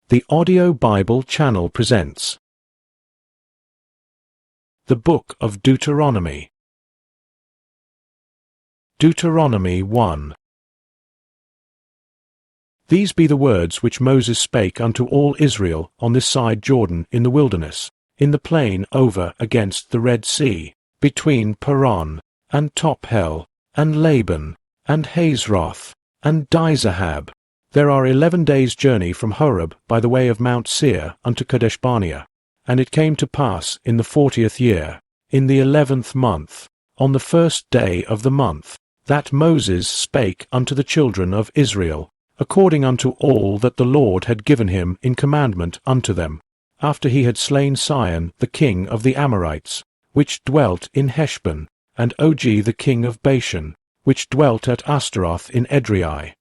The Audio Bible Channel presents the Book of Deuteronomy. Deuteronomy 1. These be the words which Moses spake unto all Israel on this side Jordan in the wilderness, in the plain over against the Red Sea, between Paran, and Tophel, and Laban, and Hazeroth, and Dizahab. There are 11 days' journey from Horeb by the way of Mount Seir unto Kadesh-barnea. And it came to pass in the 40th year, in the 11th month, on the first day of the month, that Moses spake unto the children of Israel, according unto all that the Lord had given him in commandment unto them, after he had slain Sihon the king of the Amorites, which dwelt in Heshbon, and Og the king of Bashan, which dwelt at Astaroth in Edrei.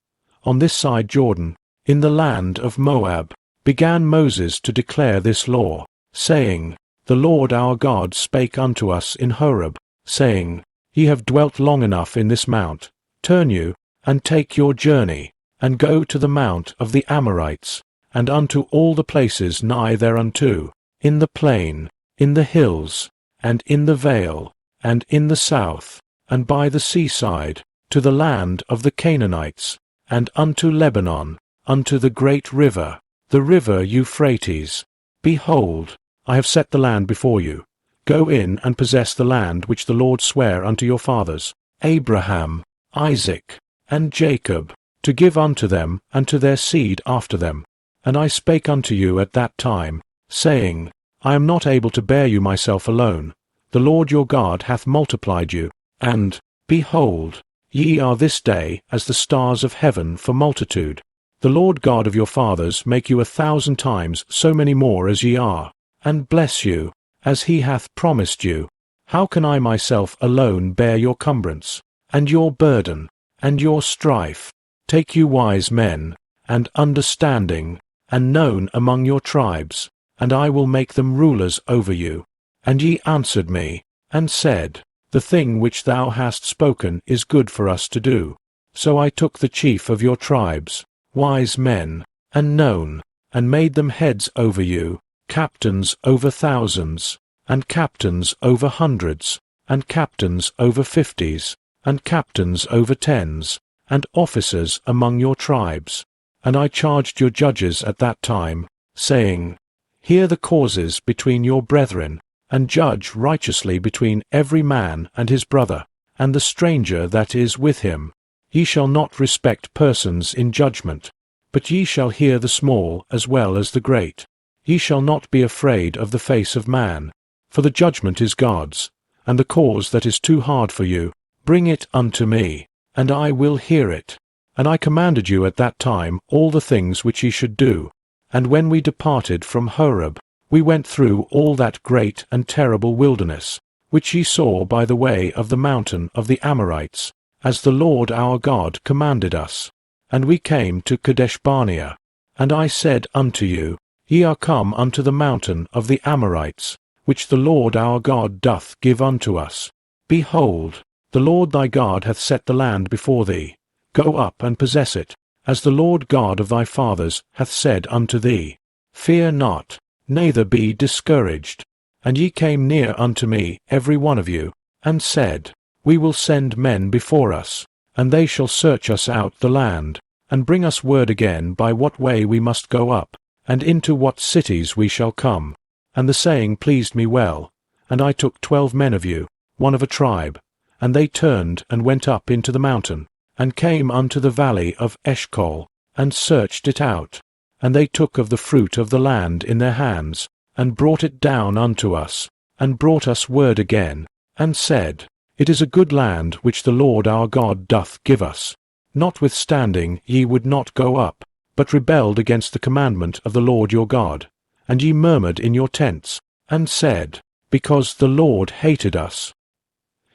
On this side Jordan, in the land of Moab, began Moses to declare this law, saying, The Lord our God spake unto us in Horeb, saying, Ye have dwelt long enough in this mount, turn you, and take your journey, and go to the mount of the Amorites, and unto all the places nigh thereunto, in the plain, in the hills, and in the vale, and in the south, and by the seaside, to the land of the Canaanites, and unto Lebanon, unto the great river, the river Euphrates. Behold, I have set the land before you. Go in and possess the land which the Lord sware unto your fathers, Abraham, Isaac, and Jacob, to give unto them and to their seed after them. And I spake unto you at that time, saying, I am not able to bear you myself alone. The Lord your God hath multiplied you, and, behold, ye are this day as the stars of heaven for multitude. The Lord God of your fathers make you 1,000 times so many more as ye are, and bless you, as he hath promised you. How can I myself alone bear your cumbrance, and your burden, and your strife? Take you wise men, and understanding, and known among your tribes, and I will make them rulers over you. And ye answered me, and said, The thing which thou hast spoken is good for us to do. So I took the chief of your tribes, wise men, and known, and made them heads over you, captains over thousands, and captains over hundreds, and captains over 50s, and captains over 10s, and officers among your tribes. And I charged your judges at that time, saying, Hear the causes between your brethren, and judge righteously between every man and his brother, and the stranger that is with him. Ye shall not respect persons in judgment, but ye shall hear the small as well as the great. Ye shall not be afraid of the face of man, for the judgment is God's, and the cause that is too hard for you, bring it unto me, and I will hear it. And I commanded you at that time all the things which ye should do. And when we departed from Horeb, we went through all that great and terrible wilderness, which ye saw by the way of the mountain of the Amorites, as the Lord our God commanded us. And we came to Kadesh-barnea. And I said unto you, Ye are come unto the mountain of the Amorites, which the Lord our God doth give unto us. Behold, the Lord thy God hath set the land before thee. Go up and possess it, as the Lord God of thy fathers hath said unto thee. Fear not, neither be discouraged. And ye came near unto me, every one of you, and said, We will send men before us, and they shall search us out the land, and bring us word again by what way we must go up, and into what cities we shall come. And the saying pleased me well. And I took 12 men of you, one of a tribe, and they turned and went up into the mountain, and came unto the valley of Eshcol, and searched it out. And they took of the fruit of the land in their hands, and brought it down unto us, and brought us word again, and said, It is a good land which the Lord our God doth give us. Notwithstanding ye would not go up, but rebelled against the commandment of the Lord your God. And ye murmured in your tents, and said, Because the Lord hated us.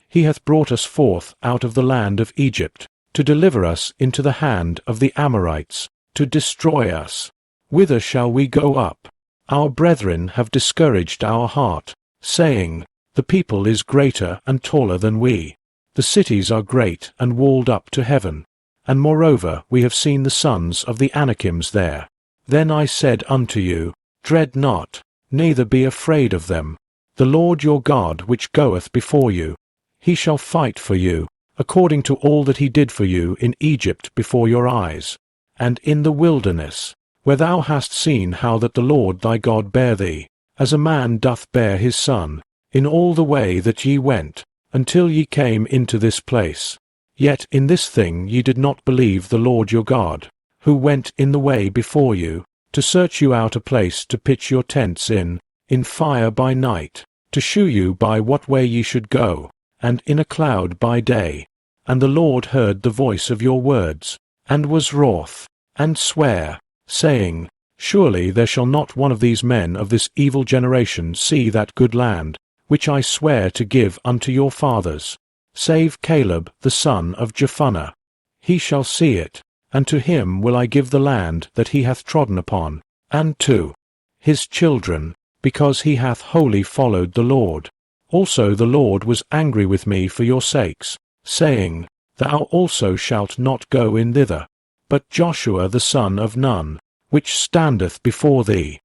He hath brought us forth out of the land of Egypt, to deliver us into the hand of the Amorites, to destroy us. Whither shall we go up? Our brethren have discouraged our heart, saying, The people is greater and taller than we. The cities are great and walled up to heaven. And moreover we have seen the sons of the Anakims there. Then I said unto you, Dread not, neither be afraid of them. The Lord your God which goeth before you, he shall fight for you, according to all that he did for you in Egypt before your eyes, and in the wilderness, where thou hast seen how that the Lord thy God bare thee, as a man doth bear his son, in all the way that ye went, until ye came into this place. Yet in this thing ye did not believe the Lord your God, who went in the way before you, to search you out a place to pitch your tents in fire by night, to shew you by what way ye should go, and in a cloud by day. And the Lord heard the voice of your words, and was wroth, and sware, saying, Surely there shall not one of these men of this evil generation see that good land, which I swear to give unto your fathers, save Caleb the son of Jephunneh. He shall see it, and to him will I give the land that he hath trodden upon, and to his children, because he hath wholly followed the Lord. Also the Lord was angry with me for your sakes, saying, Thou also shalt not go in thither. But Joshua the son of Nun, which standeth before thee,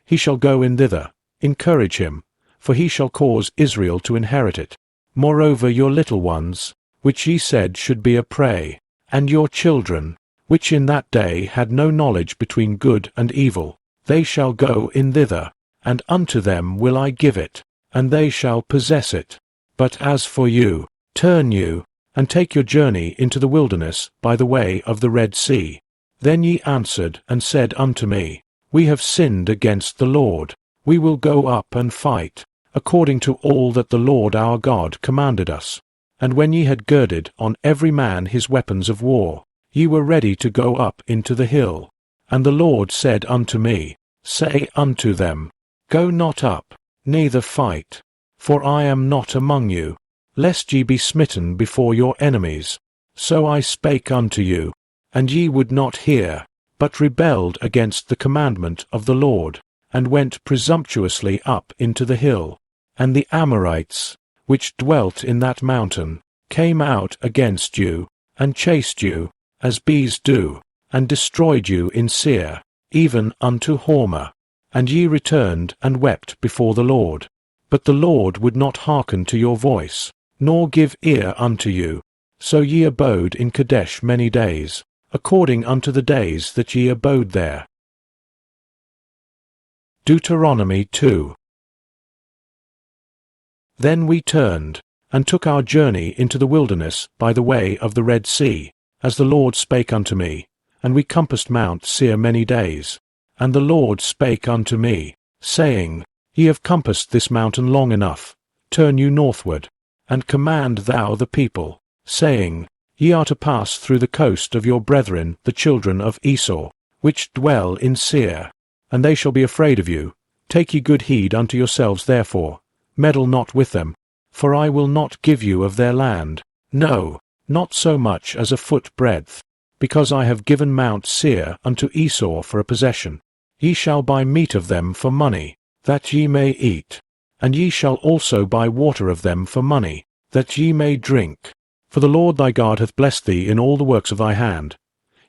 he shall go in thither. Encourage him, for he shall cause Israel to inherit it. Moreover your little ones, which ye said should be a prey, and your children, which in that day had no knowledge between good and evil, they shall go in thither, and unto them will I give it, and they shall possess it. But as for you, turn you, and take your journey into the wilderness by the way of the Red Sea. Then ye answered and said unto me, We have sinned against the Lord. We will go up and fight, according to all that the Lord our God commanded us. And when ye had girded on every man his weapons of war, ye were ready to go up into the hill. And the Lord said unto me, Say unto them, Go not up, neither fight, for I am not among you, lest ye be smitten before your enemies. So I spake unto you, and ye would not hear, but rebelled against the commandment of the Lord, and went presumptuously up into the hill. And the Amorites, which dwelt in that mountain, came out against you, and chased you, as bees do, and destroyed you in Seir, even unto Hormah. And ye returned and wept before the Lord. But the Lord would not hearken to your voice, nor give ear unto you. So ye abode in Kadesh many days, according unto the days that ye abode there. Deuteronomy 2. Then we turned, and took our journey into the wilderness by the way of the Red Sea, as the Lord spake unto me, and we compassed Mount Seir many days. And the Lord spake unto me, saying, Ye have compassed this mountain long enough, turn you northward, and command thou the people, saying, Ye are to pass through the coast of your brethren the children of Esau, which dwell in Seir, and they shall be afraid of you. Take ye good heed unto yourselves therefore, meddle not with them, for I will not give you of their land, no, not so much as a foot breadth, because I have given Mount Seir unto Esau for a possession. Ye shall buy meat of them for money, that ye may eat, and ye shall also buy water of them for money, that ye may drink. For the Lord thy God hath blessed thee in all the works of thy hand.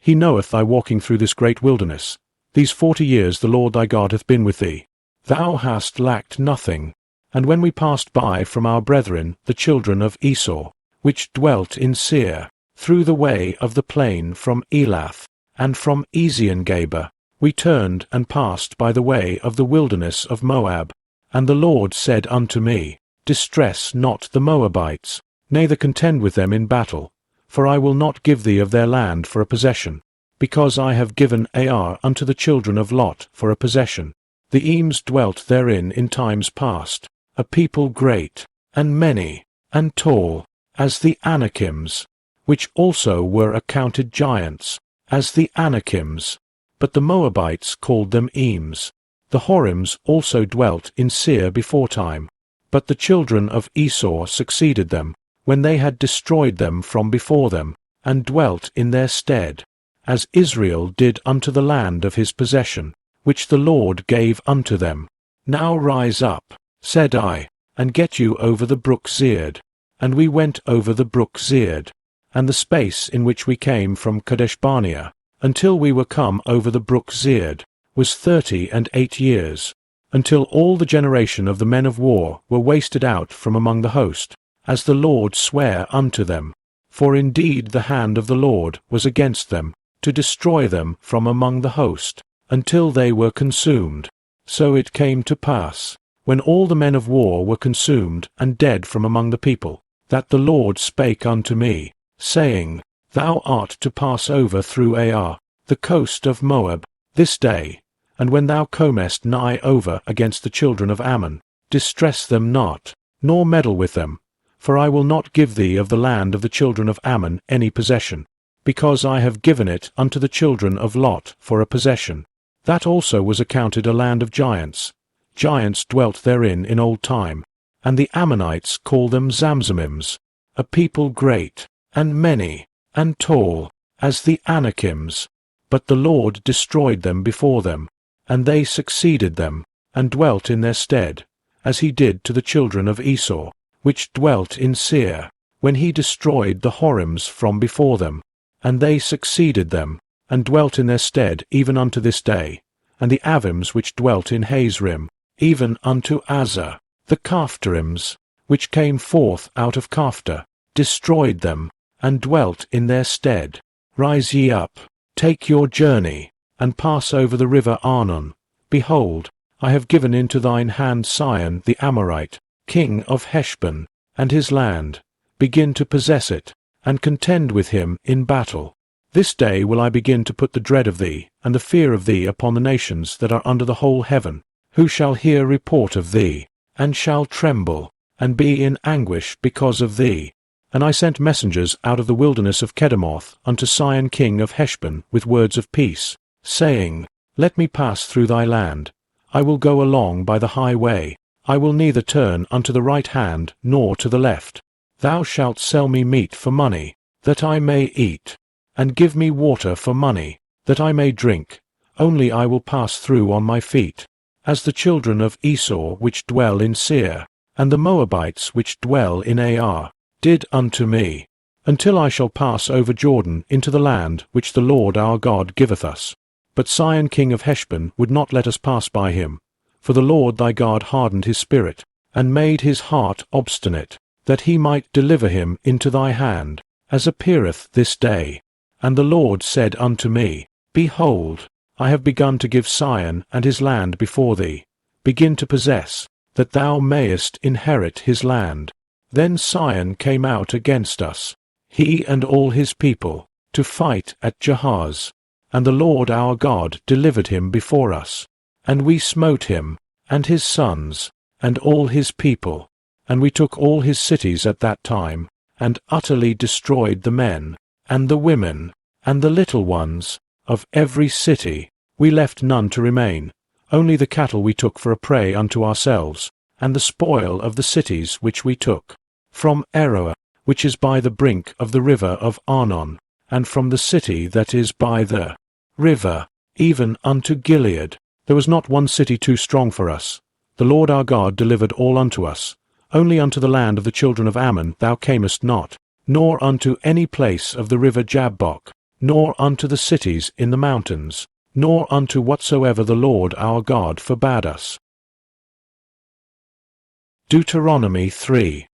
He knoweth thy walking through this great wilderness. These 40 years the Lord thy God hath been with thee. Thou hast lacked nothing. And when we passed by from our brethren the children of Esau, which dwelt in Seir, through the way of the plain from Elath, and from Ezion-Geber, we turned and passed by the way of the wilderness of Moab. And the Lord said unto me, Distress not the Moabites, neither contend with them in battle, for I will not give thee of their land for a possession, because I have given Ar unto the children of Lot for a possession. The Ems dwelt therein in times past, a people great, and many, and tall, as the Anakims, which also were accounted giants, as the Anakims. But the Moabites called them Ems. The Horims also dwelt in Seir beforetime. But the children of Esau succeeded them, when they had destroyed them from before them, and dwelt in their stead, as Israel did unto the land of his possession, which the Lord gave unto them. Now rise up, said I, and get you over the brook Zered. And we went over the brook Zered, and the space in which we came from Kadesh-barnea, until we were come over the brook Zered, was 38 years, until all the generation of the men of war were wasted out from among the host, as the Lord sware unto them. For indeed the hand of the Lord was against them, to destroy them from among the host, until they were consumed. So it came to pass, when all the men of war were consumed and dead from among the people, that the Lord spake unto me, saying, Thou art to pass over through Ar, the coast of Moab, this day, and when thou comest nigh over against the children of Ammon, distress them not, nor meddle with them, for I will not give thee of the land of the children of Ammon any possession, because I have given it unto the children of Lot for a possession. That also was accounted a land of giants. Giants dwelt therein in old time, and the Ammonites call them Zamzummims, a people great, and many, and tall, as the Anakims. But the Lord destroyed them before them, and they succeeded them, and dwelt in their stead, as he did to the children of Esau, which dwelt in Seir, when he destroyed the Horims from before them, and they succeeded them, and dwelt in their stead even unto this day, and the Avims which dwelt in Hazrim, even unto Azar, the Caphtarims, which came forth out of Caphtar, destroyed them, and dwelt in their stead. Rise ye up, take your journey, and pass over the river Arnon. Behold, I have given into thine hand Sihon the Amorite, king of Heshbon, and his land. Begin to possess it, and contend with him in battle. This day will I begin to put the dread of thee, and the fear of thee upon the nations that are under the whole heaven, who shall hear report of thee, and shall tremble, and be in anguish because of thee. And I sent messengers out of the wilderness of Kedemoth unto Sihon king of Heshbon with words of peace, saying, Let me pass through thy land. I will go along by the high way. I will neither turn unto the right hand nor to the left. Thou shalt sell me meat for money, that I may eat, and give me water for money, that I may drink. Only I will pass through on my feet, as the children of Esau which dwell in Seir, and the Moabites which dwell in Ar, did unto me, until I shall pass over Jordan into the land which the Lord our God giveth us. But Sihon king of Heshbon would not let us pass by him, for the Lord thy God hardened his spirit, and made his heart obstinate, that he might deliver him into thy hand, as appeareth this day. And the Lord said unto me, Behold, I have begun to give Sihon and his land before thee. Begin to possess, that thou mayest inherit his land. Then Sihon came out against us, he and all his people, to fight at Jahaz. And the Lord our God delivered him before us. And we smote him, and his sons, and all his people. And we took all his cities at that time, and utterly destroyed the men, and the women, and the little ones, of every city. We left none to remain. Only the cattle we took for a prey unto ourselves, and the spoil of the cities which we took. From Aroer, which is by the brink of the river of Arnon, and from the city that is by the river, even unto Gilead. There was not one city too strong for us. The Lord our God delivered all unto us. Only unto the land of the children of Ammon thou camest not, nor unto any place of the river Jabbok, nor unto the cities in the mountains, nor unto whatsoever the Lord our God forbade us. Deuteronomy 3.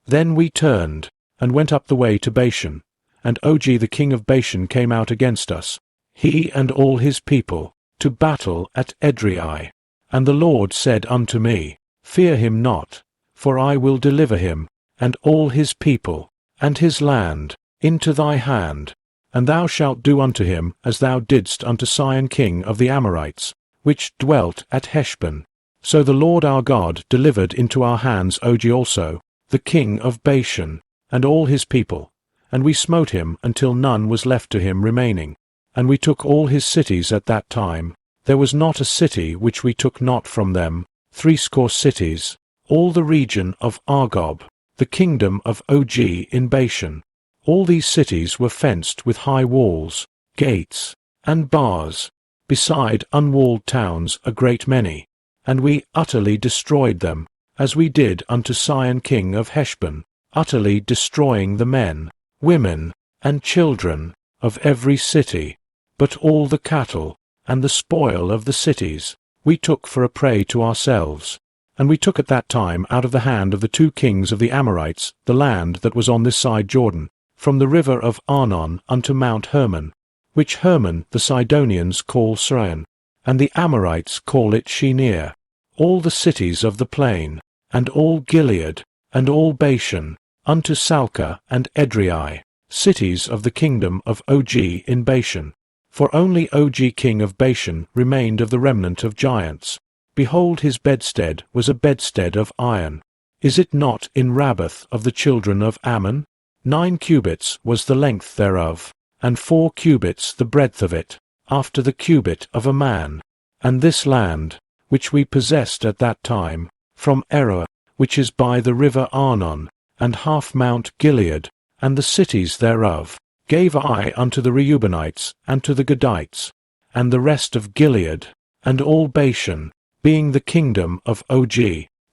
Then we turned, and went up the way to Bashan, and Og the king of Bashan came out against us, he and all his people, to battle at Edrei. And the Lord said unto me, Fear him not, for I will deliver him, and all his people, and his land, into thy hand, and thou shalt do unto him as thou didst unto Sihon king of the Amorites, which dwelt at Heshbon. So the Lord our God delivered into our hands Og also, the king of Bashan, and all his people, and we smote him until none was left to him remaining. And we took all his cities at that time. There was not a city which we took not from them, 80 cities, all the region of Argob, the kingdom of Og in Bashan. All these cities were fenced with high walls, gates, and bars, beside unwalled towns a great many. And we utterly destroyed them, as we did unto Sihon king of Heshbon, utterly destroying the men, women, and children of every city, but all the cattle, and the spoil of the cities, we took for a prey to ourselves. And we took at that time out of the hand of the 2 kings of the Amorites the land that was on this side Jordan, from the river of Arnon unto Mount Hermon, which Hermon the Sidonians call Sirion, and the Amorites call it Shenir, all the cities of the plain, and all Gilead, and all Bashan, unto Salcah and Edrei, cities of the kingdom of Og in Bashan. For only Og king of Bashan remained of the remnant of giants. Behold, his bedstead was a bedstead of iron. Is it not in Rabbath of the children of Ammon? 9 cubits was the length thereof, and 4 cubits the breadth of it, after the cubit of a man. And this land, which we possessed at that time, from Aroer, which is by the river Arnon, and half Mount Gilead, and the cities thereof, gave I unto the Reubenites, and to the Gadites, and the rest of Gilead, and all Bashan, being the kingdom of Og,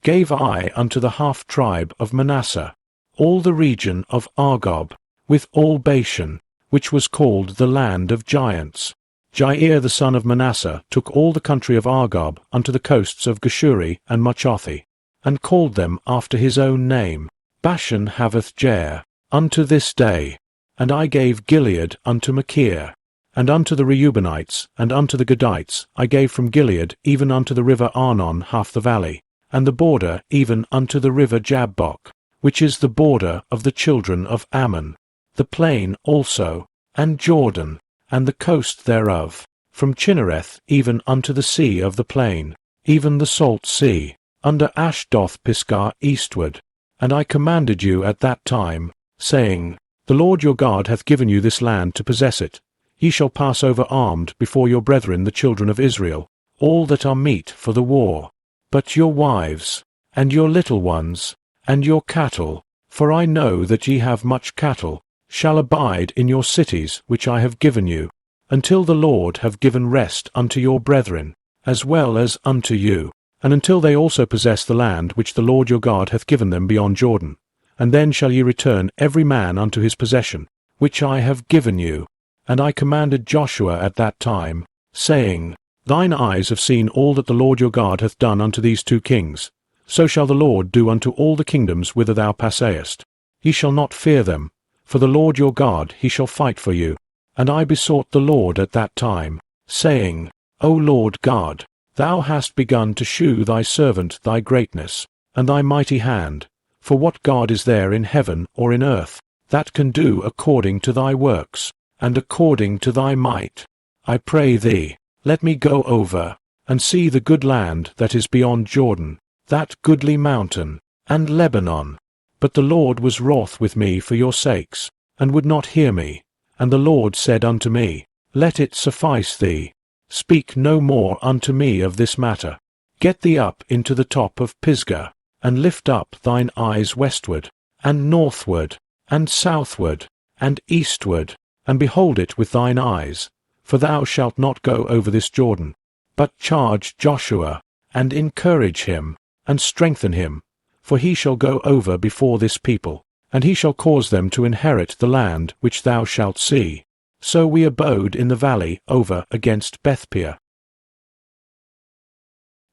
gave I unto the half tribe of Manasseh, all the region of Argob, with all Bashan, which was called the land of giants. Jair the son of Manasseh took all the country of Argob unto the coasts of Geshuri and Machathi, and called them after his own name, Bashan haveth Jair, unto this day. And I gave Gilead unto Machir, and unto the Reubenites, and unto the Gadites I gave from Gilead even unto the river Arnon half the valley, and the border even unto the river Jabbok, which is the border of the children of Ammon, the plain also, and Jordan, and the coast thereof, from Chinnereth even unto the sea of the plain, even the salt sea, under Ashdoth Pisgah eastward. And I commanded you at that time, saying, The Lord your God hath given you this land to possess it. Ye shall pass over armed before your brethren the children of Israel, all that are meet for the war. But your wives, and your little ones, and your cattle, for I know that ye have much cattle, shall abide in your cities which I have given you, until the Lord have given rest unto your brethren, as well as unto you, and until they also possess the land which the Lord your God hath given them beyond Jordan. And then shall ye return every man unto his possession, which I have given you. And I commanded Joshua at that time, saying, Thine eyes have seen all that the Lord your God hath done unto these 2 kings. So shall the Lord do unto all the kingdoms whither thou passayest. Ye shall not fear them, for the Lord your God he shall fight for you. And I besought the Lord at that time, saying, O Lord God, thou hast begun to shew thy servant thy greatness, and thy mighty hand. For what God is there in heaven or in earth, that can do according to thy works, and according to thy might? I pray thee, let me go over, and see the good land that is beyond Jordan, that goodly mountain, and Lebanon. But the Lord was wroth with me for your sakes, and would not hear me. And the Lord said unto me, Let it suffice thee. Speak no more unto me of this matter. Get thee up into the top of Pisgah, and lift up thine eyes westward, and northward, and southward, and eastward, and behold it with thine eyes. For thou shalt not go over this Jordan, but charge Joshua, and encourage him, and strengthen him, for he shall go over before this people, and he shall cause them to inherit the land which thou shalt see. So we abode in the valley over against Bethpeor.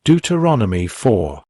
Deuteronomy 4.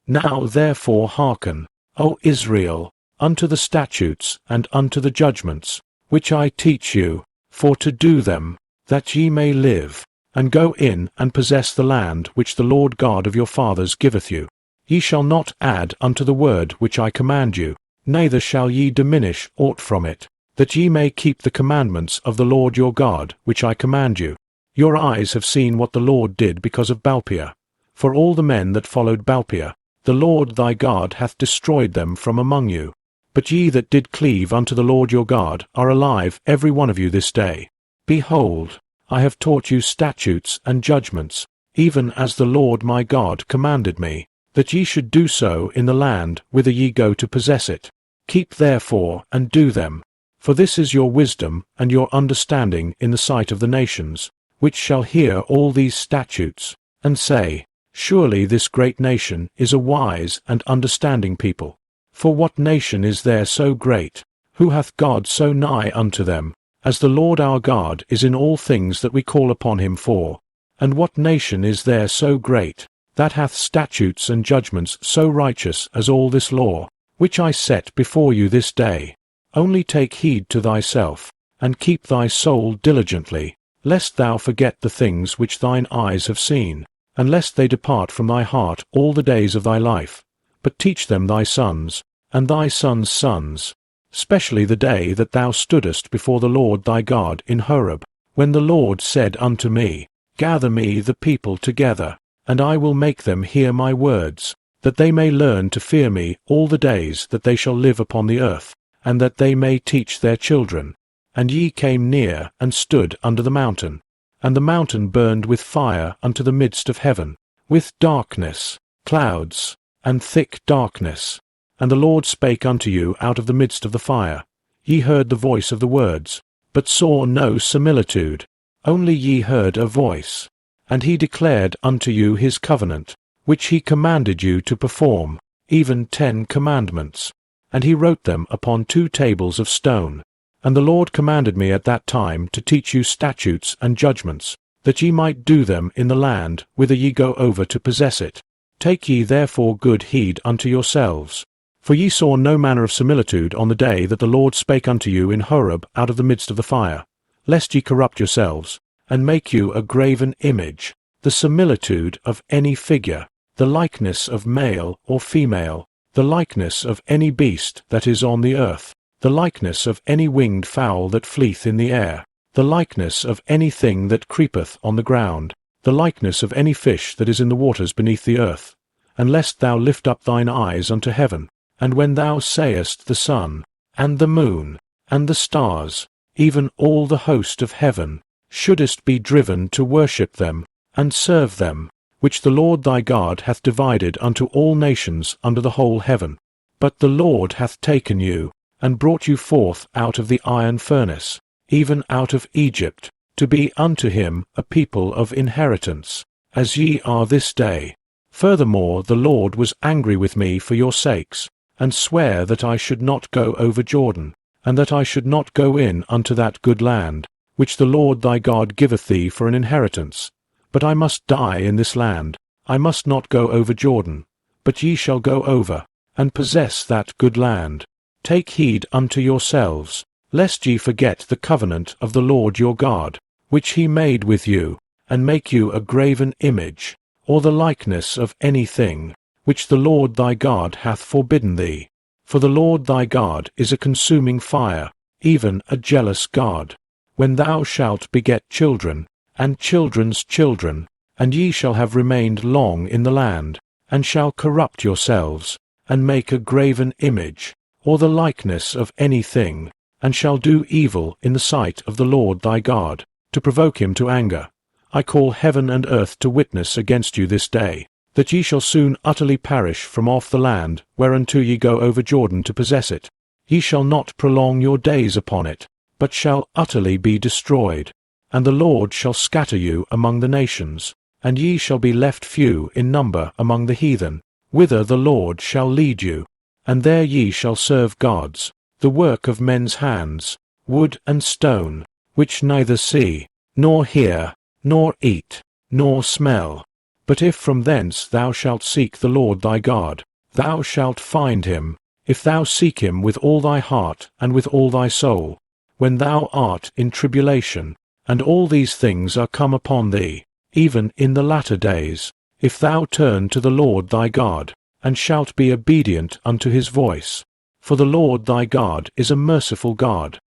Now therefore hearken, O Israel, unto the statutes and unto the judgments, which I teach you, for to do them, that ye may live, and go in and possess the land which the Lord God of your fathers giveth you. Ye shall not add unto the word which I command you, neither shall ye diminish aught from it, that ye may keep the commandments of the Lord your God, which I command you. Your eyes have seen what the Lord did because of Baalpeor. For all the men that followed Baalpeor, the Lord thy God hath destroyed them from among you. But ye that did cleave unto the Lord your God are alive every one of you this day. Behold, I have taught you statutes and judgments, even as the Lord my God commanded me, that ye should do so in the land whither ye go to possess it. Keep therefore and do them, for this is your wisdom and your understanding in the sight of the nations, which shall hear all these statutes, and say, Surely this great nation is a wise and understanding people. For what nation is there so great, Who hath God so nigh unto them, as the Lord our God is in all things that we call upon him for? And what nation is there so great, that hath statutes and judgments so righteous as all this law, which I set before you this day? Only take heed to thyself, and keep thy soul diligently, lest thou forget the things which thine eyes have seen, and lest they depart from thy heart all the days of thy life. But teach them thy sons, and thy sons' sons, specially the day that thou stoodest before the Lord thy God in Horeb, when the Lord said unto me, Gather me the people together, and I will make them hear my words, that they may learn to fear me all the days that they shall live upon the earth, and that they may teach their children. And ye came near, and stood under the mountain. And the mountain burned with fire unto the midst of heaven, with darkness, clouds, and thick darkness. And the Lord spake unto you out of the midst of the fire. Ye heard the voice of the words, but saw no similitude, only ye heard a voice. And he declared unto you his covenant, which he commanded you to perform, even 10 commandments. And he wrote them upon 2 tables of stone. And the Lord commanded me at that time to teach you statutes and judgments, that ye might do them in the land whither ye go over to possess it. Take ye therefore good heed unto yourselves. For ye saw no manner of similitude on the day that the Lord spake unto you in Horeb out of the midst of the fire, lest ye corrupt yourselves, and make you a graven image, the similitude of any figure, the likeness of male or female, the likeness of any beast that is on the earth, the likeness of any winged fowl that fleeth in the air, the likeness of any thing that creepeth on the ground, the likeness of any fish that is in the waters beneath the earth. And lest thou lift up thine eyes unto heaven, and when thou sayest the sun, and the moon, and the stars, even all the host of heaven, shouldest be driven to worship them, and serve them, which the Lord thy God hath divided unto all nations under the whole heaven. But the Lord hath taken you, and brought you forth out of the iron furnace, even out of Egypt, to be unto him a people of inheritance, as ye are this day. Furthermore the Lord was angry with me for your sakes, and sware that I should not go over Jordan, and that I should not go in unto that good land, which the Lord thy God giveth thee for an inheritance. But I must die in this land, I must not go over Jordan, but ye shall go over, and possess that good land. Take heed unto yourselves, lest ye forget the covenant of the Lord your God, which he made with you, and make you a graven image, or the likeness of any thing, which the Lord thy God hath forbidden thee. For the Lord thy God is a consuming fire, even a jealous God. When thou shalt beget children, and children's children, and ye shall have remained long in the land, and shall corrupt yourselves, and make a graven image, or the likeness of any thing, and shall do evil in the sight of the Lord thy God, to provoke him to anger, I call heaven and earth to witness against you this day, that ye shall soon utterly perish from off the land whereunto ye go over Jordan to possess it. Ye shall not prolong your days upon it, but shall utterly be destroyed. And the Lord shall scatter you among the nations, and ye shall be left few in number among the heathen, whither the Lord shall lead you. And there ye shall serve gods, the work of men's hands, wood and stone, which neither see, nor hear, nor eat, nor smell. But if from thence thou shalt seek the Lord thy God, thou shalt find him, if thou seek him with all thy heart and with all thy soul, when thou art in tribulation, and all these things are come upon thee, even in the latter days, if thou turn to the Lord thy God, and shalt be obedient unto his voice. For the Lord thy God is a merciful God.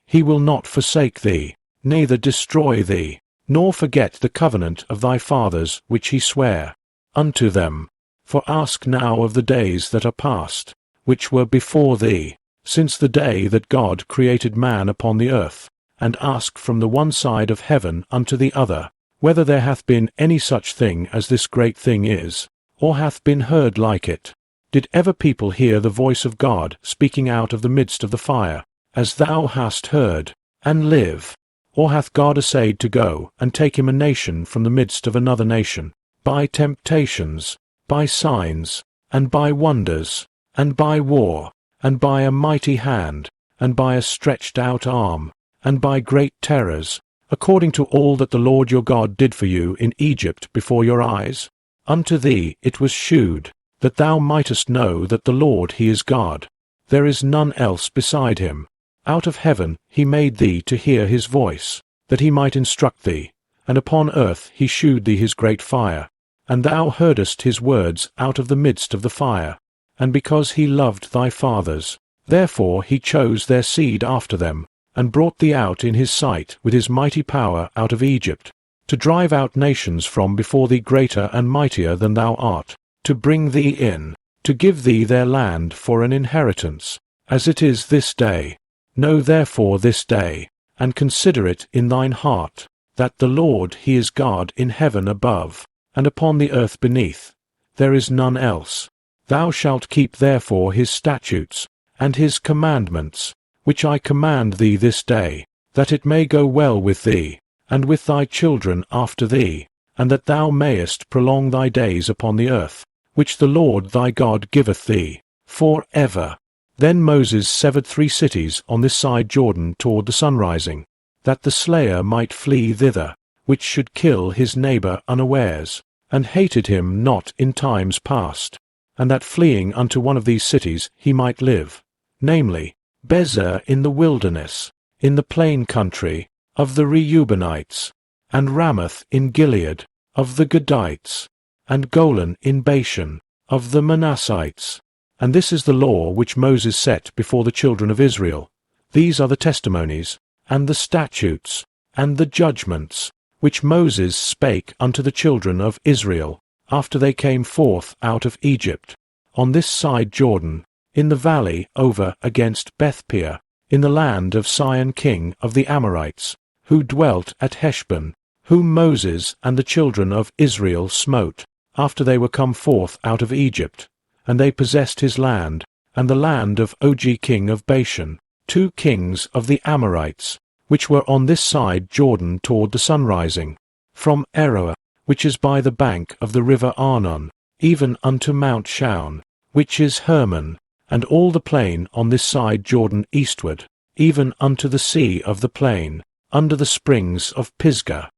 He will not forsake thee, neither destroy thee, nor forget the covenant of thy fathers which he sware unto them. For ask now of the days that are past, which were before thee, since the day that God created man upon the earth, and ask from the one side of heaven unto the other, whether there hath been any such thing as this great thing is, or hath been heard like it. Did ever people hear the voice of God speaking out of the midst of the fire, as thou hast heard, and live? Or hath God essayed to go and take him a nation from the midst of another nation, by temptations, by signs, and by wonders, and by war, and by a mighty hand, and by a stretched out arm, and by great terrors, according to all that the Lord your God did for you in Egypt before your eyes? Unto thee it was shewed, that thou mightest know that the Lord he is God. There is none else beside him. Out of heaven he made thee to hear his voice, that he might instruct thee, and upon earth he shewed thee his great fire. And thou heardest his words out of the midst of the fire. And because he loved thy fathers, therefore he chose their seed after them, and brought thee out in his sight with his mighty power out of Egypt, to drive out nations from before thee greater and mightier than thou art, to bring thee in, to give thee their land for an inheritance, as it is this day. Know therefore this day, and consider it in thine heart, that the Lord he is God in heaven above, and upon the earth beneath. There is none else. Thou shalt keep therefore his statutes, and his commandments, which I command thee this day, that it may go well with thee, and with thy children after thee, and that thou mayest prolong thy days upon the earth, which the Lord thy God giveth thee, for ever. Then Moses severed 3 cities on this side Jordan toward the sunrising, that the slayer might flee thither, which should kill his neighbor unawares, and hated him not in times past, and that fleeing unto one of these cities he might live, namely, Bezer in the wilderness, in the plain country, of the Reubenites, and Ramoth in Gilead, of the Gadites, and Golan in Bashan, of the Manassites. And this is the law which Moses set before the children of Israel. These are the testimonies, and the statutes, and the judgments, which Moses spake unto the children of Israel, after they came forth out of Egypt, on this side Jordan, in the valley over against Bethpeor, in the land of Sihon king of the Amorites, who dwelt at Heshbon, whom Moses and the children of Israel smote, after they were come forth out of Egypt, and they possessed his land, and the land of Og king of Bashan, 2 kings of the Amorites, which were on this side Jordan toward the sunrising, from Aroer, which is by the bank of the river Arnon, even unto Mount Shaun, which is Hermon, and all the plain on this side Jordan eastward, even unto the sea of the plain, under the springs of Pisgah.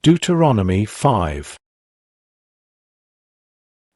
Deuteronomy 5.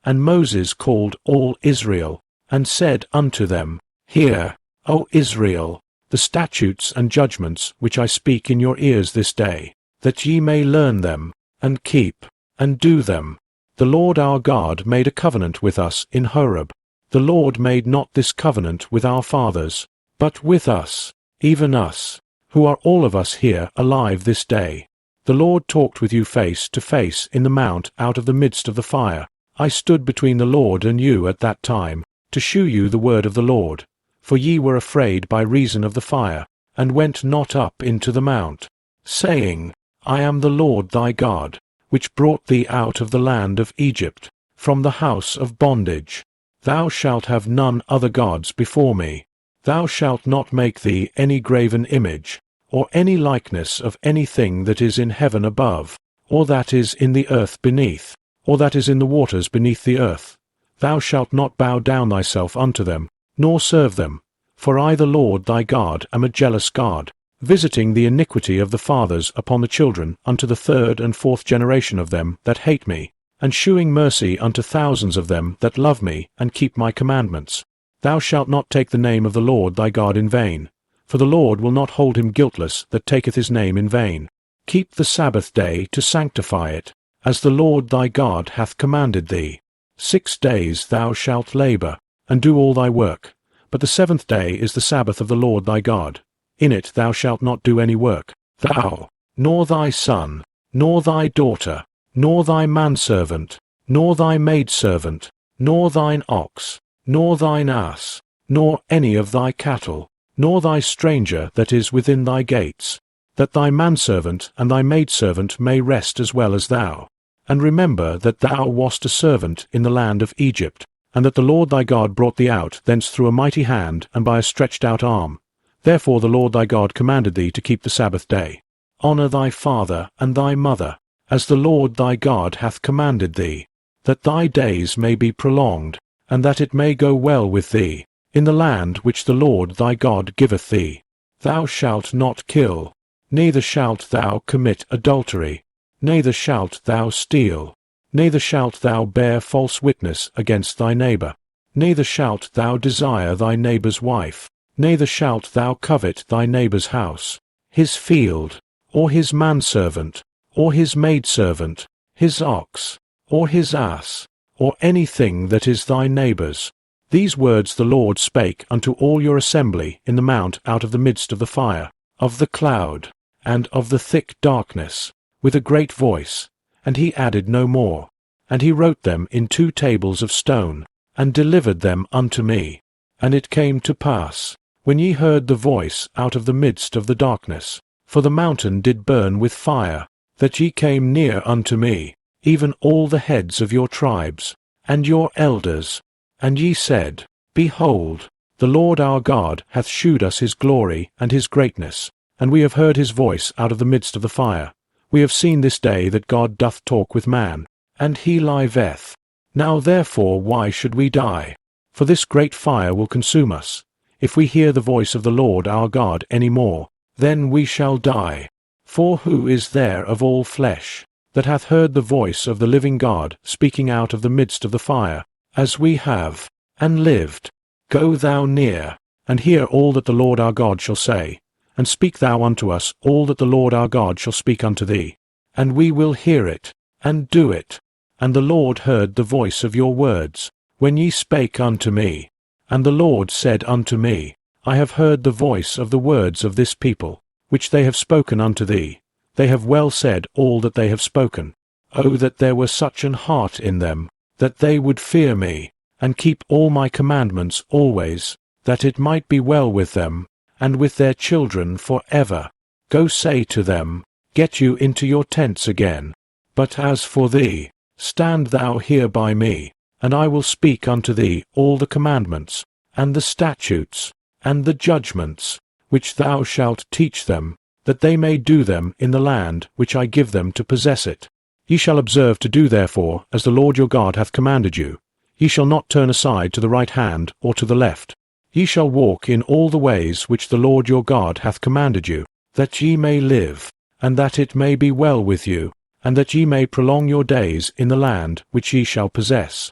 And Moses called all Israel, and said unto them, Hear, O Israel, the statutes and judgments which I speak in your ears this day, that ye may learn them, and keep, and do them. The Lord our God made a covenant with us in Horeb. The Lord made not this covenant with our fathers, but with us, even us, who are all of us here alive this day. The Lord talked with you face to face in the mount out of the midst of the fire. I stood between the Lord and you at that time, to shew you the word of the Lord. For ye were afraid by reason of the fire, and went not up into the mount, saying, I am the Lord thy God, which brought thee out of the land of Egypt, from the house of bondage. Thou shalt have none other gods before me. Thou shalt not make thee any graven image, or any likeness of anything that is in heaven above, or that is in the earth beneath, or that is in the waters beneath the earth. Thou shalt not bow down thyself unto them, nor serve them. For I the Lord thy God am a jealous God, visiting the iniquity of the fathers upon the children unto the 3rd and 4th generation of them that hate me, and shewing mercy unto thousands of them that love me and keep my commandments. Thou shalt not take the name of the Lord thy God in vain, for the Lord will not hold him guiltless that taketh his name in vain. Keep the Sabbath day to sanctify it, as the Lord thy God hath commanded thee. 6 days thou shalt labor, and do all thy work. But the 7th day is the Sabbath of the Lord thy God. In it thou shalt not do any work, thou, nor thy son, nor thy daughter, nor thy manservant, nor thy maidservant, nor thine ox, nor thine ass, nor any of thy cattle, nor thy stranger that is within thy gates, that thy manservant and thy maidservant may rest as well as thou. And remember that thou wast a servant in the land of Egypt, and that the Lord thy God brought thee out thence through a mighty hand and by a stretched out arm. Therefore the Lord thy God commanded thee to keep the Sabbath day. Honour thy father and thy mother, as the Lord thy God hath commanded thee, that thy days may be prolonged, and that it may go well with thee, in the land which the Lord thy God giveth thee. Thou shalt not kill, neither shalt thou commit adultery, neither shalt thou steal, neither shalt thou bear false witness against thy neighbor, neither shalt thou desire thy neighbor's wife, neither shalt thou covet thy neighbor's house, his field, or his manservant, or his maidservant, his ox, or his ass, or anything that is thy neighbor's. These words the Lord spake unto all your assembly in the mount out of the midst of the fire, of the cloud, and of the thick darkness, with a great voice, and he added no more. And he wrote them in 2 tables of stone, and delivered them unto me. And it came to pass, when ye heard the voice out of the midst of the darkness, for the mountain did burn with fire, that ye came near unto me, even all the heads of your tribes, and your elders. And ye said, Behold, the Lord our God hath shewed us his glory and his greatness, and we have heard his voice out of the midst of the fire. We have seen this day that God doth talk with man, and he liveth. Now therefore why should we die? For this great fire will consume us. If we hear the voice of the Lord our God any more, then we shall die. For who is there of all flesh, that hath heard the voice of the living God speaking out of the midst of the fire, as we have, and lived? Go thou near, and hear all that the Lord our God shall say, and speak thou unto us all that the Lord our God shall speak unto thee, and we will hear it, and do it. And the Lord heard the voice of your words, when ye spake unto me. And the Lord said unto me, I have heard the voice of the words of this people, which they have spoken unto thee. They have well said all that they have spoken. O that there were such an heart in them, that they would fear me, and keep all my commandments always, that it might be well with them, and with their children for ever. Go say to them, Get you into your tents again. But as for thee, stand thou here by me, and I will speak unto thee all the commandments, and the statutes, and the judgments, which thou shalt teach them, that they may do them in the land which I give them to possess it. Ye shall observe to do therefore as the Lord your God hath commanded you. Ye shall not turn aside to the right hand or to the left. Ye shall walk in all the ways which the Lord your God hath commanded you, that ye may live, and that it may be well with you, and that ye may prolong your days in the land which ye shall possess.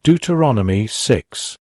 Deuteronomy 6.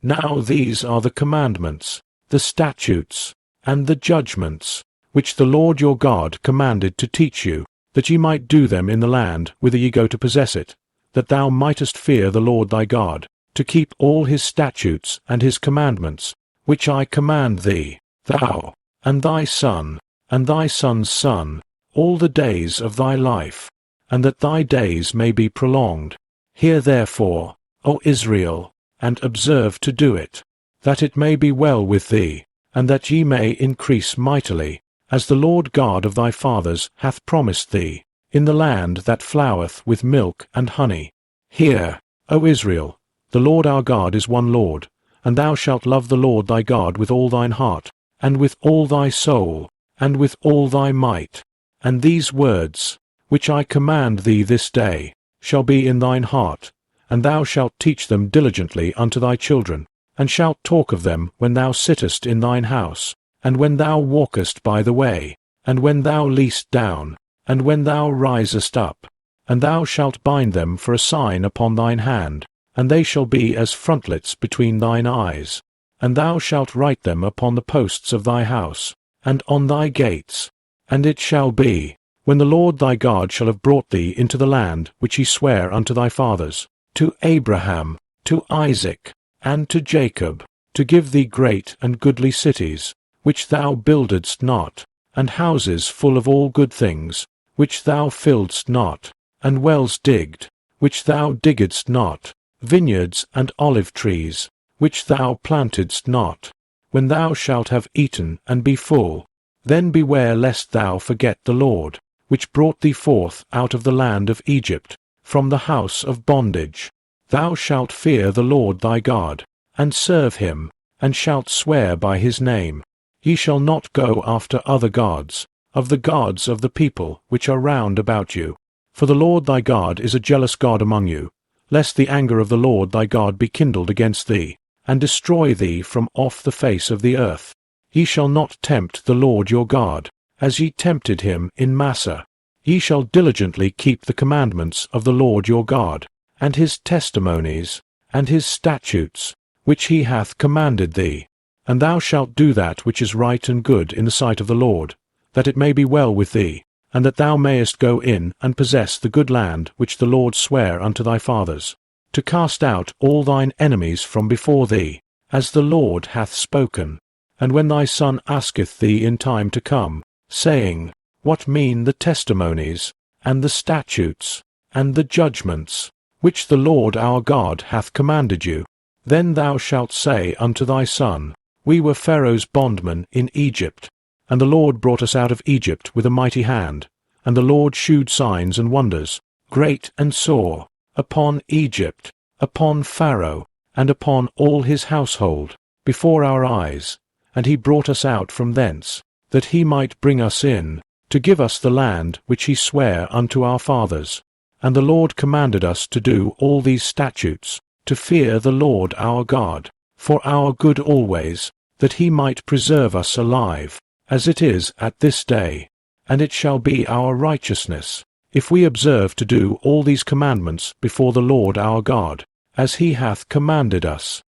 Now these are the commandments, the statutes, and the judgments, which the Lord your God commanded to teach you, that ye might do them in the land whither ye go to possess it, that thou mightest fear the Lord thy God, to keep all his statutes and his commandments, which I command thee, thou, and thy son, and thy son's son, all the days of thy life, and that thy days may be prolonged. Hear therefore, O Israel, and observe to do it, that it may be well with thee, and that ye may increase mightily, as the Lord God of thy fathers hath promised thee, in the land that floweth with milk and honey. Hear, O Israel, the Lord our God is one Lord, and thou shalt love the Lord thy God with all thine heart, and with all thy soul, and with all thy might. And these words, which I command thee this day, shall be in thine heart, and thou shalt teach them diligently unto thy children, and shalt talk of them when thou sittest in thine house, and when thou walkest by the way, and when thou liest down, and when thou risest up. And thou shalt bind them for a sign upon thine hand, and they shall be as frontlets between thine eyes. And thou shalt write them upon the posts of thy house, and on thy gates. And it shall be, when the Lord thy God shall have brought thee into the land which he sware unto thy fathers, to Abraham, to Isaac, and to Jacob, to give thee great and goodly cities, which thou buildedst not, and houses full of all good things, which thou filledst not, and wells digged, which thou diggedst not, vineyards and olive trees, which thou plantedst not. When thou shalt have eaten and be full, then beware lest thou forget the Lord, which brought thee forth out of the land of Egypt, from the house of bondage. Thou shalt fear the Lord thy God, and serve him, and shalt swear by his name. Ye shall not go after other gods, of the gods of the people which are round about you. For the Lord thy God is a jealous God among you, lest the anger of the Lord thy God be kindled against thee, and destroy thee from off the face of the earth. Ye shall not tempt the Lord your God, as ye tempted him in Massah. Ye shall diligently keep the commandments of the Lord your God, and his testimonies, and his statutes, which he hath commanded thee. And thou shalt do that which is right and good in the sight of the Lord, that it may be well with thee, and that thou mayest go in and possess the good land which the Lord sware unto thy fathers, to cast out all thine enemies from before thee, as the Lord hath spoken. And when thy son asketh thee in time to come, saying, What mean the testimonies, and the statutes, and the judgments, which the Lord our God hath commanded you? Then thou shalt say unto thy son, We were Pharaoh's bondmen in Egypt, and the Lord brought us out of Egypt with a mighty hand, and the Lord shewed signs and wonders, great and sore, upon Egypt, upon Pharaoh, and upon all his household, before our eyes. And he brought us out from thence, that he might bring us in, to give us the land which he sware unto our fathers. And the Lord commanded us to do all these statutes, to fear the Lord our God, for our good always, that he might preserve us alive, as it is at this day. And it shall be our righteousness, if we observe to do all these commandments before the Lord our God, as he hath commanded us.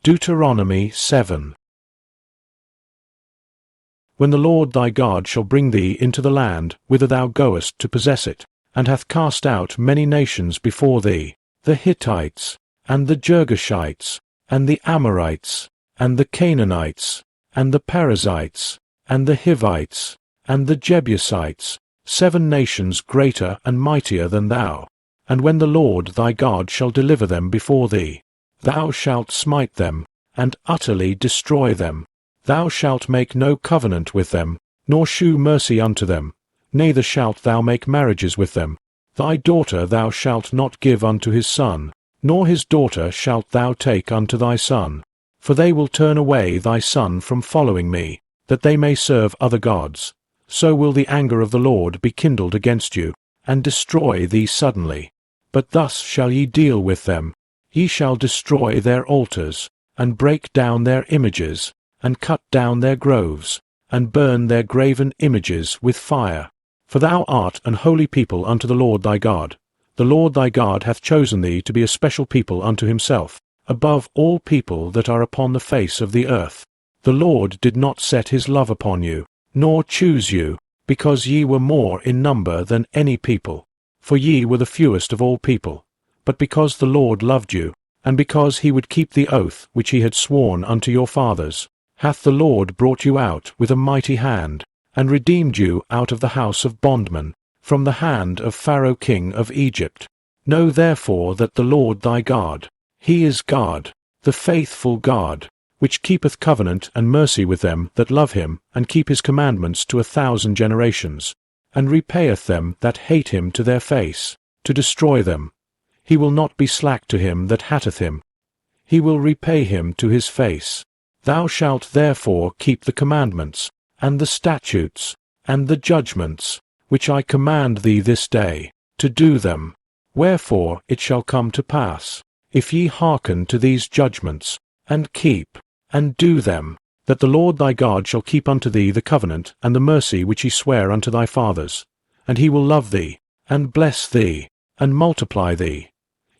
Deuteronomy 7. When the Lord thy God shall bring thee into the land whither thou goest to possess it, and hath cast out many nations before thee, the Hittites, and the Girgashites, and the Amorites, and the Canaanites, and the Perizzites, and the Hivites, and the Jebusites, 7 nations greater and mightier than thou. And when the Lord thy God shall deliver them before thee, thou shalt smite them, and utterly destroy them. Thou shalt make no covenant with them, nor shew mercy unto them, neither shalt thou make marriages with them. Thy daughter thou shalt not give unto his son, nor his daughter shalt thou take unto thy son. For they will turn away thy son from following me, that they may serve other gods. So will the anger of the Lord be kindled against you, and destroy thee suddenly. But thus shall ye deal with them. Ye shall destroy their altars, and break down their images, and cut down their groves, and burn their graven images with fire. For thou art an holy people unto the Lord thy God. The Lord thy God hath chosen thee to be a special people unto himself, above all people that are upon the face of the earth. The Lord did not set his love upon you, nor choose you, because ye were more in number than any people, for ye were the fewest of all people, but because the Lord loved you, and because he would keep the oath which he had sworn unto your fathers, hath the Lord brought you out with a mighty hand, and redeemed you out of the house of bondmen, from the hand of Pharaoh king of Egypt. Know therefore that the Lord thy God, he is God, the faithful God, which keepeth covenant and mercy with them that love him, and keep his commandments to 1,000 generations, and repayeth them that hate him to their face, to destroy them. He will not be slack to him that hateth him. He will repay him to his face. Thou shalt therefore keep the commandments, and the statutes, and the judgments, which I command thee this day, to do them. Wherefore it shall come to pass, if ye hearken to these judgments, and keep, and do them, that the Lord thy God shall keep unto thee the covenant and the mercy which he sware unto thy fathers, and he will love thee, and bless thee, and multiply thee.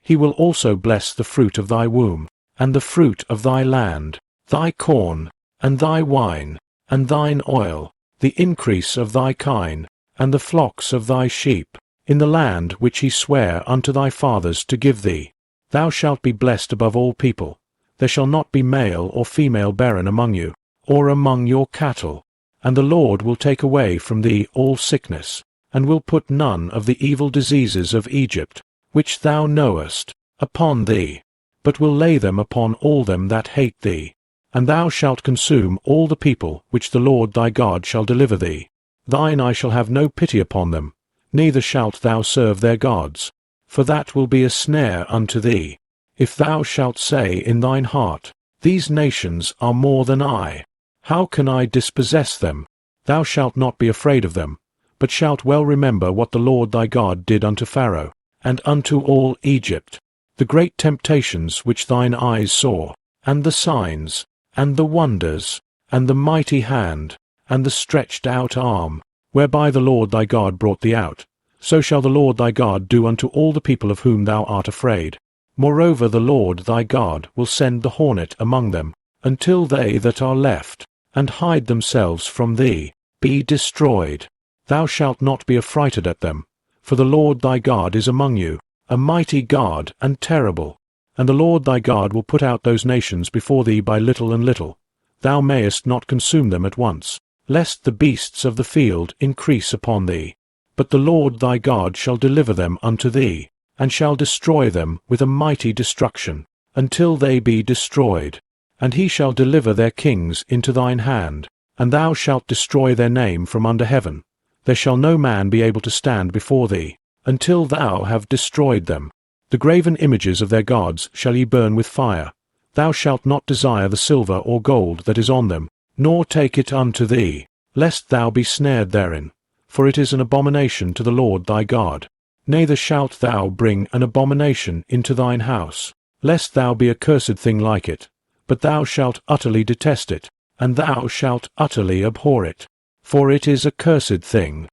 He will also bless the fruit of thy womb, and the fruit of thy land, thy corn, and thy wine, and thine oil, the increase of thy kine, and the flocks of thy sheep, in the land which he sware unto thy fathers to give thee. Thou shalt be blessed above all people. There shall not be male or female barren among you, or among your cattle. And the Lord will take away from thee all sickness, and will put none of the evil diseases of Egypt, which thou knowest, upon thee, but will lay them upon all them that hate thee. And thou shalt consume all the people which the Lord thy God shall deliver thee. Thine eye shall have no pity upon them, neither shalt thou serve their gods, for that will be a snare unto thee. If thou shalt say in thine heart, These nations are more than I, how can I dispossess them? Thou shalt not be afraid of them, but shalt well remember what the Lord thy God did unto Pharaoh, and unto all Egypt, the great temptations which thine eyes saw, and the signs, and the wonders, and the mighty hand, and the stretched out arm, whereby the Lord thy God brought thee out, so shall the Lord thy God do unto all the people of whom thou art afraid. Moreover the Lord thy God will send the hornet among them, until they that are left, and hide themselves from thee, be destroyed. Thou shalt not be affrighted at them, for the Lord thy God is among you, a mighty God and terrible. And the Lord thy God will put out those nations before thee by little and little. Thou mayest not consume them at once, lest the beasts of the field increase upon thee. But the Lord thy God shall deliver them unto thee, and shall destroy them with a mighty destruction, until they be destroyed. And he shall deliver their kings into thine hand, and thou shalt destroy their name from under heaven. There shall no man be able to stand before thee, until thou have destroyed them. The graven images of their gods shall ye burn with fire. Thou shalt not desire the silver or gold that is on them, nor take it unto thee, lest thou be snared therein. For it is an abomination to the Lord thy God. Neither shalt thou bring an abomination into thine house, lest thou be a cursed thing like it. But thou shalt utterly detest it, and thou shalt utterly abhor it, for it is a cursed thing.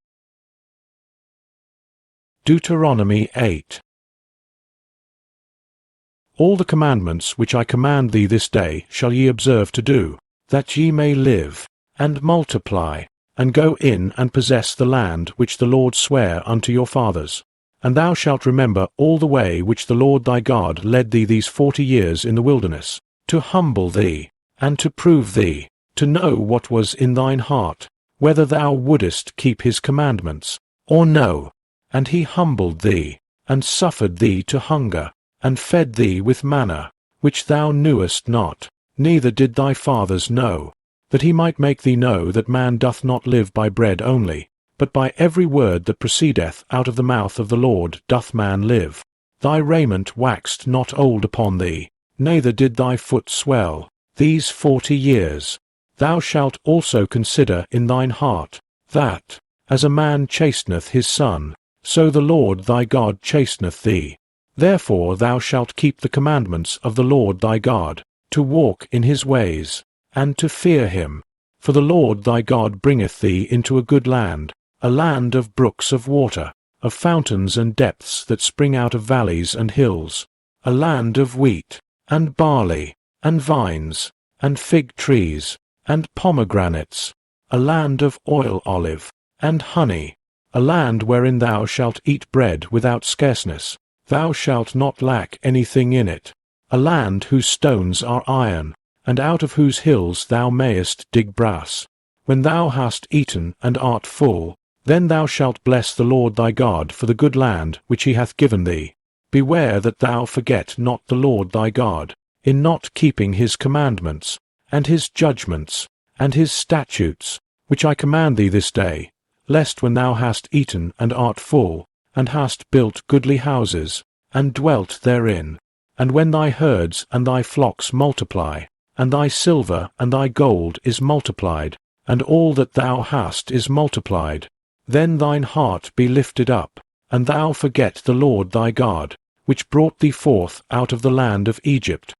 Deuteronomy 8. All the commandments which I command thee this day shall ye observe to do, that ye may live, and multiply, and go in and possess the land which the Lord sware unto your fathers. And thou shalt remember all the way which the Lord thy God led thee these 40 years in the wilderness, to humble thee, and to prove thee, to know what was in thine heart, whether thou wouldest keep his commandments, or no. And he humbled thee, and suffered thee to hunger, and fed thee with manna, which thou knewest not, neither did thy fathers know, that he might make thee know that man doth not live by bread only, but by every word that proceedeth out of the mouth of the Lord doth man live. Thy raiment waxed not old upon thee, neither did thy foot swell, these 40 years. Thou shalt also consider in thine heart, that, as a man chasteneth his son, so the Lord thy God chasteneth thee. Therefore thou shalt keep the commandments of the Lord thy God, to walk in his ways, and to fear him. For the Lord thy God bringeth thee into a good land, a land of brooks of water, of fountains and depths that spring out of valleys and hills, a land of wheat, and barley, and vines, and fig trees, and pomegranates, a land of oil olive, and honey, a land wherein thou shalt eat bread without scarceness. Thou shalt not lack anything in it, a land whose stones are iron, and out of whose hills thou mayest dig brass. When thou hast eaten and art full, then thou shalt bless the Lord thy God for the good land which he hath given thee. Beware that thou forget not the Lord thy God, in not keeping his commandments, and his judgments, and his statutes, which I command thee this day, lest when thou hast eaten and art full, and hast built goodly houses, and dwelt therein, and when thy herds and thy flocks multiply, and thy silver and thy gold is multiplied, and all that thou hast is multiplied, then thine heart be lifted up, and thou forget the Lord thy God, which brought thee forth out of the land of Egypt,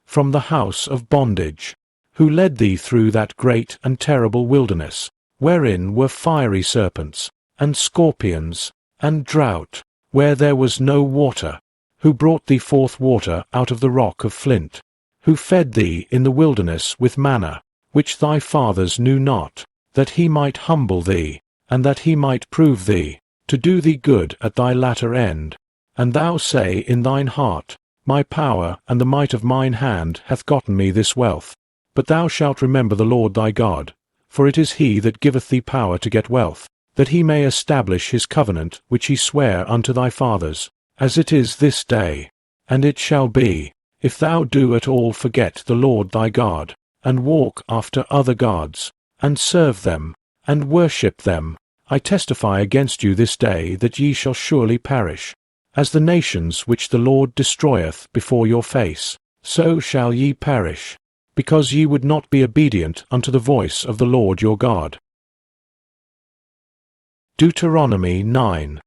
from the house of bondage, who led thee through that great and terrible wilderness, wherein were fiery serpents, and scorpions, and drought, where there was no water, who brought thee forth water out of the rock of flint, who fed thee in the wilderness with manna, which thy fathers knew not, that he might humble thee, and that he might prove thee, to do thee good at thy latter end. And thou say in thine heart, My power and the might of mine hand hath gotten me this wealth. But thou shalt remember the Lord thy God, for it is he that giveth thee power to get wealth, that he may establish his covenant which he sware unto thy fathers, as it is this day. And it shall be, if thou do at all forget the Lord thy God, and walk after other gods, and serve them, and worship them, I testify against you this day that ye shall surely perish. As the nations which the Lord destroyeth before your face, so shall ye perish, because ye would not be obedient unto the voice of the Lord your God. Deuteronomy 9.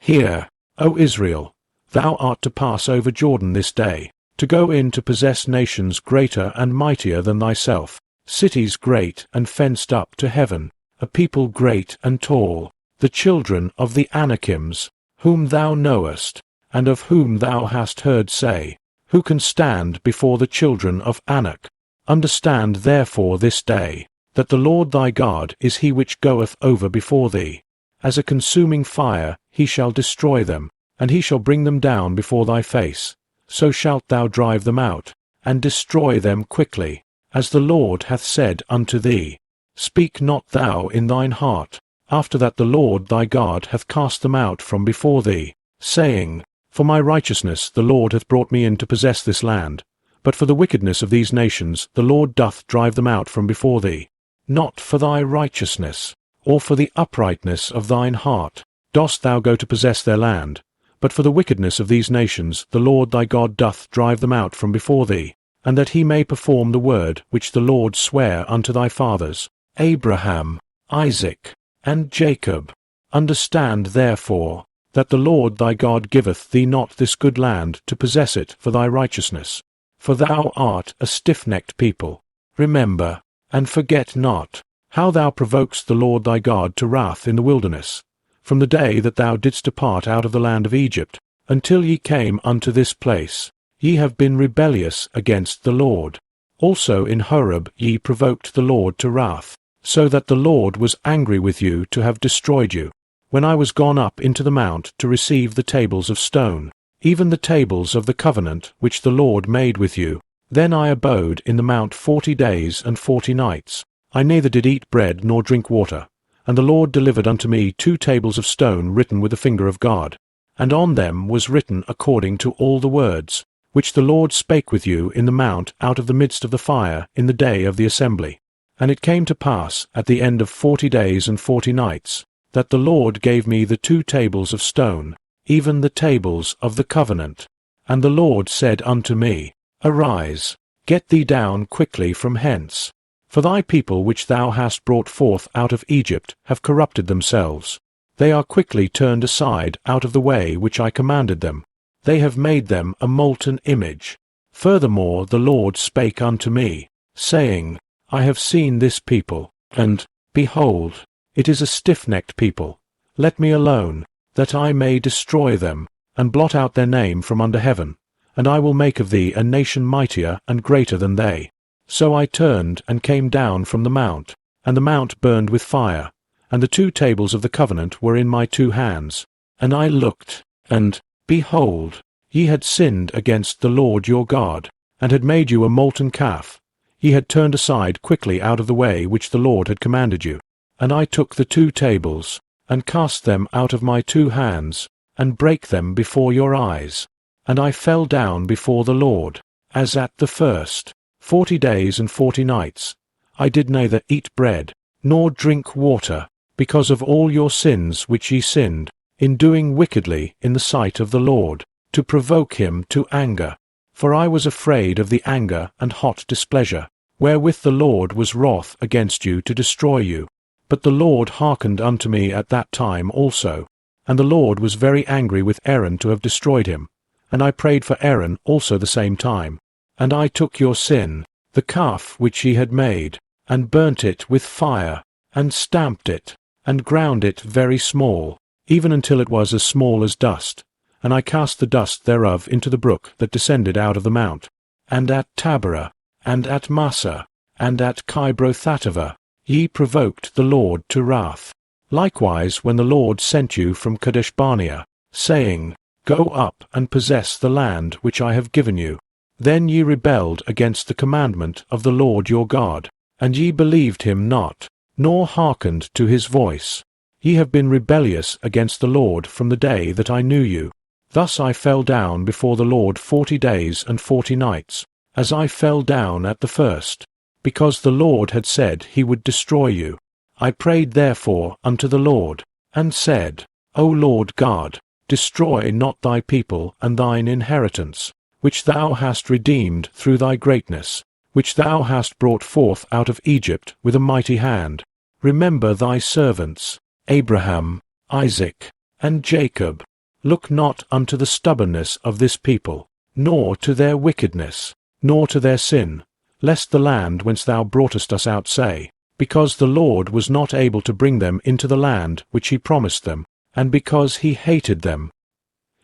Hear, O Israel, thou art to pass over Jordan this day, to go in to possess nations greater and mightier than thyself, cities great and fenced up to heaven, a people great and tall, the children of the Anakims, whom thou knowest, and of whom thou hast heard say, who can stand before the children of Anak? Understand therefore this day, that the Lord thy God is he which goeth over before thee. As a consuming fire he shall destroy them, and he shall bring them down before thy face. So shalt thou drive them out, and destroy them quickly, as the Lord hath said unto thee. Speak not thou in thine heart, after that the Lord thy God hath cast them out from before thee, saying, For my righteousness the Lord hath brought me in to possess this land. But for the wickedness of these nations the Lord doth drive them out from before thee. Not for thy righteousness, or for the uprightness of thine heart, dost thou go to possess their land, but for the wickedness of these nations the Lord thy God doth drive them out from before thee, and that he may perform the word which the Lord sware unto thy fathers, Abraham, Isaac, and Jacob. Understand therefore, that the Lord thy God giveth thee not this good land to possess it for thy righteousness. For thou art a stiff-necked people. Remember, and forget not, how thou provokest the Lord thy God to wrath in the wilderness, from the day that thou didst depart out of the land of Egypt, until ye came unto this place. Ye have been rebellious against the Lord. Also in Horeb ye provoked the Lord to wrath, so that the Lord was angry with you to have destroyed you, when I was gone up into the mount to receive the tables of stone, even the tables of the covenant which the Lord made with you. Then I abode in the mount 40 days and 40 nights. I neither did eat bread nor drink water. And the Lord delivered unto me 2 tables of stone written with the finger of God. And on them was written according to all the words, which the Lord spake with you in the mount out of the midst of the fire in the day of the assembly. And it came to pass at the end of 40 days and 40 nights, that the Lord gave me the 2 tables of stone, even the tables of the covenant. And the Lord said unto me, Arise, get thee down quickly from hence. For thy people which thou hast brought forth out of Egypt have corrupted themselves. They are quickly turned aside out of the way which I commanded them. They have made them a molten image. Furthermore the Lord spake unto me, saying, I have seen this people, and, behold, it is a stiff-necked people. Let me alone, that I may destroy them, and blot out their name from under heaven. And I will make of thee a nation mightier and greater than they. So I turned and came down from the mount, and the mount burned with fire, and the 2 tables of the covenant were in my 2 hands. And I looked, and, behold, ye had sinned against the Lord your God, and had made you a molten calf. Ye had turned aside quickly out of the way which the Lord had commanded you. And I took the 2 tables, and cast them out of my 2 hands, and brake them before your eyes. And I fell down before the Lord, as at the first, 40 days and 40 nights. I did neither eat bread, nor drink water, because of all your sins which ye sinned, in doing wickedly in the sight of the Lord, to provoke him to anger. For I was afraid of the anger and hot displeasure, wherewith the Lord was wroth against you to destroy you. But the Lord hearkened unto me at that time also, and the Lord was very angry with Aaron to have destroyed him. And I prayed for Aaron also the same time. And I took your sin, the calf which ye had made, and burnt it with fire, and stamped it, and ground it very small, even until it was as small as dust. And I cast the dust thereof into the brook that descended out of the mount. And at Taberah, and at Massa, and at Kibrothatava, ye provoked the Lord to wrath. Likewise when the Lord sent you from Kadesh-barnea, saying, Go up and possess the land which I have given you. Then ye rebelled against the commandment of the Lord your God, and ye believed him not, nor hearkened to his voice. Ye have been rebellious against the Lord from the day that I knew you. Thus I fell down before the Lord 40 days and 40 nights, as I fell down at the first, because the Lord had said he would destroy you. I prayed therefore unto the Lord, and said, O Lord God, destroy not thy people and thine inheritance, which thou hast redeemed through thy greatness, which thou hast brought forth out of Egypt with a mighty hand. Remember thy servants, Abraham, Isaac, and Jacob, Look not unto the stubbornness of this people, nor to their wickedness, nor to their sin, lest the land whence thou broughtest us out say, because the Lord was not able to bring them into the land which he promised them, and because he hated them.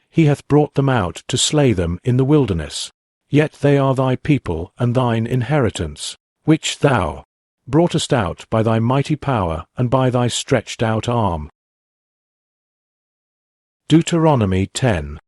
He hath brought them out to slay them in the wilderness. Yet they are thy people and thine inheritance, which thou broughtest out by thy mighty power and by thy stretched out arm. Deuteronomy 10.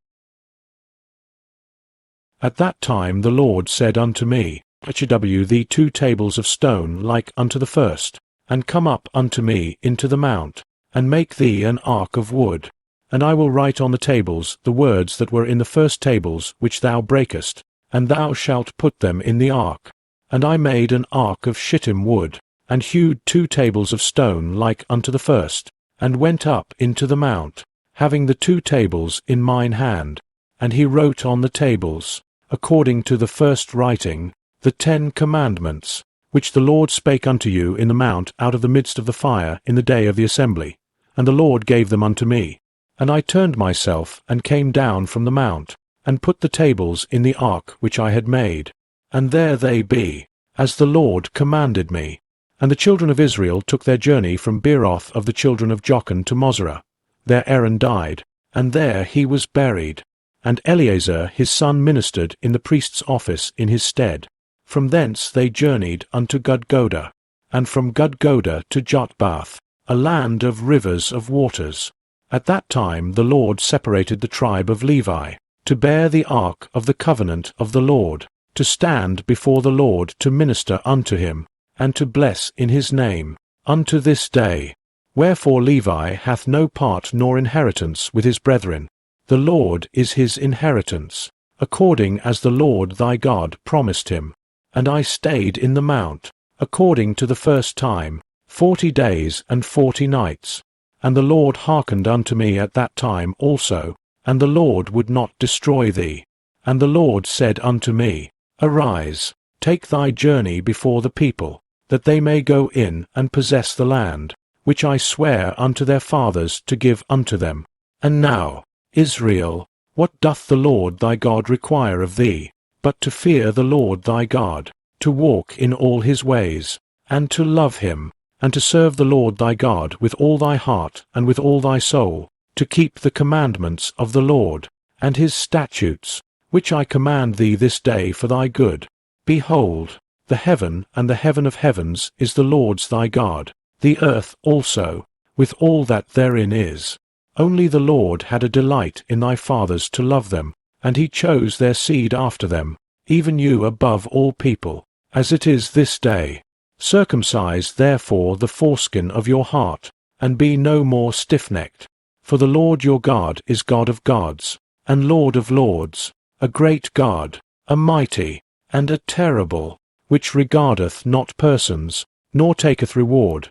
At that time the Lord said unto me, Fetch thee 2 tables of stone like unto the first, and come up unto me into the mount, and make thee an ark of wood. And I will write on the tables the words that were in the first tables which thou breakest, and thou shalt put them in the ark. And I made an ark of shittim wood, and hewed 2 tables of stone like unto the first, and went up into the mount, having the 2 tables in mine hand. And he wrote on the tables, according to the first writing, the 10 commandments, which the Lord spake unto you in the mount out of the midst of the fire in the day of the assembly. And the Lord gave them unto me. And I turned myself, and came down from the mount, and put the tables in the ark which I had made. And there they be, as the Lord commanded me. And the children of Israel took their journey from Beeroth of the children of Jochan to Mosera. There Aaron died, and there he was buried. And Eleazar his son ministered in the priest's office in his stead. From thence they journeyed unto Gudgoda, and from Gudgoda to Jotbath, a land of rivers of waters. At that time the Lord separated the tribe of Levi, to bear the ark of the covenant of the Lord, to stand before the Lord to minister unto him, and to bless in his name, unto this day. Wherefore Levi hath no part nor inheritance with his brethren. The Lord is his inheritance, according as the Lord thy God promised him. And I stayed in the mount, according to the first time, 40 days and 40 nights. And the Lord hearkened unto me at that time also, and the Lord would not destroy thee. And the Lord said unto me, Arise, take thy journey before the people, that they may go in and possess the land, which I swear unto their fathers to give unto them. And now, Israel, what doth the Lord thy God require of thee, but to fear the Lord thy God, to walk in all his ways, and to love him, and to serve the Lord thy God with all thy heart and with all thy soul, to keep the commandments of the Lord, and his statutes, which I command thee this day for thy good. Behold, the heaven and the heaven of heavens is the Lord's thy God, the earth also, with all that therein is. Only the Lord had a delight in thy fathers to love them, and he chose their seed after them, even you above all people, as it is this day. Circumcise therefore the foreskin of your heart, and be no more stiff-necked. For the Lord your God is God of gods, and Lord of lords, a great God, a mighty, and a terrible, which regardeth not persons, nor taketh reward.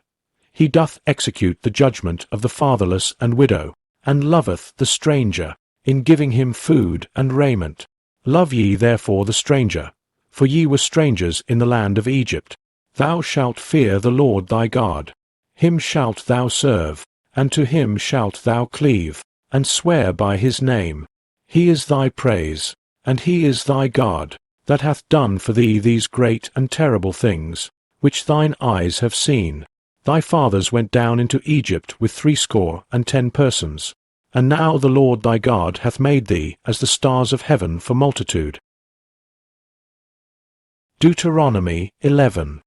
He doth execute the judgment of the fatherless and widow, and loveth the stranger, in giving him food and raiment. Love ye therefore the stranger, for ye were strangers in the land of Egypt. Thou shalt fear the Lord thy God. Him shalt thou serve, and to him shalt thou cleave, and swear by his name. He is thy praise, and he is thy God, that hath done for thee these great and terrible things, which thine eyes have seen. Thy fathers went down into Egypt with 70 persons. And now the Lord thy God hath made thee as the stars of heaven for multitude. Deuteronomy 11.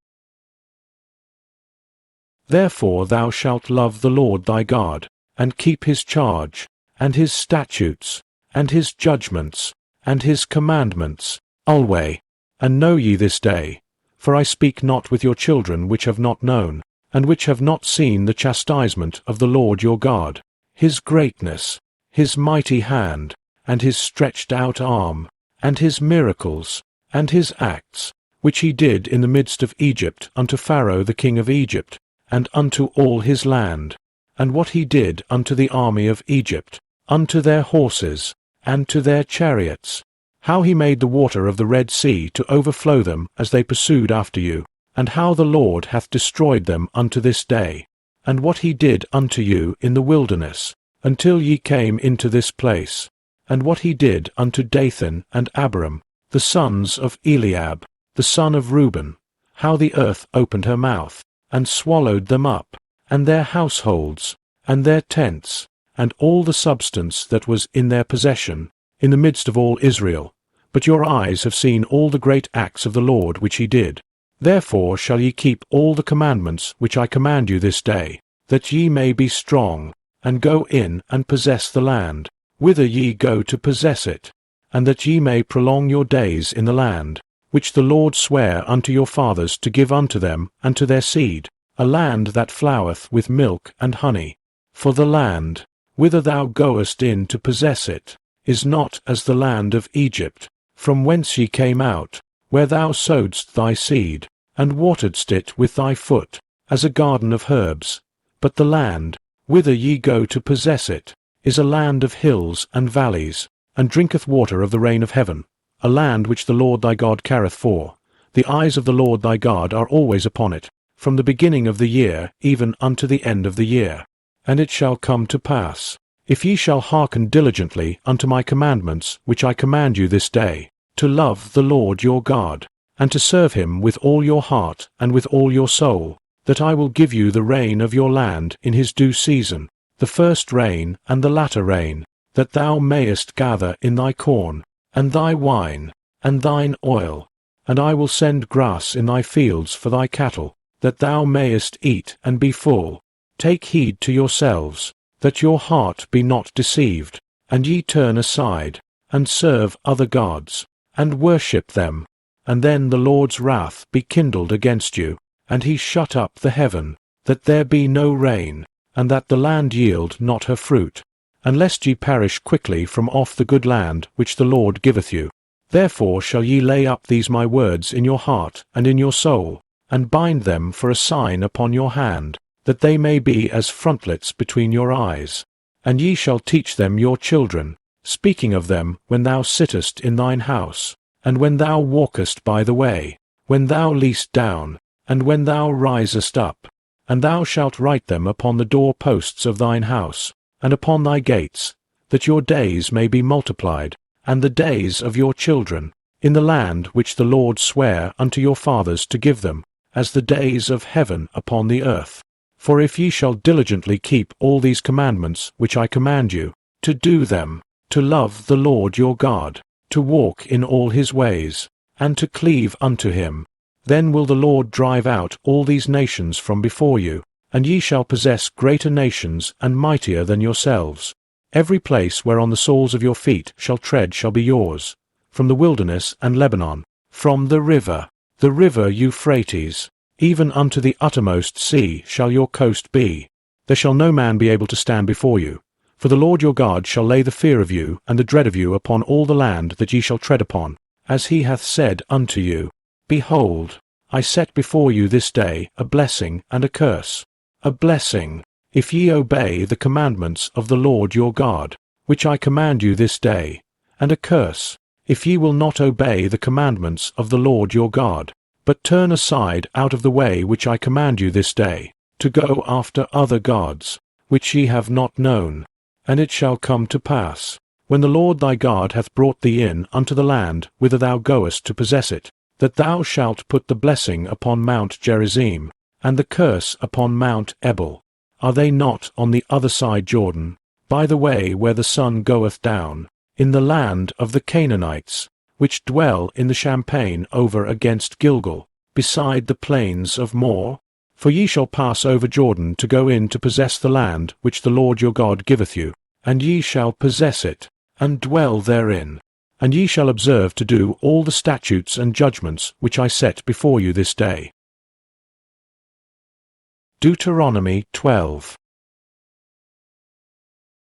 Therefore thou shalt love the Lord thy God, and keep his charge, and his statutes, and his judgments, and his commandments, alway. And know ye this day, for I speak not with your children which have not known, and which have not seen the chastisement of the Lord your God, his greatness, his mighty hand, and his stretched out arm, and his miracles, and his acts, which he did in the midst of Egypt unto Pharaoh the king of Egypt, and unto all his land, and what he did unto the army of Egypt, unto their horses, and to their chariots, how he made the water of the Red Sea to overflow them as they pursued after you, and how the Lord hath destroyed them unto this day, and what he did unto you in the wilderness, until ye came into this place, and what he did unto Dathan and Abiram, the sons of Eliab, the son of Reuben, how the earth opened her mouth, and swallowed them up, and their households, and their tents, and all the substance that was in their possession, in the midst of all Israel. But your eyes have seen all the great acts of the Lord which he did. Therefore shall ye keep all the commandments which I command you this day, that ye may be strong, and go in and possess the land, whither ye go to possess it, and that ye may prolong your days in the land, which the Lord sware unto your fathers to give unto them and to their seed, a land that floweth with milk and honey. For the land, whither thou goest in to possess it, is not as the land of Egypt, from whence ye came out, where thou sowedst thy seed, and wateredst it with thy foot, as a garden of herbs. But the land, whither ye go to possess it, is a land of hills and valleys, and drinketh water of the rain of heaven, a land which the Lord thy God careth for. The eyes of the Lord thy God are always upon it, from the beginning of the year even unto the end of the year. And it shall come to pass, if ye shall hearken diligently unto my commandments which I command you this day, to love the Lord your God, and to serve him with all your heart and with all your soul, that I will give you the rain of your land in his due season, the first rain and the latter rain, that thou mayest gather in thy corn, and thy wine, and thine oil, and I will send grass in thy fields for thy cattle, that thou mayest eat and be full. Take heed to yourselves, that your heart be not deceived, and ye turn aside, and serve other gods, and worship them, and then the Lord's wrath be kindled against you, and he shut up the heaven, that there be no rain, and that the land yield not her fruit, and lest ye perish quickly from off the good land which the Lord giveth you. Therefore shall ye lay up these my words in your heart and in your soul, and bind them for a sign upon your hand, that they may be as frontlets between your eyes. And ye shall teach them your children, speaking of them when thou sittest in thine house, and when thou walkest by the way, when thou liest down, and when thou risest up. And thou shalt write them upon the door posts of thine house, and upon thy gates, that your days may be multiplied, and the days of your children, in the land which the Lord sware unto your fathers to give them, as the days of heaven upon the earth. For if ye shall diligently keep all these commandments which I command you, to do them, to love the Lord your God, to walk in all his ways, and to cleave unto him, then will the Lord drive out all these nations from before you, and ye shall possess greater nations and mightier than yourselves. Every place whereon the soles of your feet shall tread shall be yours, from the wilderness and Lebanon, from the river Euphrates, even unto the uttermost sea shall your coast be. There shall no man be able to stand before you. For the Lord your God shall lay the fear of you and the dread of you upon all the land that ye shall tread upon, as he hath said unto you. Behold, I set before you this day a blessing and a curse. A blessing, if ye obey the commandments of the Lord your God, which I command you this day, and a curse, if ye will not obey the commandments of the Lord your God, but turn aside out of the way which I command you this day, to go after other gods, which ye have not known. And it shall come to pass, when the Lord thy God hath brought thee in unto the land whither thou goest to possess it, that thou shalt put the blessing upon Mount Gerizim, and the curse upon Mount Ebal. Are they not on the other side Jordan, by the way where the sun goeth down, in the land of the Canaanites, which dwell in the champaign over against Gilgal, beside the plains of Moor? For ye shall pass over Jordan to go in to possess the land which the Lord your God giveth you, and ye shall possess it, and dwell therein. And ye shall observe to do all the statutes and judgments which I set before you this day. Deuteronomy 12.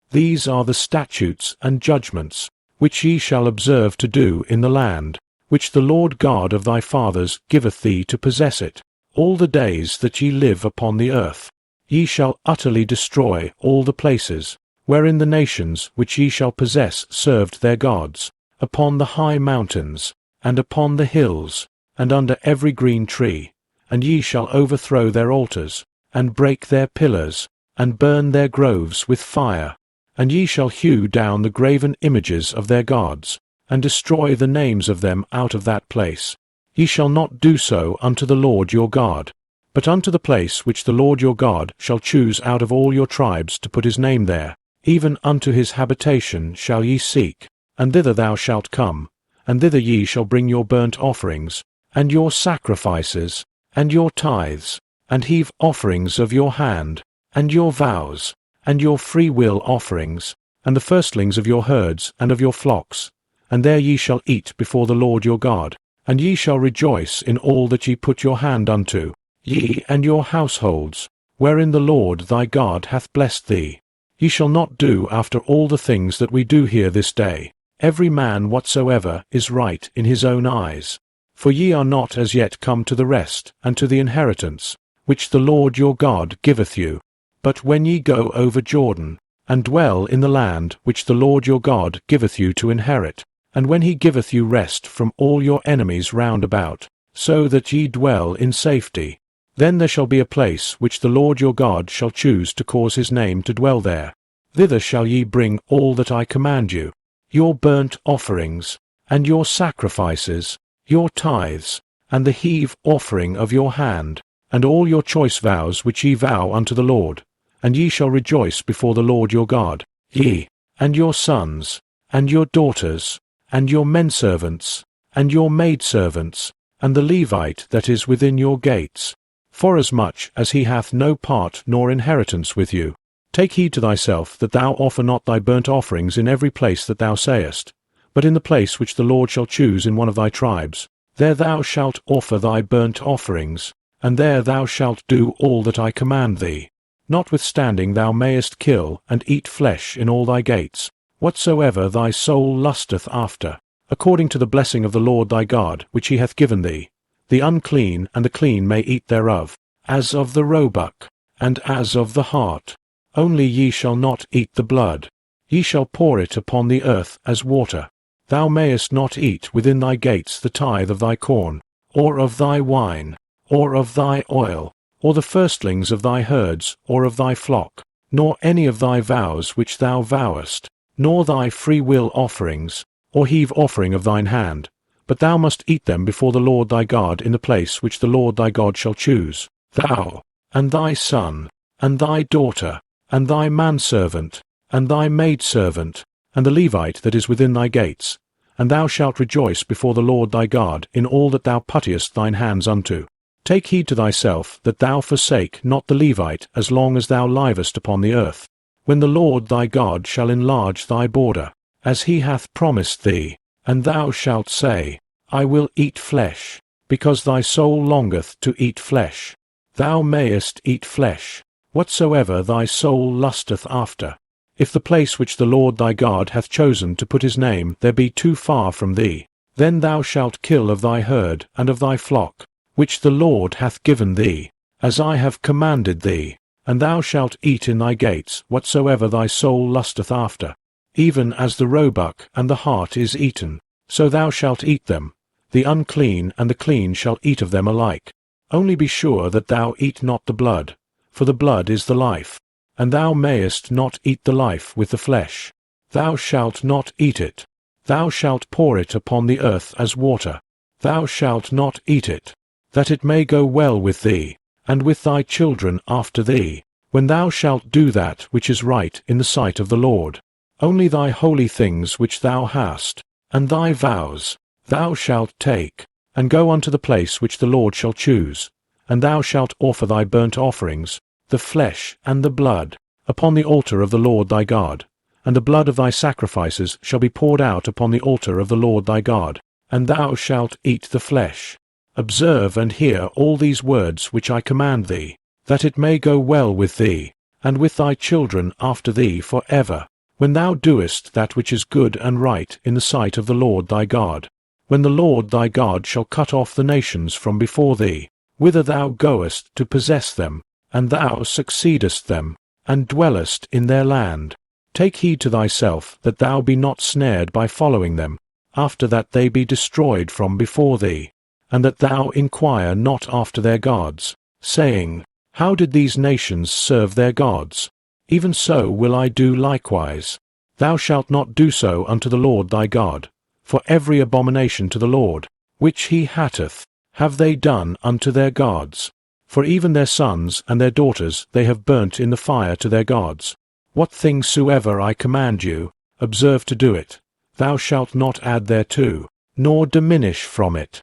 These are the statutes and judgments which ye shall observe to do in the land, which the Lord God of thy fathers giveth thee to possess it, all the days that ye live upon the earth. Ye shall utterly destroy all the places, wherein the nations which ye shall possess served their gods, upon the high mountains, and upon the hills, and under every green tree, and ye shall overthrow their altars, and break their pillars, and burn their groves with fire. and ye shall hew down the graven images of their gods, and destroy the names of them out of that place. Ye shall not do so unto the Lord your God, but unto the place which the Lord your God shall choose out of all your tribes to put his name there, even unto his habitation shall ye seek, and thither thou shalt come, and thither ye shall bring your burnt offerings, and your sacrifices, and your tithes, and heave offerings of your hand, and your vows, and your freewill offerings, and the firstlings of your herds and of your flocks, and there ye shall eat before the Lord your God, and ye shall rejoice in all that ye put your hand unto, ye and your households, wherein the Lord thy God hath blessed thee. Ye shall not do after all the things that we do here this day, every man whatsoever is right in his own eyes. For ye are not as yet come to the rest and to the inheritance, which the Lord your God giveth you. But when ye go over Jordan, and dwell in the land which the Lord your God giveth you to inherit, and when he giveth you rest from all your enemies round about, so that ye dwell in safety, then there shall be a place which the Lord your God shall choose to cause his name to dwell there. Thither shall ye bring all that I command you, your burnt offerings, and your sacrifices, your tithes, and the heave offering of your hand, and all your choice vows which ye vow unto the Lord, and ye shall rejoice before the Lord your God, ye, and your sons, and your daughters, and your menservants, and your maidservants, and the Levite that is within your gates, forasmuch as he hath no part nor inheritance with you. Take heed to thyself that thou offer not thy burnt offerings in every place that thou sayest, but in the place which the Lord shall choose in one of thy tribes. There thou shalt offer thy burnt offerings, and there thou shalt do all that I command thee. Notwithstanding thou mayest kill and eat flesh in all thy gates, whatsoever thy soul lusteth after, according to the blessing of the Lord thy God which he hath given thee. The unclean and the clean may eat thereof, as of the roebuck, and as of the hart. Only ye shall not eat the blood. Ye shall pour it upon the earth as water. Thou mayest not eat within thy gates the tithe of thy corn, or of thy wine, or of thy oil, or the firstlings of thy herds, or of thy flock, nor any of thy vows which thou vowest, nor thy freewill offerings, or heave offering of thine hand. But thou must eat them before the Lord thy God in the place which the Lord thy God shall choose. Thou, and thy son, and thy daughter, and thy manservant, and thy maidservant, and the Levite that is within thy gates, and thou shalt rejoice before the Lord thy God in all that thou puttest thine hands unto. Take heed to thyself that thou forsake not the Levite as long as thou livest upon the earth, when the Lord thy God shall enlarge thy border, as he hath promised thee, and thou shalt say, I will eat flesh, because thy soul longeth to eat flesh. Thou mayest eat flesh, whatsoever thy soul lusteth after, if the place which the Lord thy God hath chosen to put his name there be too far from thee. Then thou shalt kill of thy herd and of thy flock, which the Lord hath given thee, as I have commanded thee, and thou shalt eat in thy gates whatsoever thy soul lusteth after. Even as the roebuck and the hart is eaten, so thou shalt eat them. The unclean and the clean shall eat of them alike. Only be sure that thou eat not the blood, for the blood is the life, and thou mayest not eat the life with the flesh. Thou shalt not eat it. Thou shalt pour it upon the earth as water. Thou shalt not eat it, that it may go well with thee, and with thy children after thee, when thou shalt do that which is right in the sight of the Lord. Only thy holy things which thou hast, and thy vows, thou shalt take, and go unto the place which the Lord shall choose, and thou shalt offer thy burnt offerings, the flesh and the blood, upon the altar of the Lord thy God, and the blood of thy sacrifices shall be poured out upon the altar of the Lord thy God, and thou shalt eat the flesh. Observe and hear all these words which I command thee, that it may go well with thee, and with thy children after thee for ever, when thou doest that which is good and right in the sight of the Lord thy God, when the Lord thy God shall cut off the nations from before thee, whither thou goest to possess them, and thou succeedest them, and dwellest in their land. Take heed to thyself that thou be not snared by following them, after that they be destroyed from before thee, and that thou inquire not after their gods, saying, How did these nations serve their gods? even so will I do likewise. Thou shalt not do so unto the Lord thy God, for every abomination to the Lord, which he hateth, have they done unto their gods. For even their sons and their daughters they have burnt in the fire to their gods. What things soever I command you, observe to do it. Thou shalt not add thereto, nor diminish from it.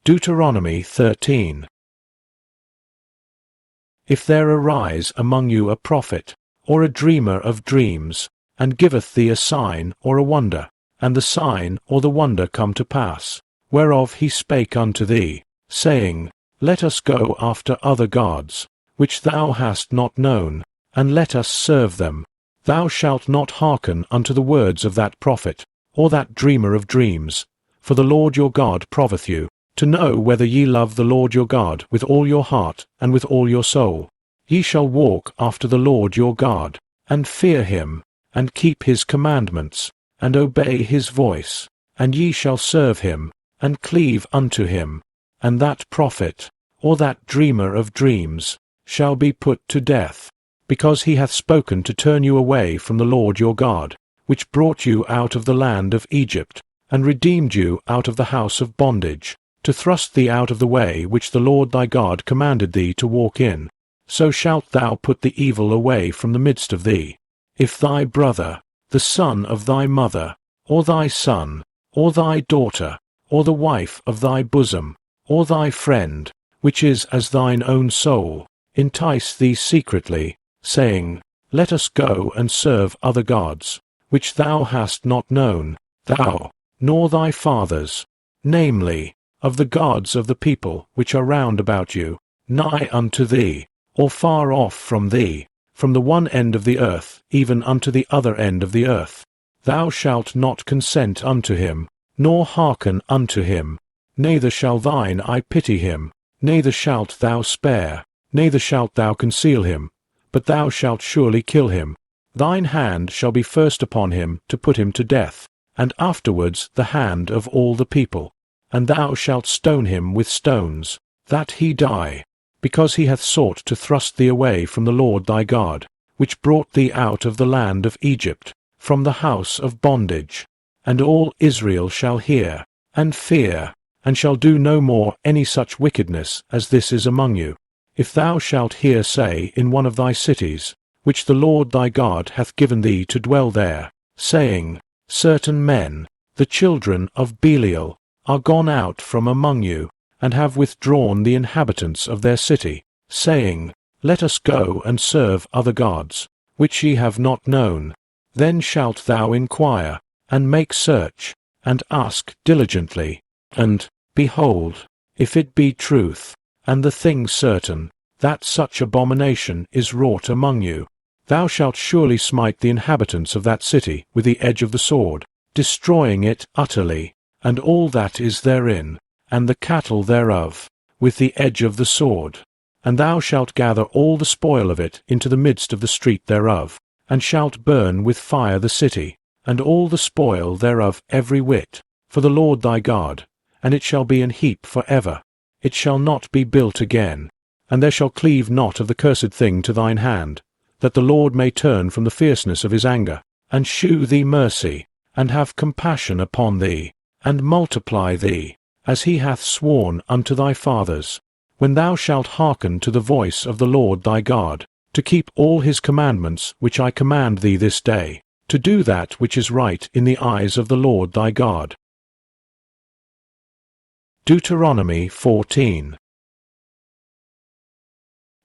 Deuteronomy 13. If there arise among you a prophet, or a dreamer of dreams, and giveth thee a sign or a wonder, and the sign or the wonder come to pass, whereof he spake unto thee, saying, Let us go after other gods, which thou hast not known, and let us serve them. Thou shalt not hearken unto the words of that prophet, or that dreamer of dreams, for the Lord your God proveth you, to know whether ye love the Lord your God with all your heart and with all your soul. Ye shall walk after the Lord your God, and fear him, and keep his commandments, and obey his voice, and ye shall serve him, and cleave unto him, and that prophet, or that dreamer of dreams, shall be put to death, because he hath spoken to turn you away from the Lord your God, which brought you out of the land of Egypt, and redeemed you out of the house of bondage, to thrust thee out of the way which the Lord thy God commanded thee to walk in. So shalt thou put the evil away from the midst of thee. If thy brother, the son of thy mother, or thy son, or thy daughter, or the wife of thy bosom, or thy friend, which is as thine own soul, entice thee secretly, saying, Let us go and serve other gods, which thou hast not known, thou, nor thy fathers, namely, of the gods of the people which are round about you, nigh unto thee, or far off from thee, from the one end of the earth even unto the other end of the earth. Thou shalt not consent unto him, nor hearken unto him, neither shall thine eye pity him, neither shalt thou spare, neither shalt thou conceal him, but thou shalt surely kill him. Thine hand shall be first upon him to put him to death, and afterwards the hand of all the people. And thou shalt stone him with stones, that he die, because he hath sought to thrust thee away from the Lord thy God, which brought thee out of the land of Egypt, from the house of bondage. And all Israel shall hear, and fear, and shall do no more any such wickedness as this is among you. If thou shalt hear say in one of thy cities, which the Lord thy God hath given thee to dwell there, saying, Certain men, the children of Belial, are gone out from among you, and have withdrawn the inhabitants of their city, saying, Let us go and serve other gods, which ye have not known. Then shalt thou inquire, and make search, and ask diligently, and, behold, if it be truth, and the thing certain, that such abomination is wrought among you, thou shalt surely smite the inhabitants of that city with the edge of the sword, destroying it utterly, and all that is therein, and the cattle thereof, with the edge of the sword. And thou shalt gather all the spoil of it into the midst of the street thereof, and shalt burn with fire the city, and all the spoil thereof every whit, for the Lord thy God, and it shall be an heap for ever. It shall not be built again, and there shall cleave not of the cursed thing to thine hand, that the Lord may turn from the fierceness of his anger, and shew thee mercy, and have compassion upon thee, and multiply thee, as he hath sworn unto thy fathers, when thou shalt hearken to the voice of the Lord thy God, to keep all his commandments which I command thee this day, to do that which is right in the eyes of the Lord thy God. Deuteronomy 14.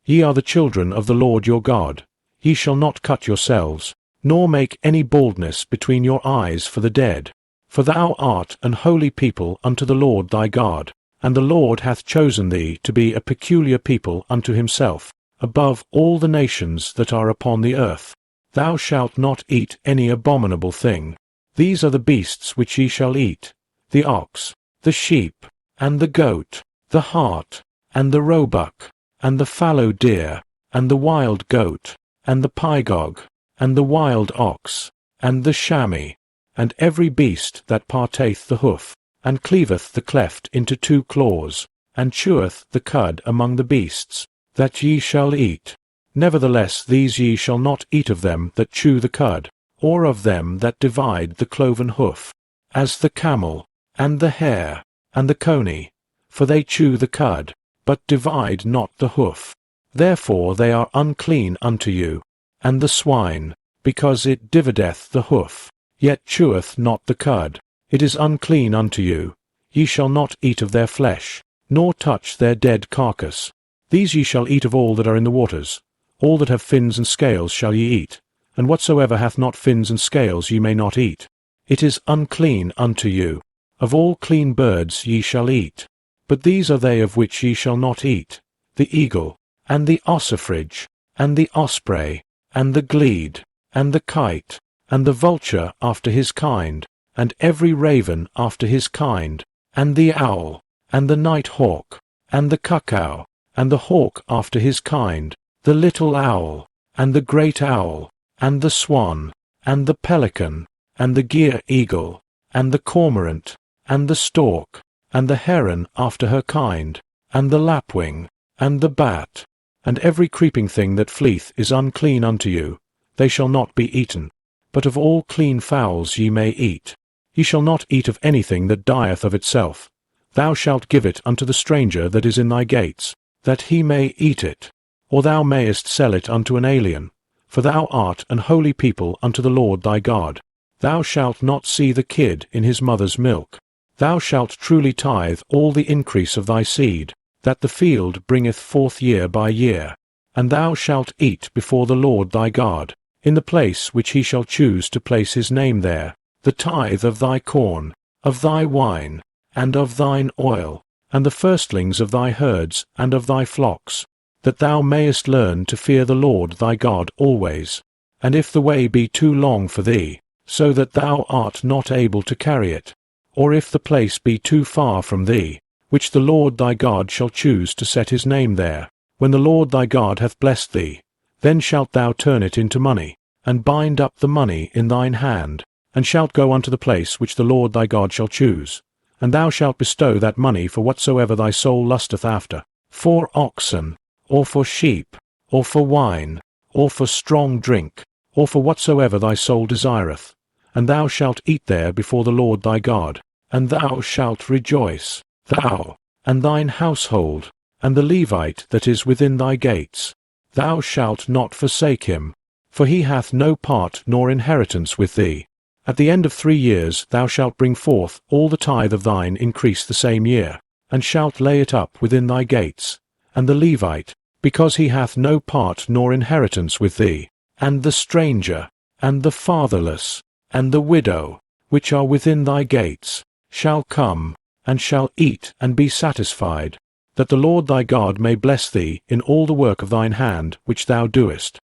Ye are the children of the Lord your God. Ye shall not cut yourselves, nor make any baldness between your eyes for the dead. For thou art an holy people unto the Lord thy God, and the Lord hath chosen thee to be a peculiar people unto himself, above all the nations that are upon the earth. Thou shalt not eat any abominable thing. These are the beasts which ye shall eat, the ox, the sheep, and the goat, the hart, and the roebuck, and the fallow deer, and the wild goat, and the pygarg, and the wild ox, and the chamois, and every beast that parteth the hoof, and cleaveth the cleft into two claws, and cheweth the cud among the beasts, that ye shall eat. Nevertheless these ye shall not eat of them that chew the cud, or of them that divide the cloven hoof, as the camel, and the hare, and the coney, for they chew the cud, but divide not the hoof. Therefore they are unclean unto you. And the swine, because it divideth the hoof, yet cheweth not the cud, it is unclean unto you. Ye shall not eat of their flesh, nor touch their dead carcass. These ye shall eat of all that are in the waters. All that have fins and scales shall ye eat, and whatsoever hath not fins and scales ye may not eat. It is unclean unto you. Of all clean birds ye shall eat. But these are they of which ye shall not eat: the eagle, and the ossifrage, and the osprey, and the glede, and the kite, and the vulture after his kind, and every raven after his kind, and the owl, and the night hawk, and the cuckoo, and the hawk after his kind, the little owl, and the great owl, and the swan, and the pelican, and the gier eagle, and the cormorant, and the stork, and the heron after her kind, and the lapwing, and the bat, and every creeping thing that fleeth is unclean unto you. They shall not be eaten. But of all clean fowls ye may eat. Ye shall not eat of anything that dieth of itself. Thou shalt give it unto the stranger that is in thy gates, that he may eat it. Or thou mayest sell it unto an alien. For thou art an holy people unto the Lord thy God. Thou shalt not see the kid in his mother's milk. Thou shalt truly tithe all the increase of thy seed, that the field bringeth forth year by year. And thou shalt eat before the Lord thy God, in the place which he shall choose to place his name there, the tithe of thy corn, of thy wine, and of thine oil, and the firstlings of thy herds and of thy flocks, that thou mayest learn to fear the Lord thy God always. And if the way be too long for thee, so that thou art not able to carry it, or if the place be too far from thee, which the Lord thy God shall choose to set his name there, when the Lord thy God hath blessed thee, then shalt thou turn it into money, and bind up the money in thine hand, and shalt go unto the place which the Lord thy God shall choose. And thou shalt bestow that money for whatsoever thy soul lusteth after, for oxen, or for sheep, or for wine, or for strong drink, or for whatsoever thy soul desireth. And thou shalt eat there before the Lord thy God, and thou shalt rejoice, thou, and thine household, and the Levite that is within thy gates. Thou shalt not forsake him, for he hath no part nor inheritance with thee. At the end of 3 years thou shalt bring forth all the tithe of thine increase the same year, and shalt lay it up within thy gates. And the Levite, because he hath no part nor inheritance with thee, and the stranger, and the fatherless, and the widow, which are within thy gates, shall come, and shall eat and be satisfied, that the Lord thy God may bless thee in all the work of thine hand which thou doest.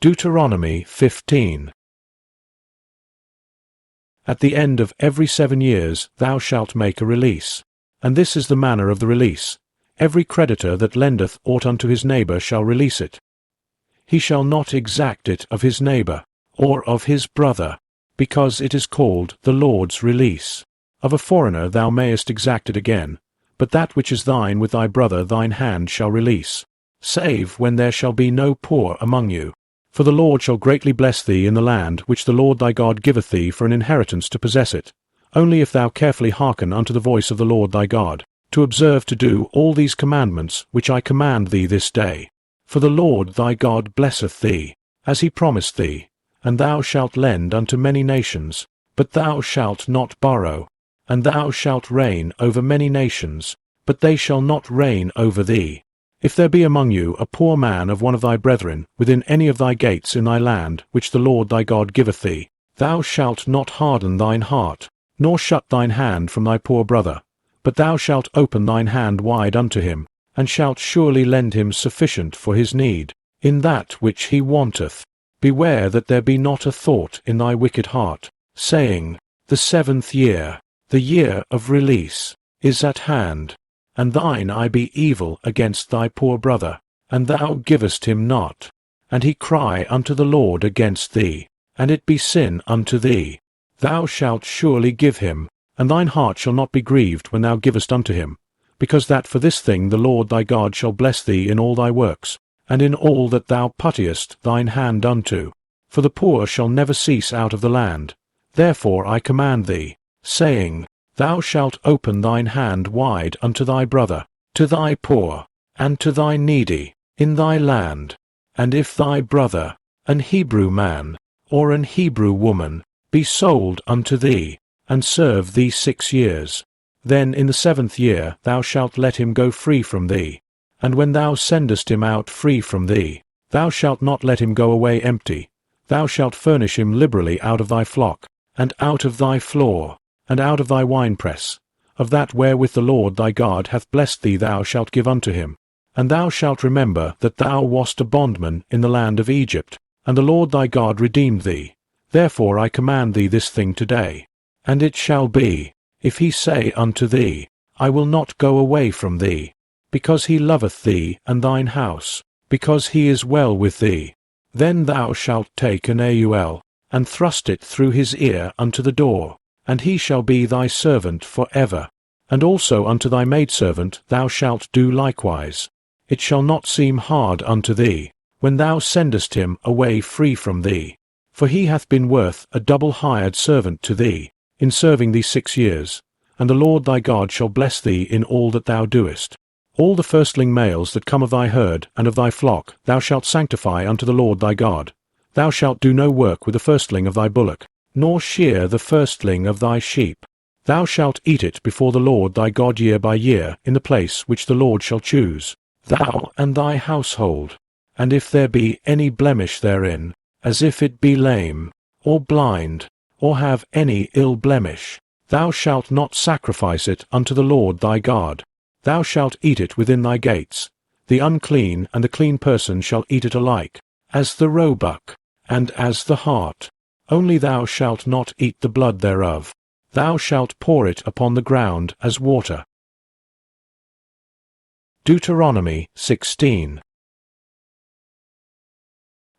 Deuteronomy 15. At the end of every 7 years thou shalt make a release. And this is the manner of the release. Every creditor that lendeth aught unto his neighbour shall release it. He shall not exact it of his neighbour, or of his brother, because it is called the Lord's release. Of a foreigner thou mayest exact it again, but that which is thine with thy brother thine hand shall release, save when there shall be no poor among you. For the Lord shall greatly bless thee in the land which the Lord thy God giveth thee for an inheritance to possess it, only if thou carefully hearken unto the voice of the Lord thy God, to observe to do all these commandments which I command thee this day. For the Lord thy God blesseth thee, as he promised thee, and thou shalt lend unto many nations, but thou shalt not borrow. And thou shalt reign over many nations, but they shall not reign over thee. If there be among you a poor man of one of thy brethren within any of thy gates in thy land which the Lord thy God giveth thee, thou shalt not harden thine heart, nor shut thine hand from thy poor brother, but thou shalt open thine hand wide unto him, and shalt surely lend him sufficient for his need, in that which he wanteth. Beware that there be not a thought in thy wicked heart, saying, The 7th year, the year of release, is at hand, and thine eye be evil against thy poor brother, and thou givest him not, and he cry unto the Lord against thee, and it be sin unto thee. Thou shalt surely give him, and thine heart shall not be grieved when thou givest unto him. because that for this thing the Lord thy God shall bless thee in all thy works, and in all that thou puttest thine hand unto. For the poor shall never cease out of the land. Therefore I command thee, saying, Thou shalt open thine hand wide unto thy brother, to thy poor, and to thy needy, in thy land. And if thy brother, an Hebrew man, or an Hebrew woman, be sold unto thee, and serve thee 6 years, then in the 7th year thou shalt let him go free from thee. And when thou sendest him out free from thee, thou shalt not let him go away empty. Thou shalt furnish him liberally out of thy flock, and out of thy floor, and out of thy winepress. Of that wherewith the Lord thy God hath blessed thee thou shalt give unto him. And thou shalt remember that thou wast a bondman in the land of Egypt, and the Lord thy God redeemed thee. Therefore I command thee this thing today. And it shall be, if he say unto thee, I will not go away from thee, because he loveth thee and thine house, because he is well with thee, then thou shalt take an AUL, and thrust it through his ear unto the door, and he shall be thy servant for ever. And also unto thy maidservant thou shalt do likewise. It shall not seem hard unto thee, when thou sendest him away free from thee. For he hath been worth a double hired servant to thee, in serving thee 6 years. And the Lord thy God shall bless thee in all that thou doest. All the firstling males that come of thy herd and of thy flock thou shalt sanctify unto the Lord thy God. Thou shalt do no work with the firstling of thy bullock, nor shear the firstling of thy sheep. Thou shalt eat it before the Lord thy God year by year in the place which the Lord shall choose, thou and thy household. And if there be any blemish therein, as if it be lame, or blind, or have any ill blemish, thou shalt not sacrifice it unto the Lord thy God. Thou shalt eat it within thy gates. The unclean and the clean person shall eat it alike, as the roebuck, and as the hart. Only thou shalt not eat the blood thereof. Thou shalt pour it upon the ground as water. Deuteronomy 16.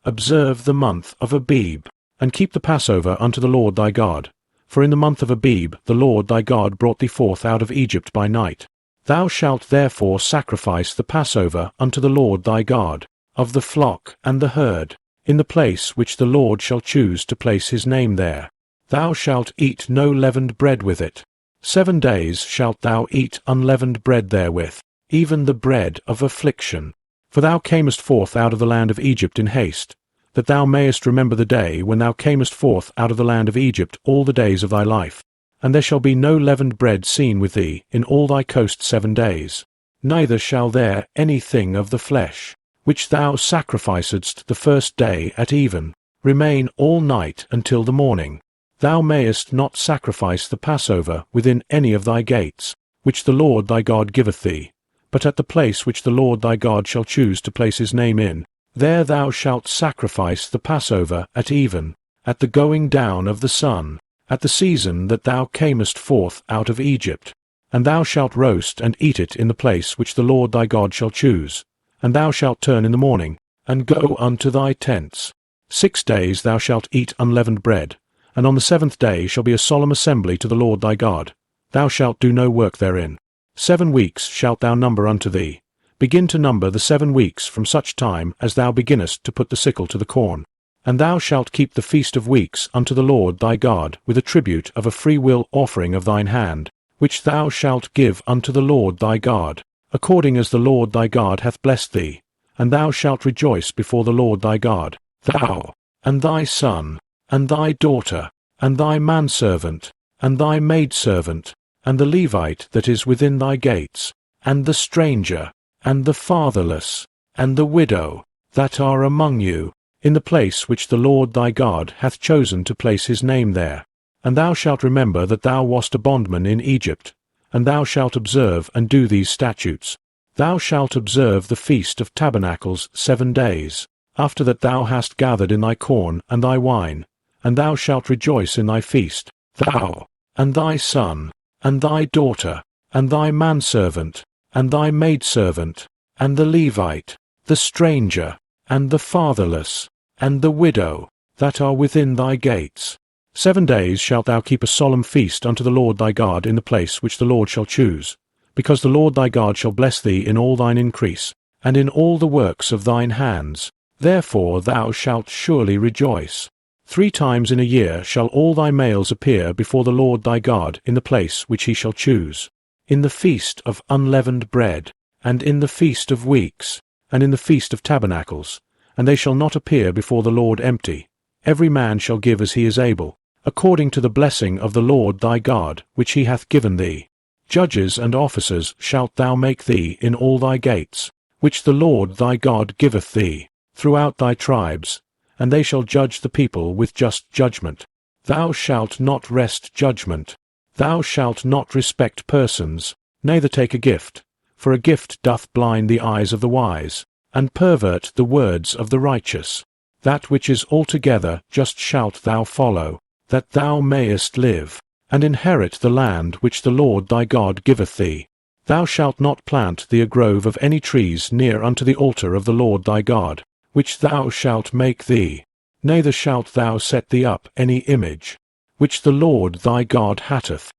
Observe the month of Abib, and keep the Passover unto the Lord thy God. For in the month of Abib the Lord thy God brought thee forth out of Egypt by night. Thou shalt therefore sacrifice the Passover unto the Lord thy God, of the flock and the herd, in the place which the Lord shall choose to place his name there. Thou shalt eat no leavened bread with it. 7 days shalt thou eat unleavened bread therewith, even the bread of affliction. For thou camest forth out of the land of Egypt in haste, that thou mayest remember the day when thou camest forth out of the land of Egypt all the days of thy life. And there shall be no leavened bread seen with thee in all thy coast 7 days. Neither shall there any thing of the flesh, which thou sacrificedst the first day at even, remain all night until the morning. Thou mayest not sacrifice the Passover within any of thy gates, which the Lord thy God giveth thee, but at the place which the Lord thy God shall choose to place his name in. There thou shalt sacrifice the Passover at even, at the going down of the sun, at the season that thou camest forth out of Egypt. And thou shalt roast and eat it in the place which the Lord thy God shall choose. And thou shalt turn in the morning, and go unto thy tents. 6 days thou shalt eat unleavened bread, and on the 7th day shall be a solemn assembly to the Lord thy God. Thou shalt do no work therein. 7 weeks shalt thou number unto thee. Begin to number the 7 weeks from such time as thou beginnest to put the sickle to the corn. And thou shalt keep the feast of weeks unto the Lord thy God with a tribute of a freewill offering of thine hand, which thou shalt give unto the Lord thy God, according as the Lord thy God hath blessed thee. And thou shalt rejoice before the Lord thy God, thou, and thy son, and thy daughter, and thy manservant, and thy maidservant, and the Levite that is within thy gates, and the stranger, and the fatherless, and the widow, that are among you, in the place which the Lord thy God hath chosen to place his name there. And thou shalt remember that thou wast a bondman in Egypt, and thou shalt observe and do these statutes. Thou shalt observe the feast of tabernacles 7 days, after that thou hast gathered in thy corn and thy wine, and thou shalt rejoice in thy feast, thou, and thy son, and thy daughter, and thy manservant, and thy maidservant, and the Levite, the stranger, and the fatherless, and the widow, that are within thy gates. 7 days shalt thou keep a solemn feast unto the Lord thy God in the place which the Lord shall choose. because the Lord thy God shall bless thee in all thine increase, and in all the works of thine hands. Therefore thou shalt surely rejoice. 3 times in a year shall all thy males appear before the Lord thy God in the place which he shall choose, in the feast of unleavened bread, and in the feast of weeks, and in the feast of tabernacles, and they shall not appear before the Lord empty. Every man shall give as he is able, according to the blessing of the Lord thy God, which he hath given thee. Judges and officers shalt thou make thee in all thy gates, which the Lord thy God giveth thee, throughout thy tribes, and they shall judge the people with just judgment. Thou shalt not wrest judgment. Thou shalt not respect persons, neither take a gift, for a gift doth blind the eyes of the wise, and pervert the words of the righteous. That which is altogether just shalt thou follow, that thou mayest live, and inherit the land which the Lord thy God giveth thee. Thou shalt not plant thee a grove of any trees near unto the altar of the Lord thy God, which thou shalt make thee, neither shalt thou set thee up any image, which the Lord thy God hateth.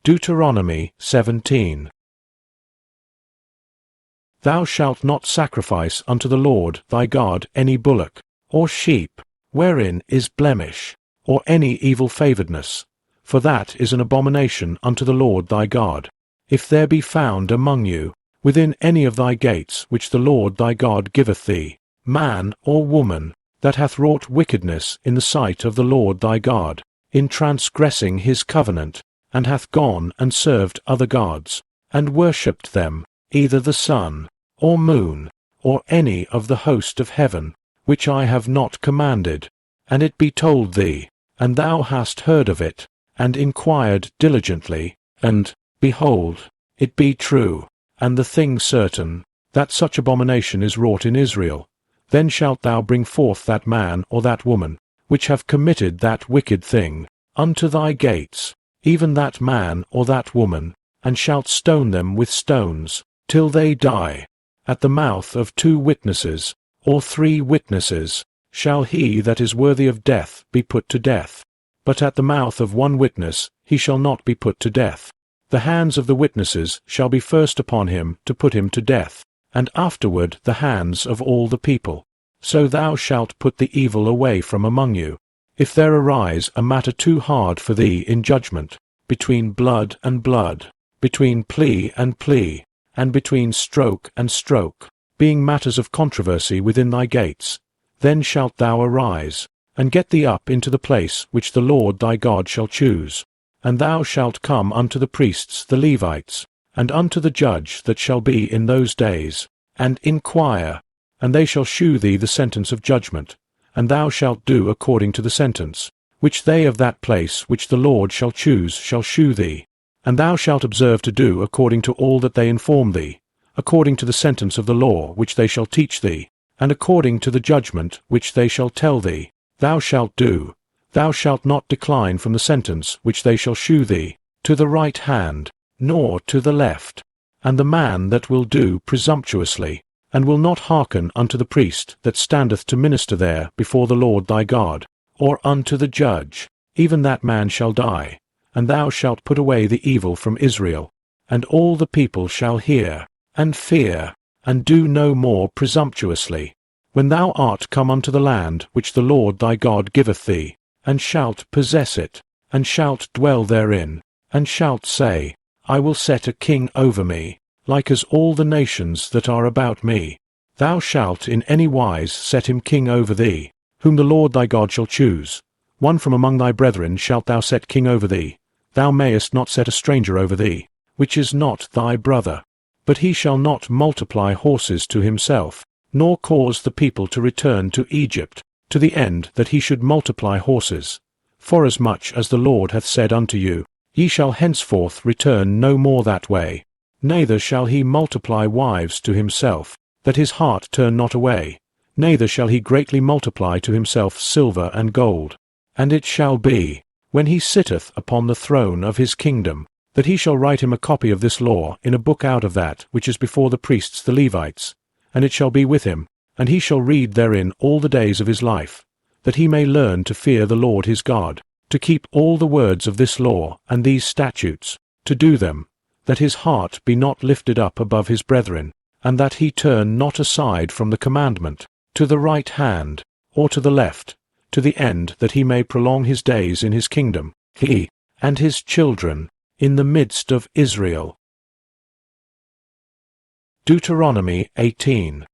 Deuteronomy 17. Thou shalt not sacrifice unto the Lord thy God any bullock, or sheep, wherein is blemish, or any evil-favouredness, for that is an abomination unto the Lord thy God. If there be found among you, within any of thy gates which the Lord thy God giveth thee, man or woman, that hath wrought wickedness in the sight of the Lord thy God, in transgressing his covenant, and hath gone and served other gods, and worshipped them, either the sun, or moon, or any of the host of heaven, which I have not commanded, and it be told thee, and thou hast heard of it, and inquired diligently, and, behold, it be true, and the thing certain, that such abomination is wrought in Israel, then shalt thou bring forth that man or that woman, which have committed that wicked thing, unto thy gates, even that man or that woman, and shalt stone them with stones, till they die. At the mouth of 2 witnesses, or 3 witnesses, shall he that is worthy of death be put to death. But at the mouth of 1 witness he shall not be put to death. The hands of the witnesses shall be first upon him to put him to death, and afterward the hands of all the people. So thou shalt put the evil away from among you. If there arise a matter too hard for thee in judgment, between blood and blood, between plea and plea, and between stroke and stroke, being matters of controversy within thy gates, then shalt thou arise, and get thee up into the place which the Lord thy God shall choose. And thou shalt come unto the priests the Levites, and unto the judge that shall be in those days, and inquire, and they shall shew thee the sentence of judgment, and thou shalt do according to the sentence, which they of that place which the Lord shall choose shall shew thee. And thou shalt observe to do according to all that they inform thee, according to the sentence of the law which they shall teach thee, and according to the judgment which they shall tell thee, thou shalt do. Thou shalt not decline from the sentence which they shall shew thee, to the right hand, nor to the left. And the man that will do presumptuously, and will not hearken unto the priest that standeth to minister there before the Lord thy God, or unto the judge, even that man shall die. And thou shalt put away the evil from Israel, and all the people shall hear, and fear, and do no more presumptuously, when thou art come unto the land which the Lord thy God giveth thee, and shalt possess it, and shalt dwell therein, and shalt say, I will set a king over me, like as all the nations that are about me. Thou shalt in any wise set him king over thee, whom the Lord thy God shall choose. 1 from among thy brethren shalt thou set king over thee. Thou mayest not set a stranger over thee, which is not thy brother. But he shall not multiply horses to himself, nor cause the people to return to Egypt, to the end that he should multiply horses. Forasmuch as the Lord hath said unto you, Ye shall henceforth return no more that way, neither shall he multiply wives to himself, that his heart turn not away, neither shall he greatly multiply to himself silver and gold. And it shall be, when he sitteth upon the throne of his kingdom, that he shall write him a copy of this law in a book out of that which is before the priests the Levites, and it shall be with him, and he shall read therein all the days of his life, that he may learn to fear the Lord his God, to keep all the words of this law and these statutes, to do them, that his heart be not lifted up above his brethren, and that he turn not aside from the commandment, to the right hand, or to the left, to the end that he may prolong his days in his kingdom, he and his children, in the midst of Israel. Deuteronomy 18.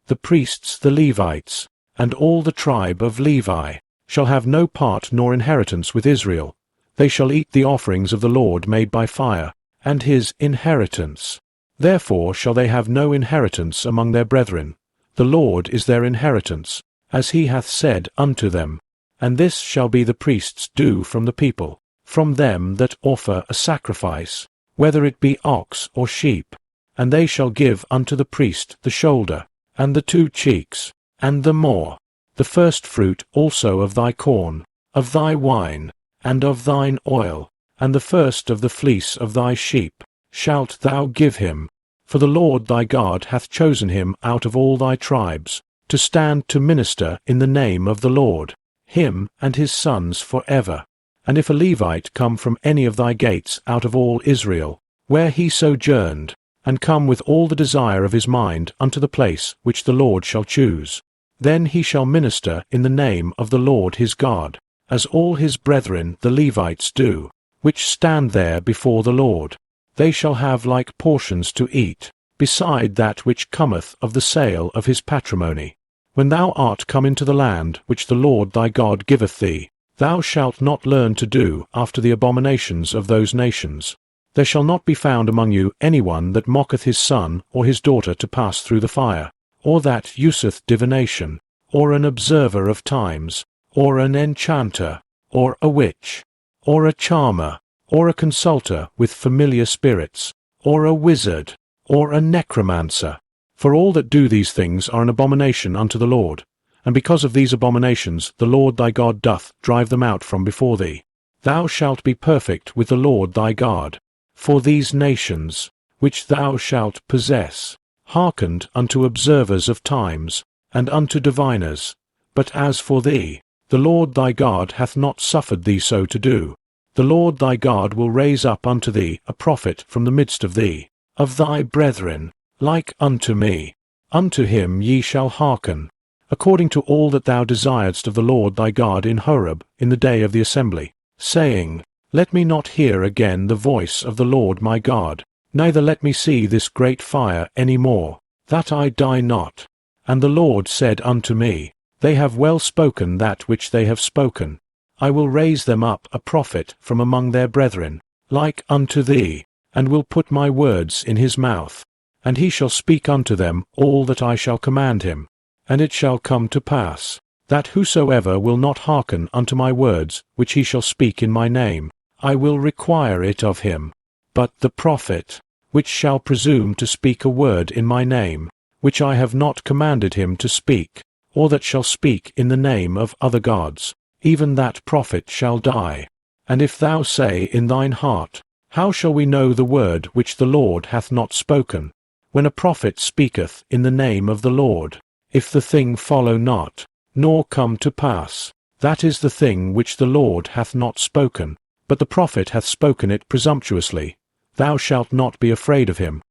The priests the Levites, and all the tribe of Levi, shall have no part nor inheritance with Israel. They shall eat the offerings of the Lord made by fire, and his inheritance. Therefore shall they have no inheritance among their brethren. The Lord is their inheritance, as he hath said unto them. And this shall be the priests' due from the people, from them that offer a sacrifice, whether it be ox or sheep. And they shall give unto the priest the shoulder, and the 2 cheeks, and the more, the first fruit also of thy corn, of thy wine, and of thine oil, and the first of the fleece of thy sheep, shalt thou give him. For the Lord thy God hath chosen him out of all thy tribes, to stand to minister in the name of the Lord, him and his sons for ever. And if a Levite come from any of thy gates out of all Israel, where he sojourned, and come with all the desire of his mind unto the place which the Lord shall choose, then he shall minister in the name of the Lord his God, as all his brethren the Levites do, which stand there before the Lord. They shall have like portions to eat, beside that which cometh of the sale of his patrimony. When thou art come into the land which the Lord thy God giveth thee, thou shalt not learn to do after the abominations of those nations. There shall not be found among you any one that mocketh his son or his daughter to pass through the fire, or that useth divination, or an observer of times, or an enchanter, or a witch, or a charmer, or a consulter with familiar spirits, or a wizard, or a necromancer. For all that do these things are an abomination unto the Lord, and because of these abominations the Lord thy God doth drive them out from before thee. Thou shalt be perfect with the Lord thy God. For these nations, which thou shalt possess, hearkened unto observers of times, and unto diviners. But as for thee, the Lord thy God hath not suffered thee so to do. The Lord thy God will raise up unto thee a prophet from the midst of thee, of thy brethren, like unto me. Unto him ye shall hearken, according to all that thou desiredst of the Lord thy God in Horeb in the day of the assembly, saying, Let me not hear again the voice of the Lord my God, neither let me see this great fire any more, that I die not. And the Lord said unto me, They have well spoken that which they have spoken. I will raise them up a prophet from among their brethren, like unto thee, and will put my words in his mouth. And he shall speak unto them all that I shall command him. And it shall come to pass, that whosoever will not hearken unto my words which he shall speak in my name, I will require it of him. But the prophet, which shall presume to speak a word in my name, which I have not commanded him to speak, or that shall speak in the name of other gods, even that prophet shall die. And if thou say in thine heart, How shall we know the word which the Lord hath not spoken? When a prophet speaketh in the name of the Lord, if the thing follow not, nor come to pass, that is the thing which the Lord hath not spoken, but the prophet hath spoken it presumptuously, thou shalt not be afraid of him.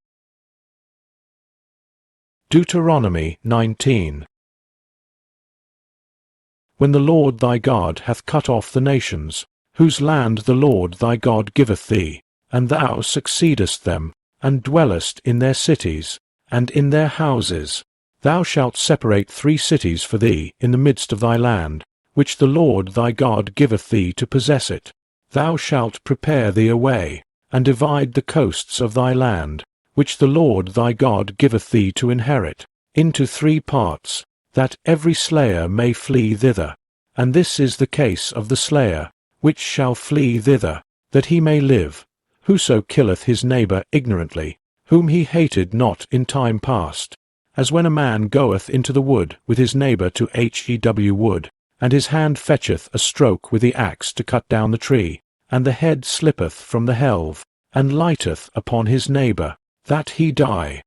Deuteronomy 19. When the Lord thy God hath cut off the nations, whose land the Lord thy God giveth thee, and thou succeedest them, and dwellest in their cities, and in their houses, thou shalt separate 3 cities for thee in the midst of thy land, which the Lord thy God giveth thee to possess it. Thou shalt prepare thee a way, and divide the coasts of thy land, which the Lord thy God giveth thee to inherit, into 3 parts, that every slayer may flee thither. And this is the case of the slayer, which shall flee thither, that he may live, whoso killeth his neighbour ignorantly, whom he hated not in time past, as when a man goeth into the wood with his neighbour to hew wood, and his hand fetcheth a stroke with the axe to cut down the tree, and the head slippeth from the helve, and lighteth upon his neighbour, that he die.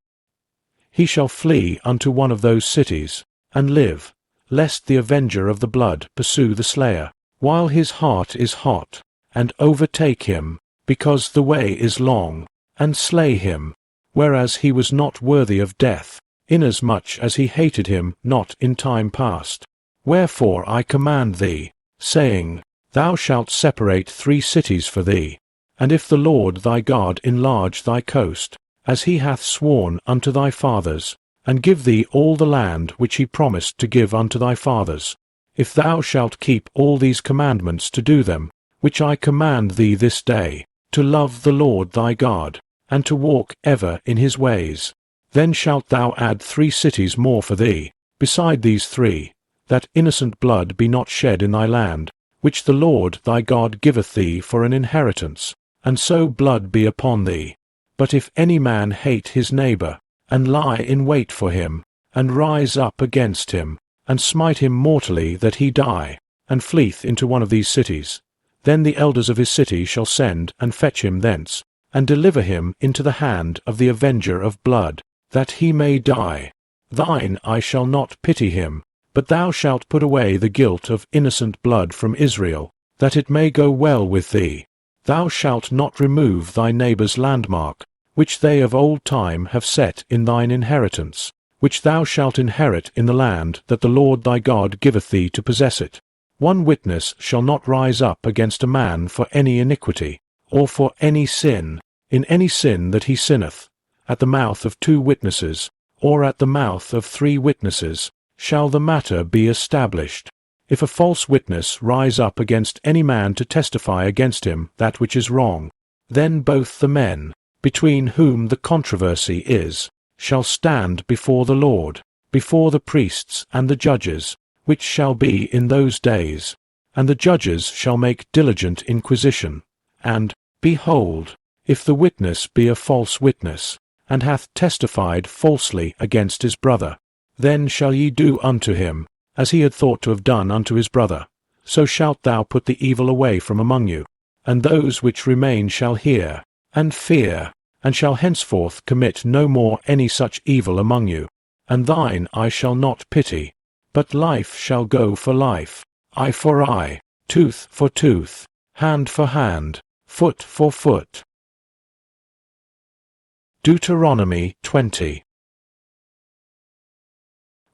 He shall flee unto one of those cities, and live, lest the avenger of the blood pursue the slayer, while his heart is hot, and overtake him, because the way is long, and slay him, whereas he was not worthy of death, inasmuch as he hated him not in time past. Wherefore I command thee, saying, Thou shalt separate 3 cities for thee. And if the Lord thy God enlarge thy coast, as he hath sworn unto thy fathers, and give thee all the land which he promised to give unto thy fathers, if thou shalt keep all these commandments to do them, which I command thee this day, to love the Lord thy God, and to walk ever in his ways, then shalt thou add 3 cities more for thee, beside these 3, that innocent blood be not shed in thy land, which the Lord thy God giveth thee for an inheritance, and so blood be upon thee. But if any man hate his neighbour, and lie in wait for him, and rise up against him, and smite him mortally that he die, and fleeth into one of these cities, then the elders of his city shall send and fetch him thence, and deliver him into the hand of the avenger of blood, that he may die. Thine I shall not pity him, but thou shalt put away the guilt of innocent blood from Israel, that it may go well with thee. Thou shalt not remove thy neighbour's landmark, which they of old time have set in thine inheritance, which thou shalt inherit in the land that the Lord thy God giveth thee to possess it. 1 witness shall not rise up against a man for any iniquity, or for any sin, in any sin that he sinneth. At the mouth of 2 witnesses, or at the mouth of 3 witnesses, shall the matter be established. If a false witness rise up against any man to testify against him that which is wrong, then both the men, between whom the controversy is, shall stand before the Lord, before the priests and the judges, which shall be in those days. And the judges shall make diligent inquisition. And, behold, if the witness be a false witness, and hath testified falsely against his brother, then shall ye do unto him, as he had thought to have done unto his brother. So shalt thou put the evil away from among you. And those which remain shall hear, and fear, and shall henceforth commit no more any such evil among you. And thine I shall not pity, but life shall go for life, eye for eye, tooth for tooth, hand for hand, foot for foot. Deuteronomy 20.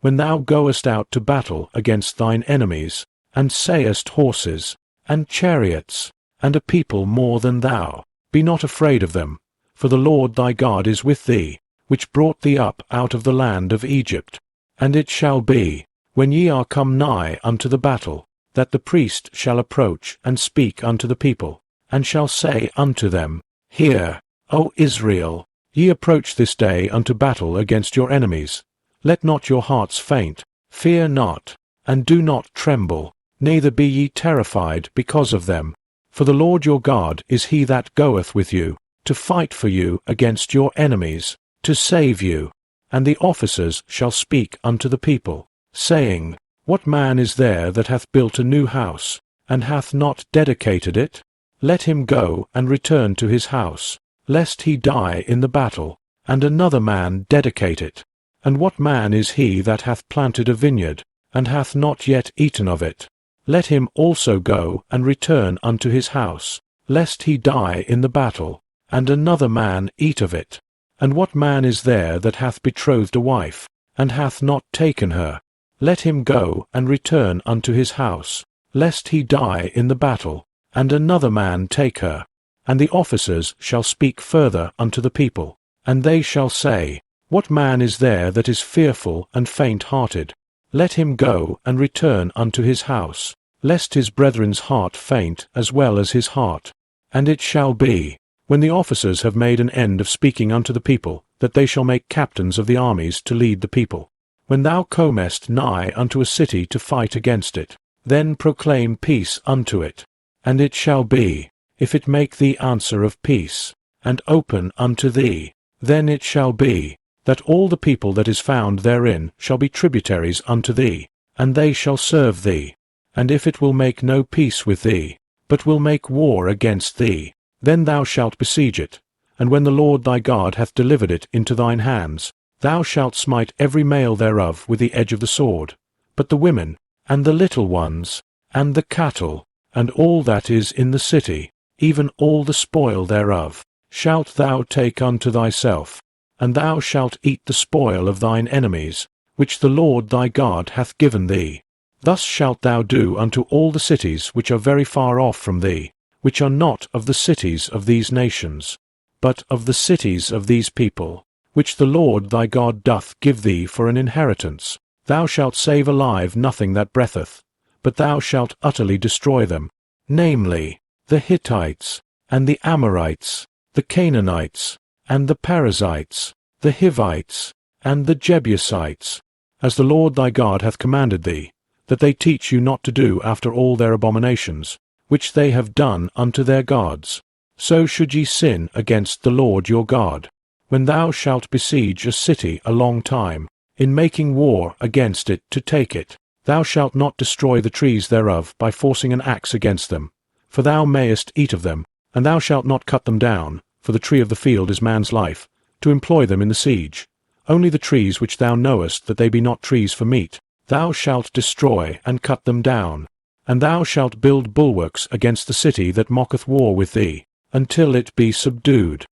When thou goest out to battle against thine enemies, and sayest horses, and chariots, and a people more than thou, be not afraid of them, for the Lord thy God is with thee, which brought thee up out of the land of Egypt. And it shall be, when ye are come nigh unto the battle, that the priest shall approach and speak unto the people, and shall say unto them, Hear, O Israel, ye approach this day unto battle against your enemies. Let not your hearts faint, fear not, and do not tremble, neither be ye terrified because of them. For the Lord your God is he that goeth with you, to fight for you against your enemies, to save you. And the officers shall speak unto the people, saying, What man is there that hath built a new house, and hath not dedicated it? Let him go and return to his house, lest he die in the battle, and another man dedicate it. And what man is he that hath planted a vineyard, and hath not yet eaten of it? Let him also go and return unto his house, lest he die in the battle, and another man eat of it. And what man is there that hath betrothed a wife, and hath not taken her? Let him go and return unto his house, lest he die in the battle, and another man take her. And the officers shall speak further unto the people, and they shall say, What man is there that is fearful and faint-hearted? Let him go and return unto his house, lest his brethren's heart faint as well as his heart. And it shall be, when the officers have made an end of speaking unto the people, that they shall make captains of the armies to lead the people. When thou comest nigh unto a city to fight against it, then proclaim peace unto it. And it shall be, if it make thee answer of peace, and open unto thee, then it shall be, that all the people that is found therein shall be tributaries unto thee, and they shall serve thee. And if it will make no peace with thee, but will make war against thee, then thou shalt besiege it. And when the Lord thy God hath delivered it into thine hands, thou shalt smite every male thereof with the edge of the sword, but the women, and the little ones, and the cattle, and all that is in the city, even all the spoil thereof, shalt thou take unto thyself, and thou shalt eat the spoil of thine enemies, which the Lord thy God hath given thee. Thus shalt thou do unto all the cities which are very far off from thee, which are not of the cities of these nations, but of the cities of these people, which the Lord thy God doth give thee for an inheritance. Thou shalt save alive nothing that breatheth, but thou shalt utterly destroy them, namely, the Hittites, and the Amorites, the Canaanites, and the Perizzites, the Hivites, and the Jebusites, as the Lord thy God hath commanded thee, that they teach you not to do after all their abominations, which they have done unto their gods. So should ye sin against the Lord your God, when thou shalt besiege a city a long time, in making war against it to take it. Thou shalt not destroy the trees thereof by forcing an axe against them, for thou mayest eat of them, and thou shalt not cut them down, for the tree of the field is man's life, to employ them in the siege. Only the trees which thou knowest that they be not trees for meat, thou shalt destroy and cut them down. And thou shalt build bulwarks against the city that mocketh war with thee, until it be subdued.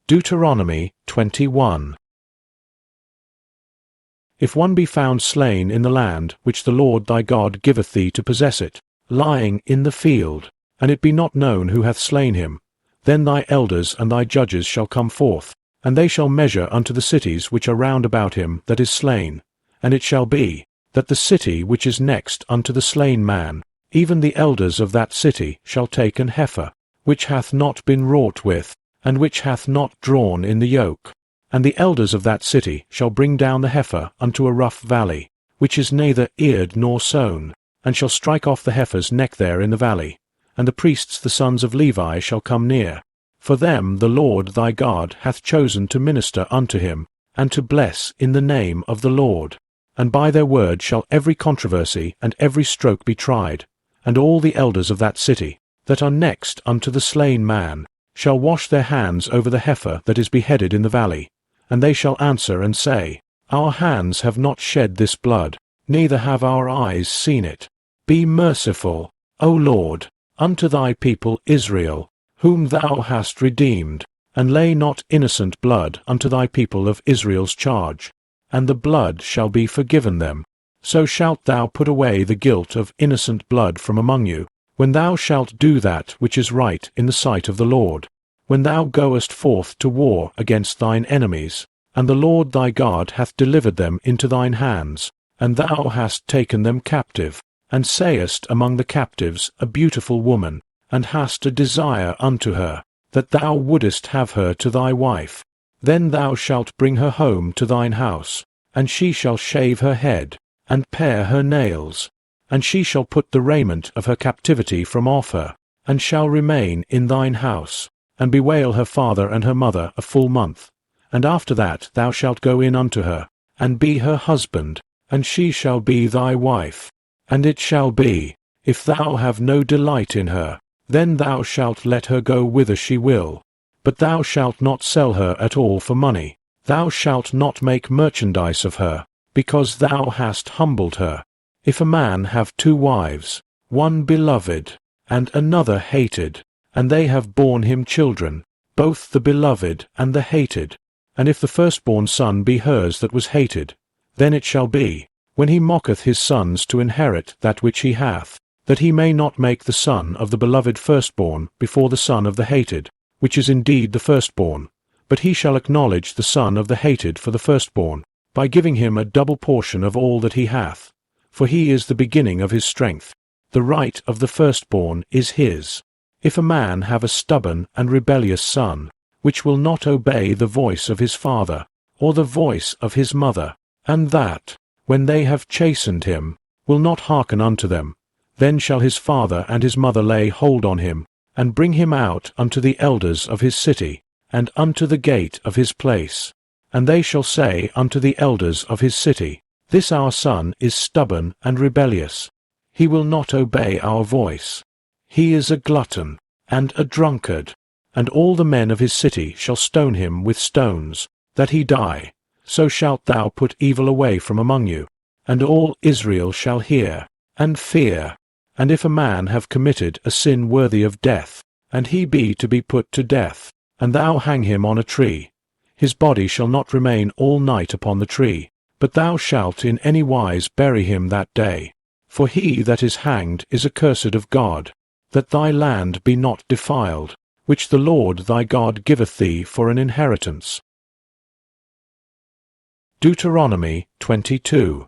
Deuteronomy 21. If one be found slain in the land which the Lord thy God giveth thee to possess it, lying in the field, and it be not known who hath slain him, then thy elders and thy judges shall come forth, and they shall measure unto the cities which are round about him that is slain. And it shall be, that the city which is next unto the slain man, even the elders of that city shall take an heifer, which hath not been wrought with, and which hath not drawn in the yoke. And the elders of that city shall bring down the heifer unto a rough valley, which is neither eared nor sown, and shall strike off the heifer's neck there in the valley. And the priests the sons of Levi shall come near. For them the Lord thy God hath chosen to minister unto him, and to bless in the name of the Lord. And by their word shall every controversy and every stroke be tried. And all the elders of that city, that are next unto the slain man, shall wash their hands over the heifer that is beheaded in the valley. And they shall answer and say, Our hands have not shed this blood, neither have our eyes seen it. Be merciful, O Lord, unto thy people Israel, whom thou hast redeemed, and lay not innocent blood unto thy people of Israel's charge, and the blood shall be forgiven them. So shalt thou put away the guilt of innocent blood from among you, when thou shalt do that which is right in the sight of the Lord, when thou goest forth to war against thine enemies, and the Lord thy God hath delivered them into thine hands, and thou hast taken them captive, and sayest among the captives a beautiful woman, and hast a desire unto her, that thou wouldest have her to thy wife. Then thou shalt bring her home to thine house, and she shall shave her head, and pare her nails, and she shall put the raiment of her captivity from off her, and shall remain in thine house, and bewail her father and her mother a full month. And after that thou shalt go in unto her, and be her husband, and she shall be thy wife. And it shall be, if thou have no delight in her, then thou shalt let her go whither she will. But thou shalt not sell her at all for money. Thou shalt not make merchandise of her, because thou hast humbled her. If a man have 2 wives, one beloved, and another hated, and they have borne him children, both the beloved and the hated, and if the firstborn son be hers that was hated, then it shall be, when he mocketh his sons to inherit that which he hath, that he may not make the son of the beloved firstborn before the son of the hated, which is indeed the firstborn, but he shall acknowledge the son of the hated for the firstborn, by giving him a double portion of all that he hath. For he is the beginning of his strength. The right of the firstborn is his. If a man have a stubborn and rebellious son, which will not obey the voice of his father, or the voice of his mother, and that, when they have chastened him, will not hearken unto them, then shall his father and his mother lay hold on him, and bring him out unto the elders of his city, and unto the gate of his place. And they shall say unto the elders of his city, This our son is stubborn and rebellious. He will not obey our voice. He is a glutton, and a drunkard. And all the men of his city shall stone him with stones, that he die. So shalt thou put evil away from among you. And all Israel shall hear, and fear. And if a man have committed a sin worthy of death, and he be to be put to death, and thou hang him on a tree, his body shall not remain all night upon the tree, but thou shalt in any wise bury him that day. For he that is hanged is accursed of God, that thy land be not defiled, which the Lord thy God giveth thee for an inheritance. Deuteronomy 22.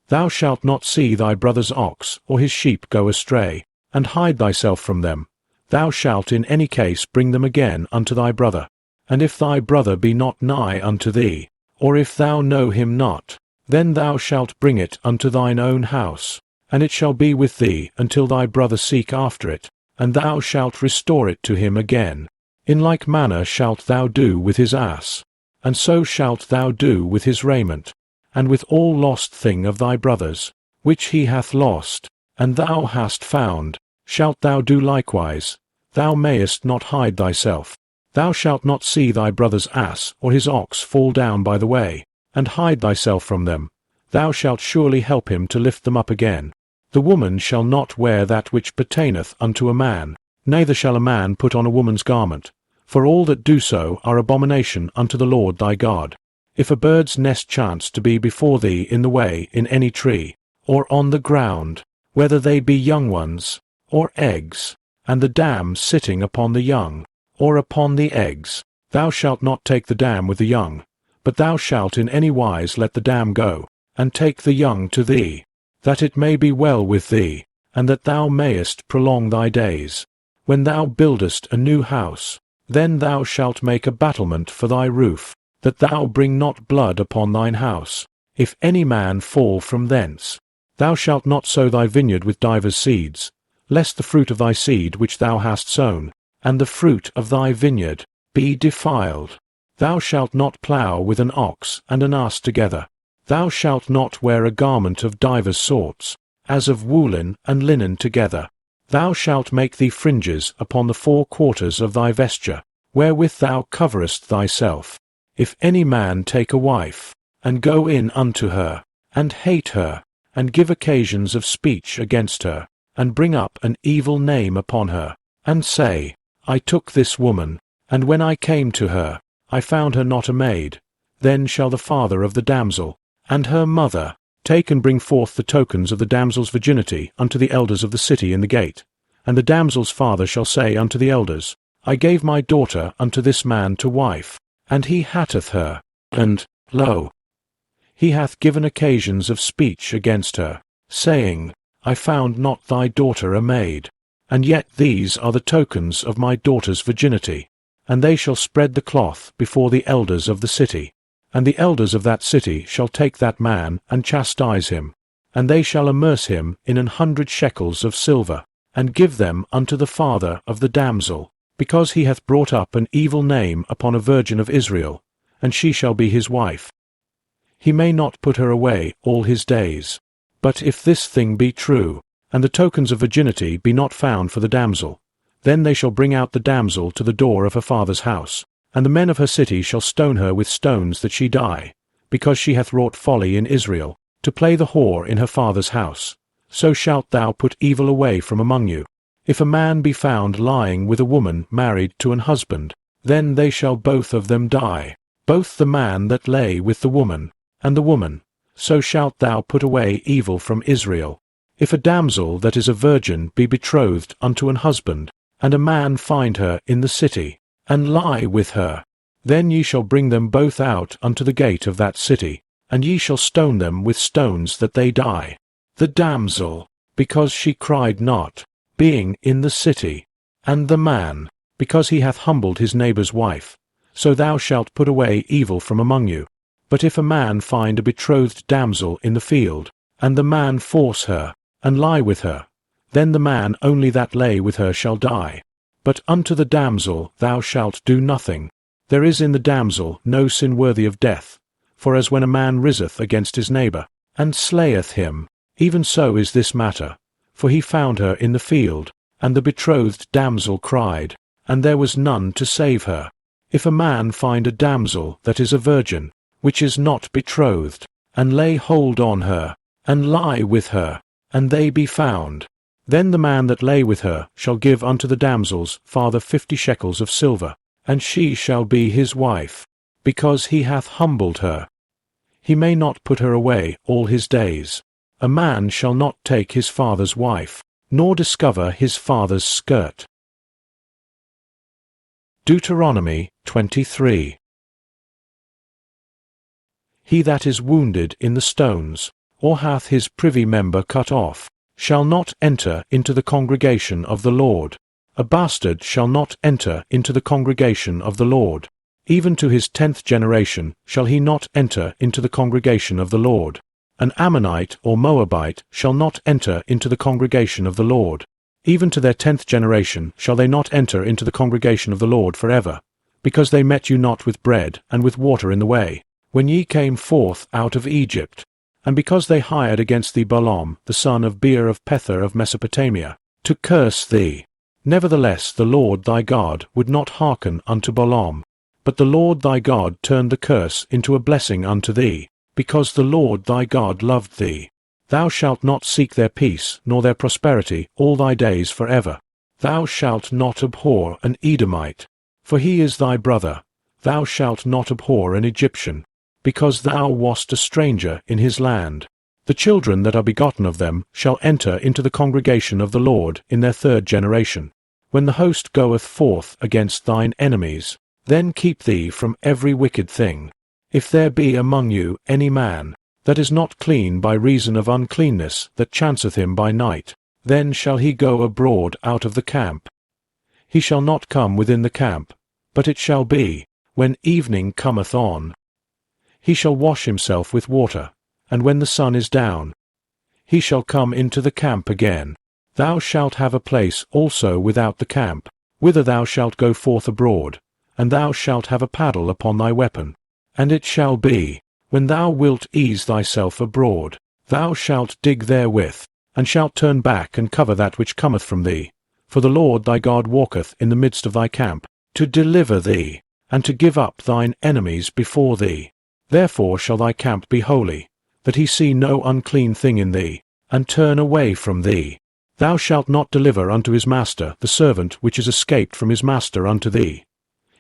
Thou shalt not see thy brother's ox or his sheep go astray, and hide thyself from them. Thou shalt in any case bring them again unto thy brother. And if thy brother be not nigh unto thee, or if thou know him not, then thou shalt bring it unto thine own house, and it shall be with thee until thy brother seek after it, and thou shalt restore it to him again. In like manner shalt thou do with his ass, and so shalt thou do with his raiment, and with all lost thing of thy brother's, which he hath lost, and thou hast found, shalt thou do likewise. Thou mayest not hide thyself. Thou shalt not see thy brother's ass or his ox fall down by the way, and hide thyself from them. Thou shalt surely help him to lift them up again. The woman shall not wear that which pertaineth unto a man, neither shall a man put on a woman's garment, for all that do so are abomination unto the Lord thy God. If a bird's nest chance to be before thee in the way in any tree, or on the ground, whether they be young ones, or eggs, and the dam sitting upon the young, or upon the eggs, thou shalt not take the dam with the young, but thou shalt in any wise let the dam go, and take the young to thee, that it may be well with thee, and that thou mayest prolong thy days. When thou buildest a new house, then thou shalt make a battlement for thy roof, that thou bring not blood upon thine house. If any man fall from thence, thou shalt not sow thy vineyard with divers seeds, lest the fruit of thy seed which thou hast sown, and the fruit of thy vineyard, be defiled. Thou shalt not plough with an ox and an ass together. Thou shalt not wear a garment of divers sorts, as of woollen and linen together. Thou shalt make thee fringes upon the 4 quarters of thy vesture, wherewith thou coverest thyself. If any man take a wife, and go in unto her, and hate her, and give occasions of speech against her, and bring up an evil name upon her, and say, I took this woman, and when I came to her, I found her not a maid, then shall the father of the damsel, and her mother, take and bring forth the tokens of the damsel's virginity unto the elders of the city in the gate. And the damsel's father shall say unto the elders, I gave my daughter unto this man to wife, and he hateth her, and, lo, he hath given occasions of speech against her, saying, I found not thy daughter a maid. And yet these are the tokens of my daughter's virginity. And they shall spread the cloth before the elders of the city. And the elders of that city shall take that man and chastise him. And they shall amerce him in 100 shekels of silver, and give them unto the father of the damsel, because he hath brought up an evil name upon a virgin of Israel, and she shall be his wife. He may not put her away all his days. But if this thing be true, and the tokens of virginity be not found for the damsel, then they shall bring out the damsel to the door of her father's house, and the men of her city shall stone her with stones that she die, because she hath wrought folly in Israel, to play the whore in her father's house. So shalt thou put evil away from among you. If a man be found lying with a woman married to an husband, then they shall both of them die, both the man that lay with the woman, and the woman. So shalt thou put away evil from Israel. If a damsel that is a virgin be betrothed unto an husband, and a man find her in the city, and lie with her, then ye shall bring them both out unto the gate of that city, and ye shall stone them with stones that they die. The damsel, because she cried not, being in the city, and the man, because he hath humbled his neighbour's wife. So thou shalt put away evil from among you. But if a man find a betrothed damsel in the field, and the man force her, and lie with her, then the man only that lay with her shall die. But unto the damsel thou shalt do nothing. There is in the damsel no sin worthy of death. For as when a man riseth against his neighbour, and slayeth him, even so is this matter. For he found her in the field, and the betrothed damsel cried, and there was none to save her. If a man find a damsel that is a virgin, which is not betrothed, and lay hold on her, and lie with her, and they be found. Then the man that lay with her shall give unto the damsel's father 50 shekels of silver, and she shall be his wife, because he hath humbled her. He may not put her away all his days. A man shall not take his father's wife, nor discover his father's skirt. Deuteronomy 23. He that is wounded in the stones, or hath his privy member cut off, shall not enter into the congregation of the Lord. A bastard shall not enter into the congregation of the Lord. Even to his 10th generation shall he not enter into the congregation of the Lord. An Ammonite or Moabite shall not enter into the congregation of the Lord. Even to their 10th generation shall they not enter into the congregation of the Lord forever, because they met you not with bread and with water in the way, when ye came forth out of Egypt, and because they hired against thee Balaam the son of Beer of Pether of Mesopotamia, to curse thee. Nevertheless the Lord thy God would not hearken unto Balaam, but the Lord thy God turned the curse into a blessing unto thee, because the Lord thy God loved thee. Thou shalt not seek their peace, nor their prosperity, all thy days forever. Thou shalt not abhor an Edomite, for he is thy brother. Thou shalt not abhor an Egyptian, because thou wast a stranger in his land. The children that are begotten of them shall enter into the congregation of the Lord in their 3rd generation. When the host goeth forth against thine enemies, then keep thee from every wicked thing. If there be among you any man that is not clean by reason of uncleanness that chanceth him by night, then shall he go abroad out of the camp. He shall not come within the camp, but it shall be, when evening cometh on, he shall wash himself with water, and when the sun is down, he shall come into the camp again. Thou shalt have a place also without the camp, whither thou shalt go forth abroad, and thou shalt have a paddle upon thy weapon. And it shall be, when thou wilt ease thyself abroad, thou shalt dig therewith, and shalt turn back and cover that which cometh from thee. For the Lord thy God walketh in the midst of thy camp, to deliver thee, and to give up thine enemies before thee. Therefore shall thy camp be holy, that he see no unclean thing in thee, and turn away from thee. Thou shalt not deliver unto his master the servant which is escaped from his master unto thee.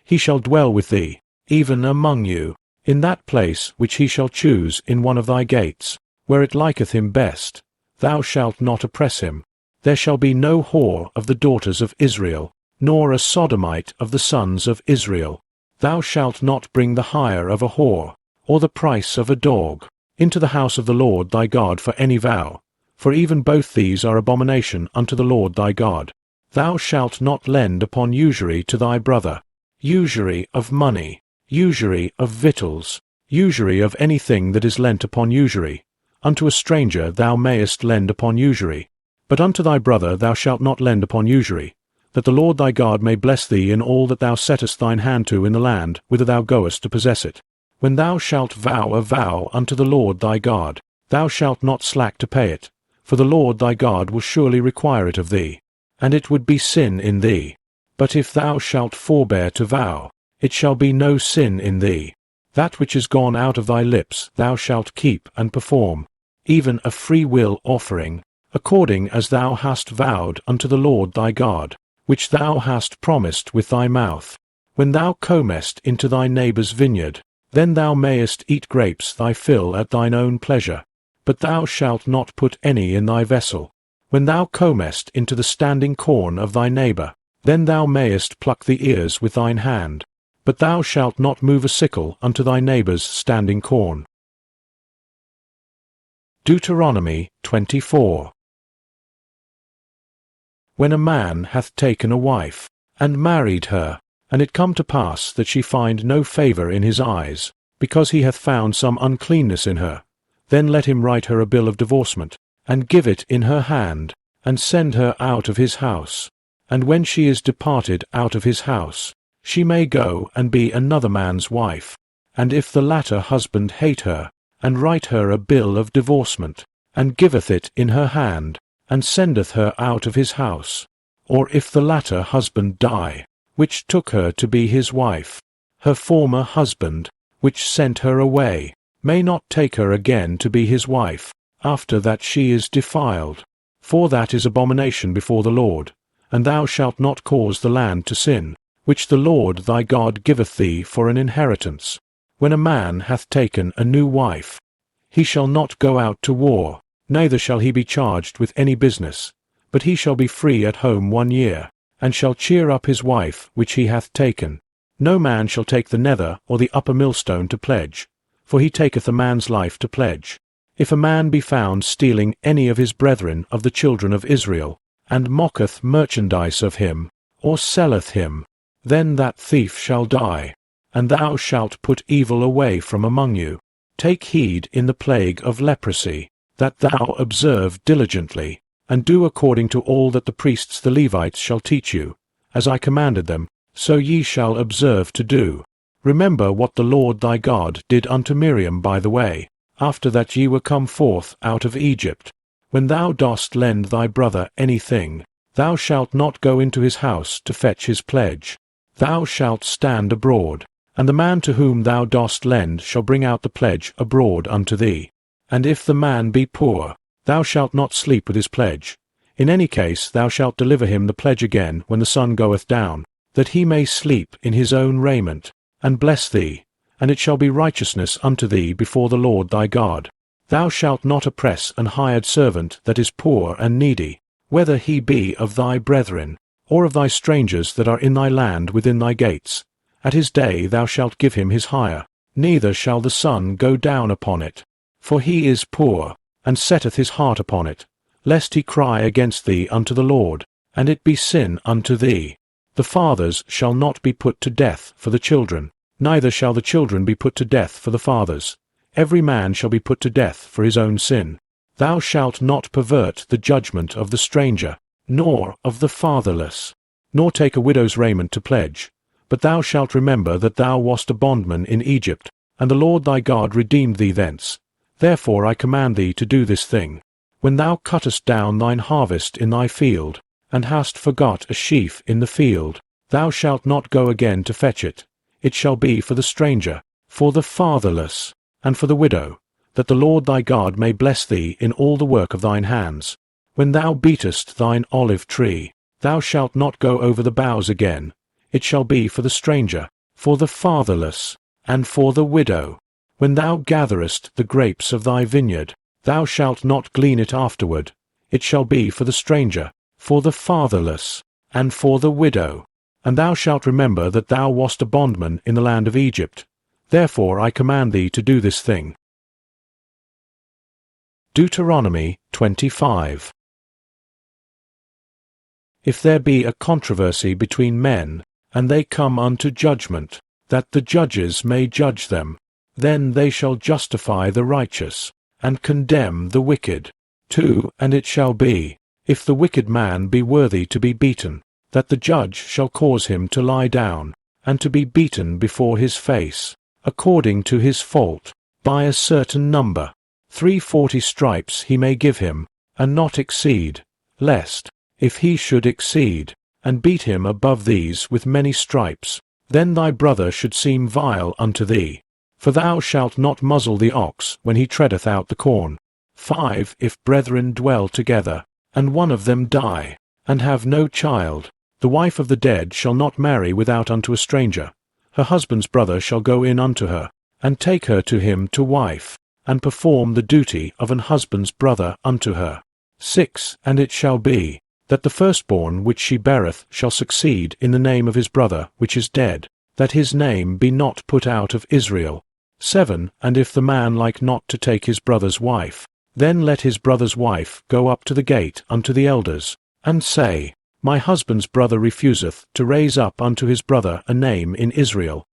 He shall dwell with thee, even among you, in that place which he shall choose in one of thy gates, where it liketh him best. Thou shalt not oppress him. There shall be no whore of the daughters of Israel, nor a sodomite of the sons of Israel. Thou shalt not bring the hire of a whore, or the price of a dog, into the house of the Lord thy God for any vow, for even both these are abomination unto the Lord thy God. Thou shalt not lend upon usury to thy brother, usury of money, usury of victuals, usury of anything that is lent upon usury. Unto a stranger thou mayest lend upon usury, but unto thy brother thou shalt not lend upon usury, that the Lord thy God may bless thee in all that thou settest thine hand to in the land whither thou goest to possess it. When thou shalt vow a vow unto the Lord thy God, thou shalt not slack to pay it, for the Lord thy God will surely require it of thee, and it would be sin in thee. But if thou shalt forbear to vow, it shall be no sin in thee. That which is gone out of thy lips thou shalt keep and perform, even a free will offering, according as thou hast vowed unto the Lord thy God, which thou hast promised with thy mouth. When thou comest into thy neighbour's vineyard, then thou mayest eat grapes thy fill at thine own pleasure, but thou shalt not put any in thy vessel. When thou comest into the standing corn of thy neighbour, then thou mayest pluck the ears with thine hand, but thou shalt not move a sickle unto thy neighbour's standing corn. Deuteronomy 24. When a man hath taken a wife, and married her, and it come to pass that she find no favour in his eyes, because he hath found some uncleanness in her, then let him write her a bill of divorcement, and give it in her hand, and send her out of his house. And when she is departed out of his house, she may go and be another man's wife. And if the latter husband hate her, and write her a bill of divorcement, and giveth it in her hand, and sendeth her out of his house, or if the latter husband die, which took her to be his wife, her former husband, which sent her away, may not take her again to be his wife, after that she is defiled. For that is abomination before the Lord. And thou shalt not cause the land to sin, which the Lord thy God giveth thee for an inheritance. When a man hath taken a new wife, he shall not go out to war, neither shall he be charged with any business, but he shall be free at home 1 year, and shall cheer up his wife which he hath taken. No man shall take the nether or the upper millstone to pledge, for he taketh a man's life to pledge. If a man be found stealing any of his brethren of the children of Israel, and mocketh merchandise of him, or selleth him, then that thief shall die, and thou shalt put evil away from among you. Take heed in the plague of leprosy, that thou observe diligently, and do according to all that the priests the Levites shall teach you, as I commanded them, so ye shall observe to do. Remember what the Lord thy God did unto Miriam by the way, after that ye were come forth out of Egypt. When thou dost lend thy brother anything, thou shalt not go into his house to fetch his pledge. Thou shalt stand abroad, and the man to whom thou dost lend shall bring out the pledge abroad unto thee. And if the man be poor, thou shalt not sleep with his pledge. In any case thou shalt deliver him the pledge again when the sun goeth down, that he may sleep in his own raiment, and bless thee, and it shall be righteousness unto thee before the Lord thy God. Thou shalt not oppress an hired servant that is poor and needy, whether he be of thy brethren, or of thy strangers that are in thy land within thy gates. At his day thou shalt give him his hire, neither shall the sun go down upon it. For he is poor, and setteth his heart upon it, lest he cry against thee unto the Lord, and it be sin unto thee. The fathers shall not be put to death for the children, neither shall the children be put to death for the fathers. Every man shall be put to death for his own sin. Thou shalt not pervert the judgment of the stranger, nor of the fatherless, nor take a widow's raiment to pledge. But thou shalt remember that thou wast a bondman in Egypt, and the Lord thy God redeemed thee thence. Therefore I command thee to do this thing. When thou cuttest down thine harvest in thy field, and hast forgot a sheaf in the field, thou shalt not go again to fetch it. It shall be for the stranger, for the fatherless, and for the widow, that the Lord thy God may bless thee in all the work of thine hands. When thou beatest thine olive tree, thou shalt not go over the boughs again. It shall be for the stranger, for the fatherless, and for the widow. When thou gatherest the grapes of thy vineyard, thou shalt not glean it afterward. It shall be for the stranger, for the fatherless, and for the widow. And thou shalt remember that thou wast a bondman in the land of Egypt. Therefore I command thee to do this thing. Deuteronomy 25. If there be a controversy between men, and they come unto judgment, that the judges may judge them, then they shall justify the righteous, and condemn the wicked. 2. And it shall be, if the wicked man be worthy to be beaten, that the judge shall cause him to lie down, and to be beaten before his face, according to his fault, by a certain number. 340 stripes he may give him, and not exceed, lest, if he should exceed, and beat him above these with many stripes, then thy brother should seem vile unto thee. For thou shalt not muzzle the ox when he treadeth out the corn. 5. If brethren dwell together, and one of them die, and have no child, the wife of the dead shall not marry without unto a stranger. Her husband's brother shall go in unto her, and take her to him to wife, and perform the duty of an husband's brother unto her. 6. And it shall be, that the firstborn which she beareth shall succeed in the name of his brother which is dead, that his name be not put out of Israel. 7. And if the man like not to take his brother's wife, then let his brother's wife go up to the gate unto the elders, and say, My husband's brother refuseth to raise up unto his brother a name in Israel.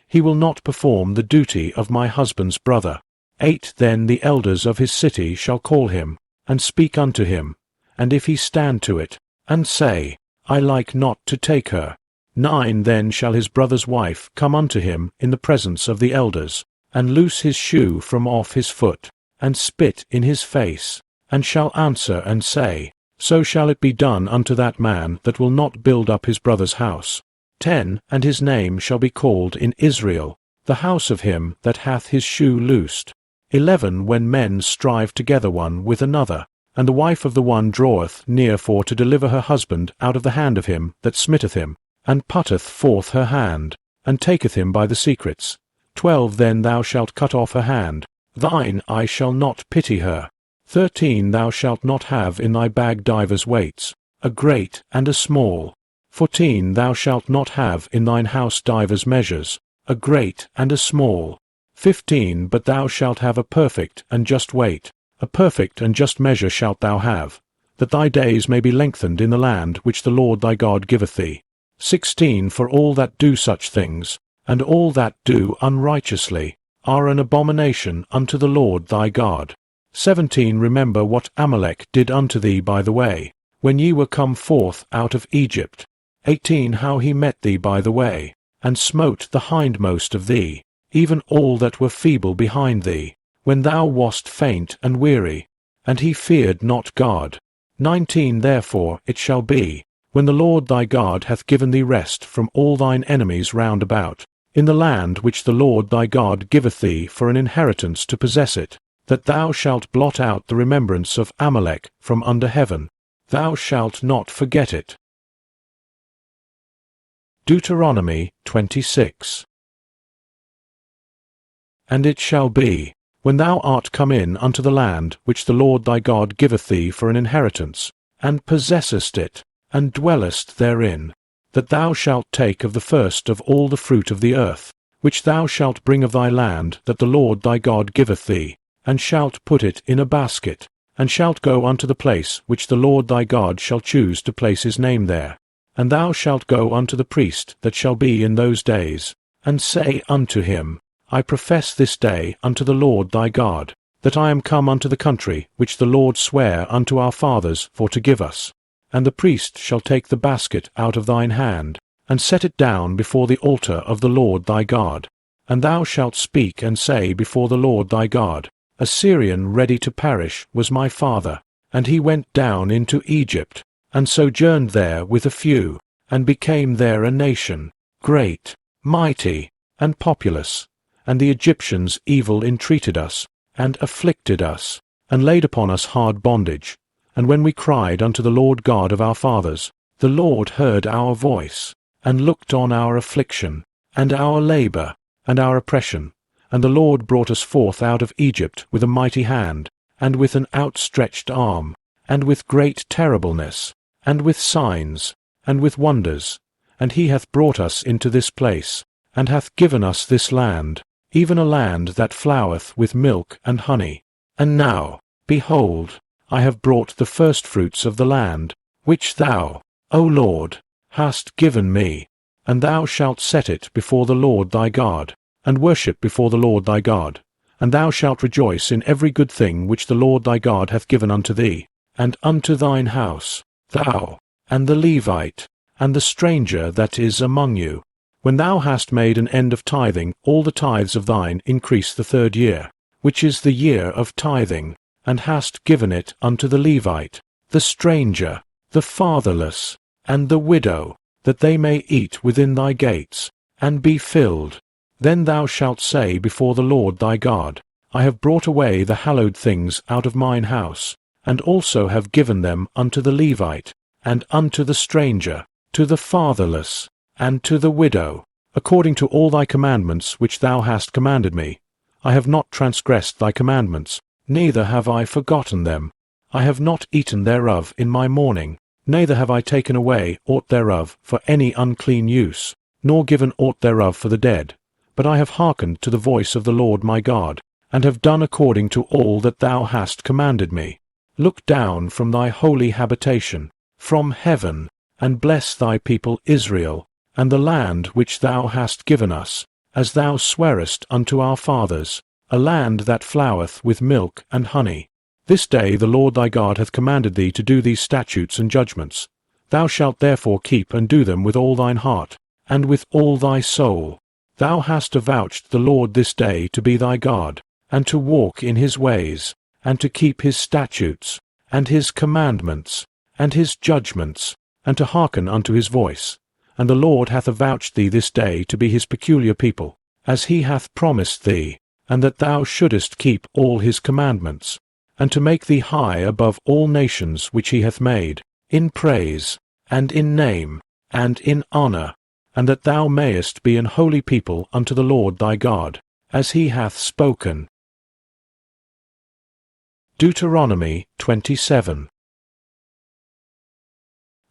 He will not perform the duty of my husband's brother. 8. Then the elders of his city shall call him, and speak unto him, and if he stand to it, and say, I like not to take her. 9. Then shall his brother's wife come unto him in the presence of the elders, and loose his shoe from off his foot, and spit in his face, and shall answer and say, So shall it be done unto that man that will not build up his brother's house. 10. And his name shall be called in Israel, the house of him that hath his shoe loosed. 11 When men strive together one with another, and the wife of the one draweth near for to deliver her husband out of the hand of him that smitteth him, and putteth forth her hand, and taketh him by the secrets. 12 Then thou shalt cut off her hand, thine eye shall not pity her. 13 Thou shalt not have in thy bag divers weights, a great and a small. 14 Thou shalt not have in thine house divers measures, a great and a small. 15 But thou shalt have a perfect and just weight, a perfect and just measure shalt thou have, that thy days may be lengthened in the land which the Lord thy God giveth thee. 16 For all that do such things, and all that do unrighteously, are an abomination unto the Lord thy God. 17 Remember what Amalek did unto thee by the way, when ye were come forth out of Egypt. 18 How he met thee by the way, and smote the hindmost of thee, even all that were feeble behind thee, when thou wast faint and weary, and he feared not God. 19 Therefore it shall be, when the Lord thy God hath given thee rest from all thine enemies round about, in the land which the Lord thy God giveth thee for an inheritance to possess it, that thou shalt blot out the remembrance of Amalek from under heaven, thou shalt not forget it. Deuteronomy 26. And it shall be, when thou art come in unto the land which the Lord thy God giveth thee for an inheritance, and possessest it, and dwellest therein, that thou shalt take of the first of all the fruit of the earth, which thou shalt bring of thy land that the Lord thy God giveth thee, and shalt put it in a basket, and shalt go unto the place which the Lord thy God shall choose to place his name there. And thou shalt go unto the priest that shall be in those days, and say unto him, I profess this day unto the Lord thy God, that I am come unto the country which the Lord sware unto our fathers for to give us. And the priest shall take the basket out of thine hand, and set it down before the altar of the Lord thy God. And thou shalt speak and say before the Lord thy God, A Syrian ready to perish was my father, and he went down into Egypt, and sojourned there with a few, and became there a nation, great, mighty, and populous. And the Egyptians evil entreated us, and afflicted us, and laid upon us hard bondage. And when we cried unto the Lord God of our fathers, the Lord heard our voice, and looked on our affliction, and our labor, and our oppression. And the Lord brought us forth out of Egypt with a mighty hand, and with an outstretched arm, and with great terribleness, and with signs, and with wonders. And he hath brought us into this place, and hath given us this land, even a land that floweth with milk and honey. And now, behold, I have brought the firstfruits of the land, which thou, O Lord, hast given me, and thou shalt set it before the Lord thy God, and worship before the Lord thy God. And thou shalt rejoice in every good thing which the Lord thy God hath given unto thee, and unto thine house, thou, and the Levite, and the stranger that is among you. When thou hast made an end of tithing, all the tithes of thine increase the 3rd year, which is the year of tithing, and hast given it unto the Levite, the stranger, the fatherless, and the widow, that they may eat within thy gates, and be filled. Then thou shalt say before the Lord thy God, I have brought away the hallowed things out of mine house, and also have given them unto the Levite, and unto the stranger, to the fatherless, and to the widow, according to all thy commandments which thou hast commanded me. I have not transgressed thy commandments, neither have I forgotten them. I have not eaten thereof in my mourning, neither have I taken away aught thereof for any unclean use, nor given aught thereof for the dead. But I have hearkened to the voice of the Lord my God, and have done according to all that thou hast commanded me. Look down from thy holy habitation, from heaven, and bless thy people Israel, and the land which thou hast given us, as thou swarest unto our fathers, a land that floweth with milk and honey. This day the Lord thy God hath commanded thee to do these statutes and judgments. Thou shalt therefore keep and do them with all thine heart, and with all thy soul. Thou hast avouched the Lord this day to be thy God, and to walk in his ways, and to keep his statutes, and his commandments, and his judgments, and to hearken unto his voice. And the Lord hath avouched thee this day to be his peculiar people, as he hath promised thee. and that thou shouldest keep all his commandments, and to make thee high above all nations which he hath made, in praise, and in name, and in honour, and that thou mayest be an holy people unto the Lord thy God, as he hath spoken. Deuteronomy 27.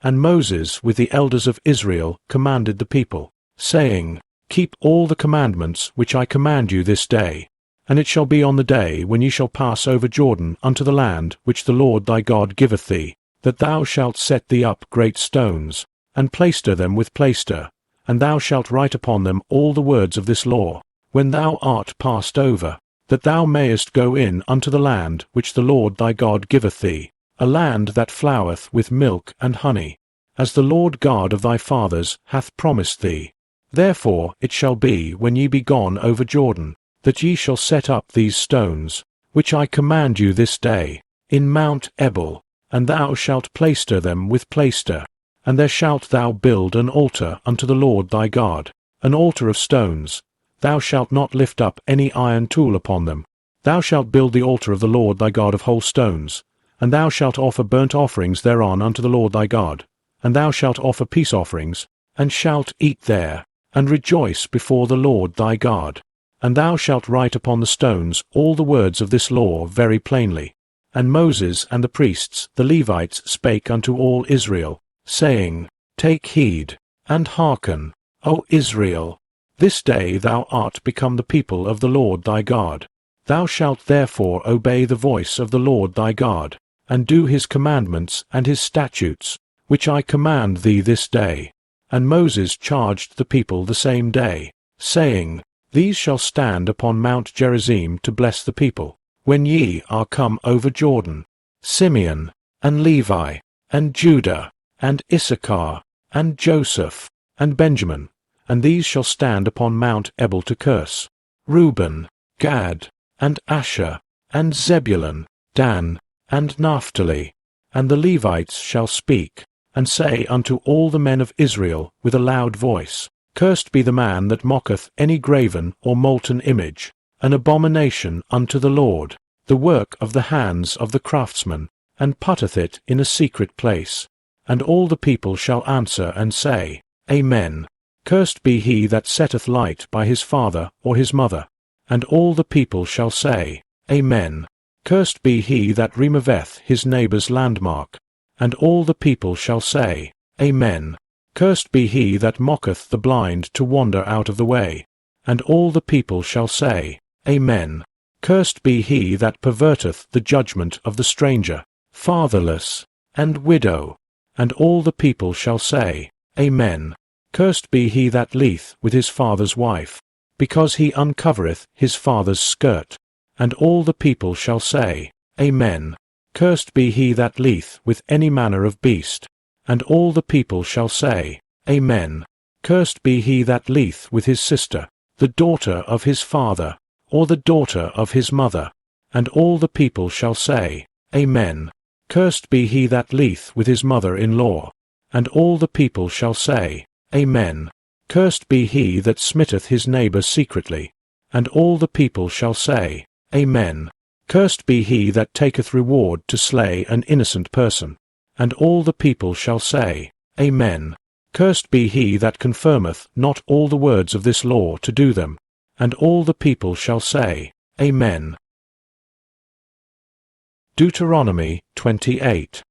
And Moses with the elders of Israel commanded the people, saying, Keep all the commandments which I command you this day. And it shall be on the day when ye shall pass over Jordan unto the land which the Lord thy God giveth thee, that thou shalt set thee up great stones, and plaister them with plaister, and thou shalt write upon them all the words of this law, when thou art passed over, that thou mayest go in unto the land which the Lord thy God giveth thee, a land that floweth with milk and honey, as the Lord God of thy fathers hath promised thee. Therefore it shall be, when ye be gone over Jordan, that ye shall set up these stones, which I command you this day, in Mount Ebal, and thou shalt plaister them with plaister, and there shalt thou build an altar unto the Lord thy God, an altar of stones. Thou shalt not lift up any iron tool upon them. Thou shalt build the altar of the Lord thy God of whole stones, and thou shalt offer burnt offerings thereon unto the Lord thy God, and thou shalt offer peace offerings, and shalt eat there, and rejoice before the Lord thy God. And thou shalt write upon the stones all the words of this law very plainly. And Moses and the priests, the Levites, spake unto all Israel, saying, Take heed, and hearken, O Israel. This day thou art become the people of the Lord thy God. Thou shalt therefore obey the voice of the Lord thy God, and do his commandments and his statutes, which I command thee this day. And Moses charged the people the same day, saying, These shall stand upon Mount Gerizim to bless the people, when ye are come over Jordan, Simeon, and Levi, and Judah, and Issachar, and Joseph, and Benjamin, and these shall stand upon Mount Ebal to curse, Reuben, Gad, and Asher, and Zebulun, Dan, and Naphtali. And the Levites shall speak, and say unto all the men of Israel with a loud voice, Cursed be the man that mocketh any graven or molten image, an abomination unto the Lord, the work of the hands of the craftsman, and putteth it in a secret place. And all the people shall answer and say, Amen. Cursed be he that setteth light by his father or his mother. And all the people shall say, Amen. Cursed be he that removeth his neighbour's landmark. And all the people shall say, Amen. Cursed be he that mocketh the blind to wander out of the way. And all the people shall say, Amen. Cursed be he that perverteth the judgment of the stranger, fatherless, and widow. And all the people shall say, Amen. Cursed be he that lieth with his father's wife, because he uncovereth his father's skirt. And all the people shall say, Amen. Cursed be he that lieth with any manner of beast. And all the people shall say, Amen. Cursed be he that lieth with his sister, the daughter of his father, or the daughter of his mother. And all the people shall say, Amen. Cursed be he that lieth with his mother-in-law. And all the people shall say, Amen. Cursed be he that smitteth his neighbour secretly. And all the people shall say, Amen. Cursed be he that taketh reward to slay an innocent person. And all the people shall say, Amen. Cursed be he that confirmeth not all the words of this law to do them. And all the people shall say, Amen. Deuteronomy 28.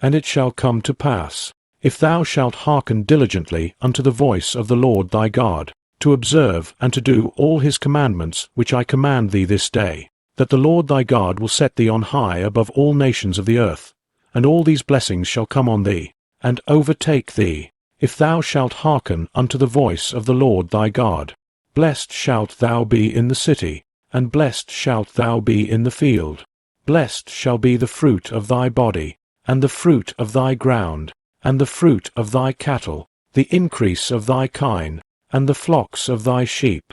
And it shall come to pass, if thou shalt hearken diligently unto the voice of the Lord thy God, to observe and to do all his commandments which I command thee this day, that the Lord thy God will set thee on high above all nations of the earth, and all these blessings shall come on thee, and overtake thee, if thou shalt hearken unto the voice of the Lord thy God. Blessed shalt thou be in the city, and blessed shalt thou be in the field. Blessed shall be the fruit of thy body, and the fruit of thy ground, and the fruit of thy cattle, the increase of thy kine, and the flocks of thy sheep.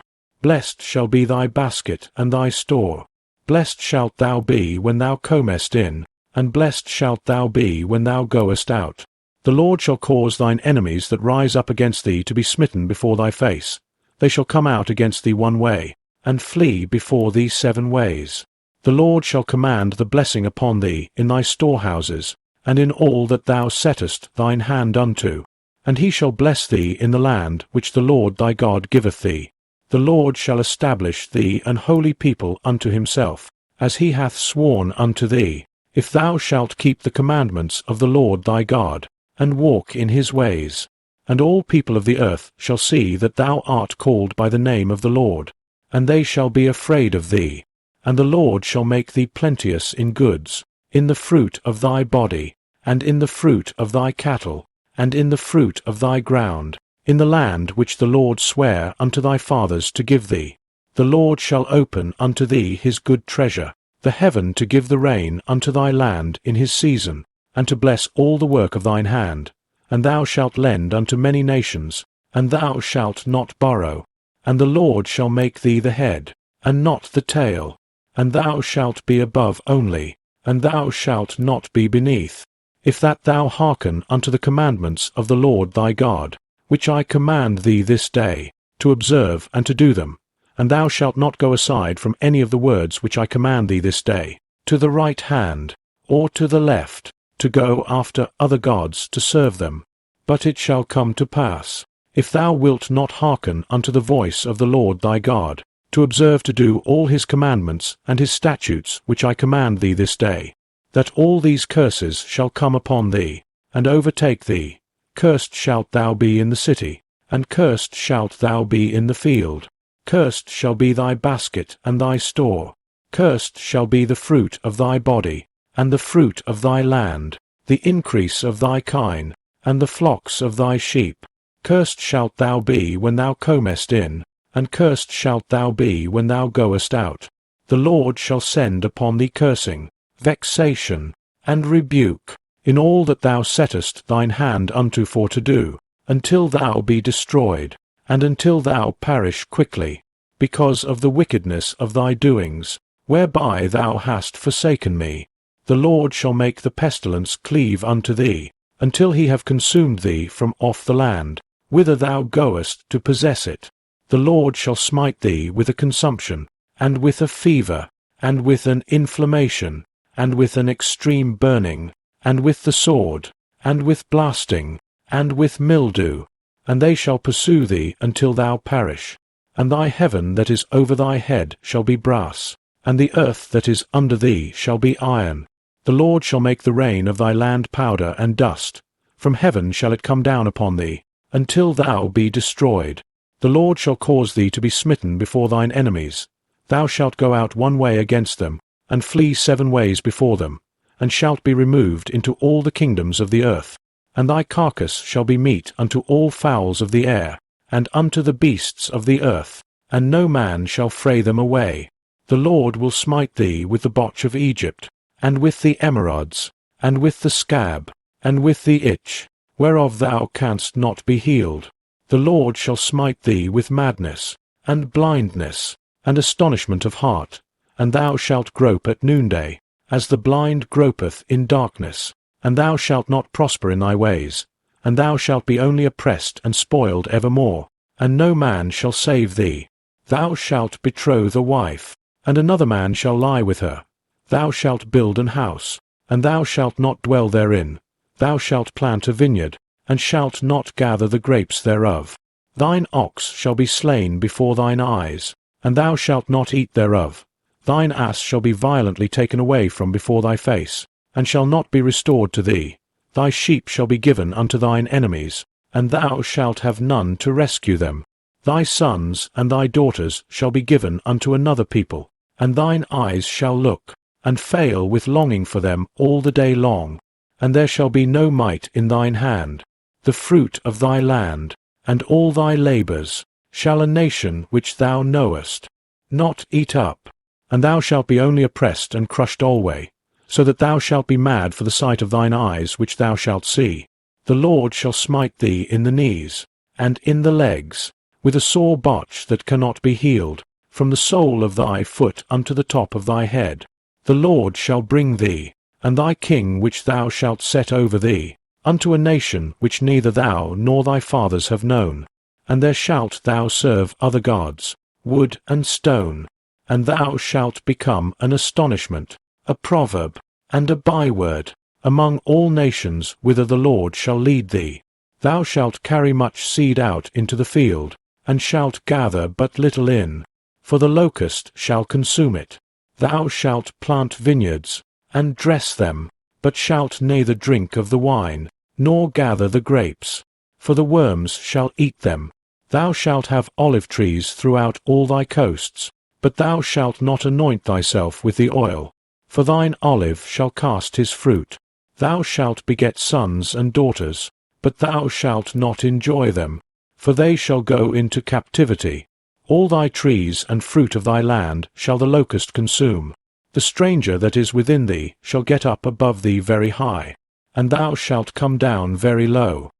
Blessed shall be thy basket and thy store. Blessed shalt thou be when thou comest in, and blessed shalt thou be when thou goest out. The Lord shall cause thine enemies that rise up against thee to be smitten before thy face. they shall come out against thee one way, and flee before thee 7 ways. The Lord shall command the blessing upon thee in thy storehouses, and in all that thou settest thine hand unto. And he shall bless thee in the land which the Lord thy God giveth thee. The Lord shall establish thee an holy people unto himself, as he hath sworn unto thee, if thou shalt keep the commandments of the Lord thy God, and walk in his ways. And all people of the earth shall see that thou art called by the name of the Lord, and they shall be afraid of thee. And the Lord shall make thee plenteous in goods, in the fruit of thy body, and in the fruit of thy cattle, and in the fruit of thy ground, in the land which the Lord sware unto thy fathers to give thee. The Lord shall open unto thee his good treasure, the heaven to give the rain unto thy land in his season, and to bless all the work of thine hand. And thou shalt lend unto many nations, and thou shalt not borrow. And the Lord shall make thee the head, and not the tail. And thou shalt be above only, and thou shalt not be beneath, if that thou hearken unto the commandments of the Lord thy God, which I command thee this day, to observe and to do them. And thou shalt not go aside from any of the words which I command thee this day, to the right hand, or to the left, to go after other gods to serve them. But it shall come to pass, if thou wilt not hearken unto the voice of the Lord thy God, to observe to do all his commandments and his statutes which I command thee this day, that all these curses shall come upon thee, and overtake thee. Cursed shalt thou be in the city, and cursed shalt thou be in the field. Cursed shall be thy basket and thy store. Cursed shall be the fruit of thy body, and the fruit of thy land, the increase of thy kine, and the flocks of thy sheep. Cursed shalt thou be when thou comest in, and cursed shalt thou be when thou goest out. The Lord shall send upon thee cursing, vexation, and rebuke, in all that thou settest thine hand unto for to do, until thou be destroyed, and until thou perish quickly, because of the wickedness of thy doings, whereby thou hast forsaken me. The Lord shall make the pestilence cleave unto thee, until he have consumed thee from off the land, whither thou goest to possess it. The Lord shall smite thee with a consumption, and with a fever, and with an inflammation, and with an extreme burning, and with the sword, and with blasting, and with mildew, and they shall pursue thee until thou perish. And thy heaven that is over thy head shall be brass, and the earth that is under thee shall be iron. The Lord shall make the rain of thy land powder and dust. From heaven shall it come down upon thee, until thou be destroyed. The Lord shall cause thee to be smitten before thine enemies. Thou shalt go out one way against them, and flee 7 ways before them, and shalt be removed into all the kingdoms of the earth. And thy carcass shall be meat unto all fowls of the air, and unto the beasts of the earth, and no man shall fray them away. The Lord will smite thee with the botch of Egypt, and with the emerods, and with the scab, and with the itch, whereof thou canst not be healed. The Lord shall smite thee with madness, and blindness, and astonishment of heart, and thou shalt grope at noonday, as the blind gropeth in darkness, and thou shalt not prosper in thy ways, and thou shalt be only oppressed and spoiled evermore, and no man shall save thee. Thou shalt betroth a wife, and another man shall lie with her. Thou shalt build an house, and thou shalt not dwell therein. Thou shalt plant a vineyard, and shalt not gather the grapes thereof. Thine ox shall be slain before thine eyes, and thou shalt not eat thereof. Thine ass shall be violently taken away from before thy face, and shall not be restored to thee. Thy sheep shall be given unto thine enemies, and thou shalt have none to rescue them. Thy sons and thy daughters shall be given unto another people, and thine eyes shall look, and fail with longing for them all the day long. And there shall be no might in thine hand. The fruit of thy land, and all thy labours, shall a nation which thou knowest not eat up. And thou shalt be only oppressed and crushed alway, so that thou shalt be mad for the sight of thine eyes which thou shalt see. The Lord shall smite thee in the knees, and in the legs, with a sore botch that cannot be healed, from the sole of thy foot unto the top of thy head. The Lord shall bring thee, and thy king which thou shalt set over thee, unto a nation which neither thou nor thy fathers have known, and there shalt thou serve other gods, wood and stone, and thou shalt become an astonishment, a proverb, and a byword, among all nations whither the Lord shall lead thee. Thou shalt carry much seed out into the field, and shalt gather but little in, for the locust shall consume it. Thou shalt plant vineyards, and dress them, but shalt neither drink of the wine, nor gather the grapes, for the worms shall eat them. Thou shalt have olive trees throughout all thy coasts, but thou shalt not anoint thyself with the oil, for thine olive shall cast his fruit. Thou shalt beget sons and daughters, but thou shalt not enjoy them, for they shall go into captivity. All thy trees and fruit of thy land shall the locust consume. The stranger that is within thee shall get up above thee very high, and thou shalt come down very low.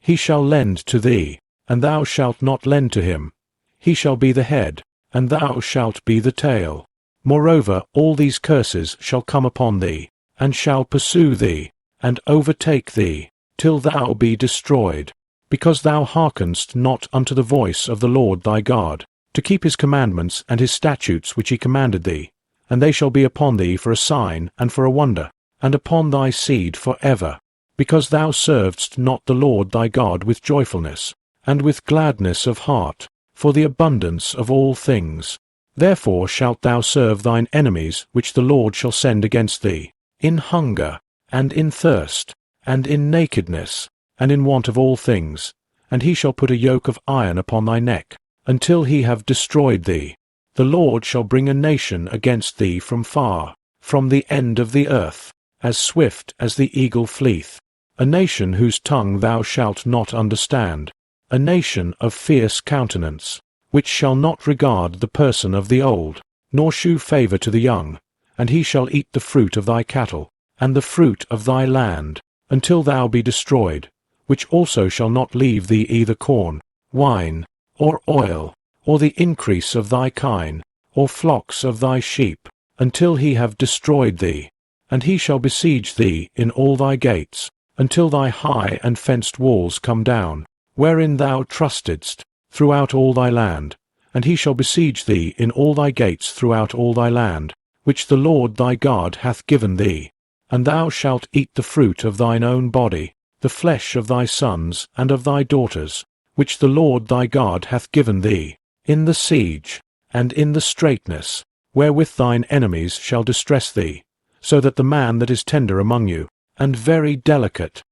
He shall lend to thee, and thou shalt not lend to him. He shall be the head, and thou shalt be the tail. Moreover, all these curses shall come upon thee, and shall pursue thee, and overtake thee, till thou be destroyed, because thou hearkenedst not unto the voice of the Lord thy God, to keep his commandments and his statutes which he commanded thee. And they shall be upon thee for a sign and for a wonder, and upon thy seed for ever, because thou servedst not the Lord thy God with joyfulness, and with gladness of heart, for the abundance of all things. Therefore shalt thou serve thine enemies which the Lord shall send against thee, in hunger, and in thirst, and in nakedness, and in want of all things, and he shall put a yoke of iron upon thy neck, until he have destroyed thee. The Lord shall bring a nation against thee from far, from the end of the earth, as swift as the eagle fleeth, a nation whose tongue thou shalt not understand, a nation of fierce countenance, which shall not regard the person of the old, nor shew favour to the young, and he shall eat the fruit of thy cattle, and the fruit of thy land, until thou be destroyed, which also shall not leave thee either corn, wine, or oil, or the increase of thy kine, or flocks of thy sheep, until he have destroyed thee. And he shall besiege thee in all thy gates, until thy high and fenced walls come down, wherein thou trustedst, throughout all thy land. And he shall besiege thee in all thy gates throughout all thy land, which the Lord thy God hath given thee. And thou shalt eat the fruit of thine own body, the flesh of thy sons and of thy daughters, which the Lord thy God hath given thee, in the siege, and in the straitness, wherewith thine enemies shall distress thee, so that the man that is tender among you, and very delicate,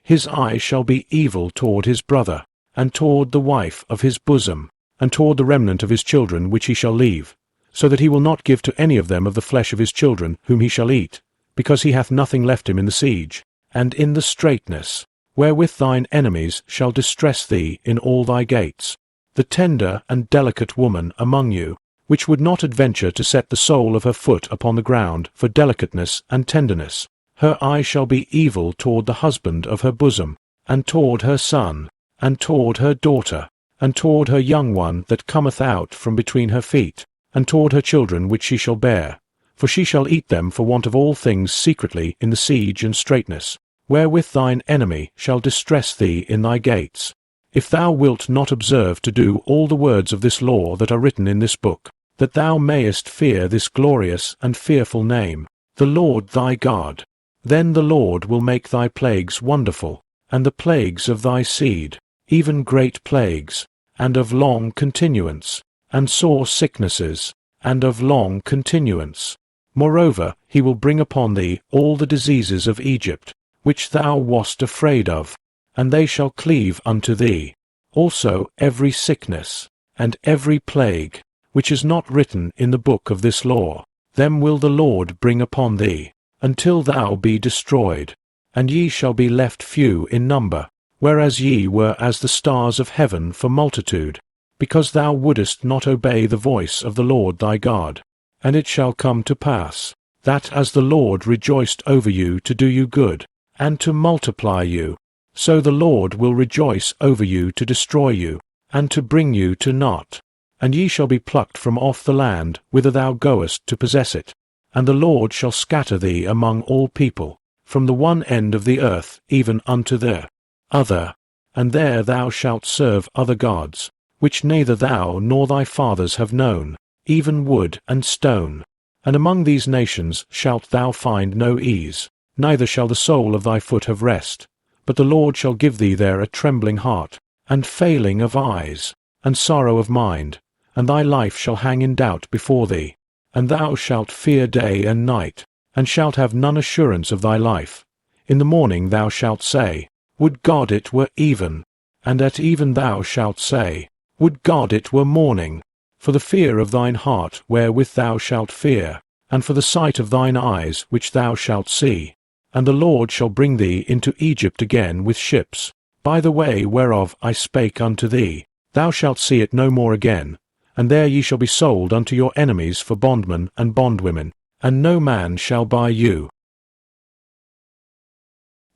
his eye shall be evil toward his brother, and toward the wife of his bosom, and toward the remnant of his children which he shall leave, so that he will not give to any of them of the flesh of his children whom he shall eat, because he hath nothing left him in the siege, and in the straitness, wherewith thine enemies shall distress thee in all thy gates. The tender and delicate woman among you, which would not adventure to set the sole of her foot upon the ground for delicateness and tenderness, her eye shall be evil toward the husband of her bosom, and toward her son, and toward her daughter, and toward her young one that cometh out from between her feet, and toward her children which she shall bear. For she shall eat them for want of all things secretly in the siege and straitness, wherewith thine enemy shall distress thee in thy gates. If thou wilt not observe to do all the words of this law that are written in this book, that thou mayest fear this glorious and fearful name, the Lord thy God, then the Lord will make thy plagues wonderful, and the plagues of thy seed, even great plagues, and of long continuance, and sore sicknesses, and of long continuance. Moreover, he will bring upon thee all the diseases of Egypt, which thou wast afraid of, and they shall cleave unto thee. Also every sickness, and every plague, which is not written in the book of this law, them will the Lord bring upon thee, until thou be destroyed. And ye shall be left few in number, whereas ye were as the stars of heaven for multitude, because thou wouldest not obey the voice of the Lord thy God. And it shall come to pass, that as the Lord rejoiced over you to do you good, and to multiply you, so the Lord will rejoice over you to destroy you, and to bring you to naught. And ye shall be plucked from off the land whither thou goest to possess it, and the Lord shall scatter thee among all people, from the one end of the earth even unto the other. and there thou shalt serve other gods, which neither thou nor thy fathers have known, even wood and stone. And among these nations shalt thou find no ease, neither shall the sole of thy foot have rest. But the Lord shall give thee there a trembling heart, and failing of eyes, and sorrow of mind, and thy life shall hang in doubt before thee. And thou shalt fear day and night, and shalt have none assurance of thy life. In the morning thou shalt say, Would God it were even! And at even thou shalt say, Would God it were morning! For the fear of thine heart wherewith thou shalt fear, and for the sight of thine eyes which thou shalt see. And the Lord shall bring thee into Egypt again with ships, by the way whereof I spake unto thee. Thou shalt see it no more again, and there ye shall be sold unto your enemies for bondmen and bondwomen, and no man shall buy you.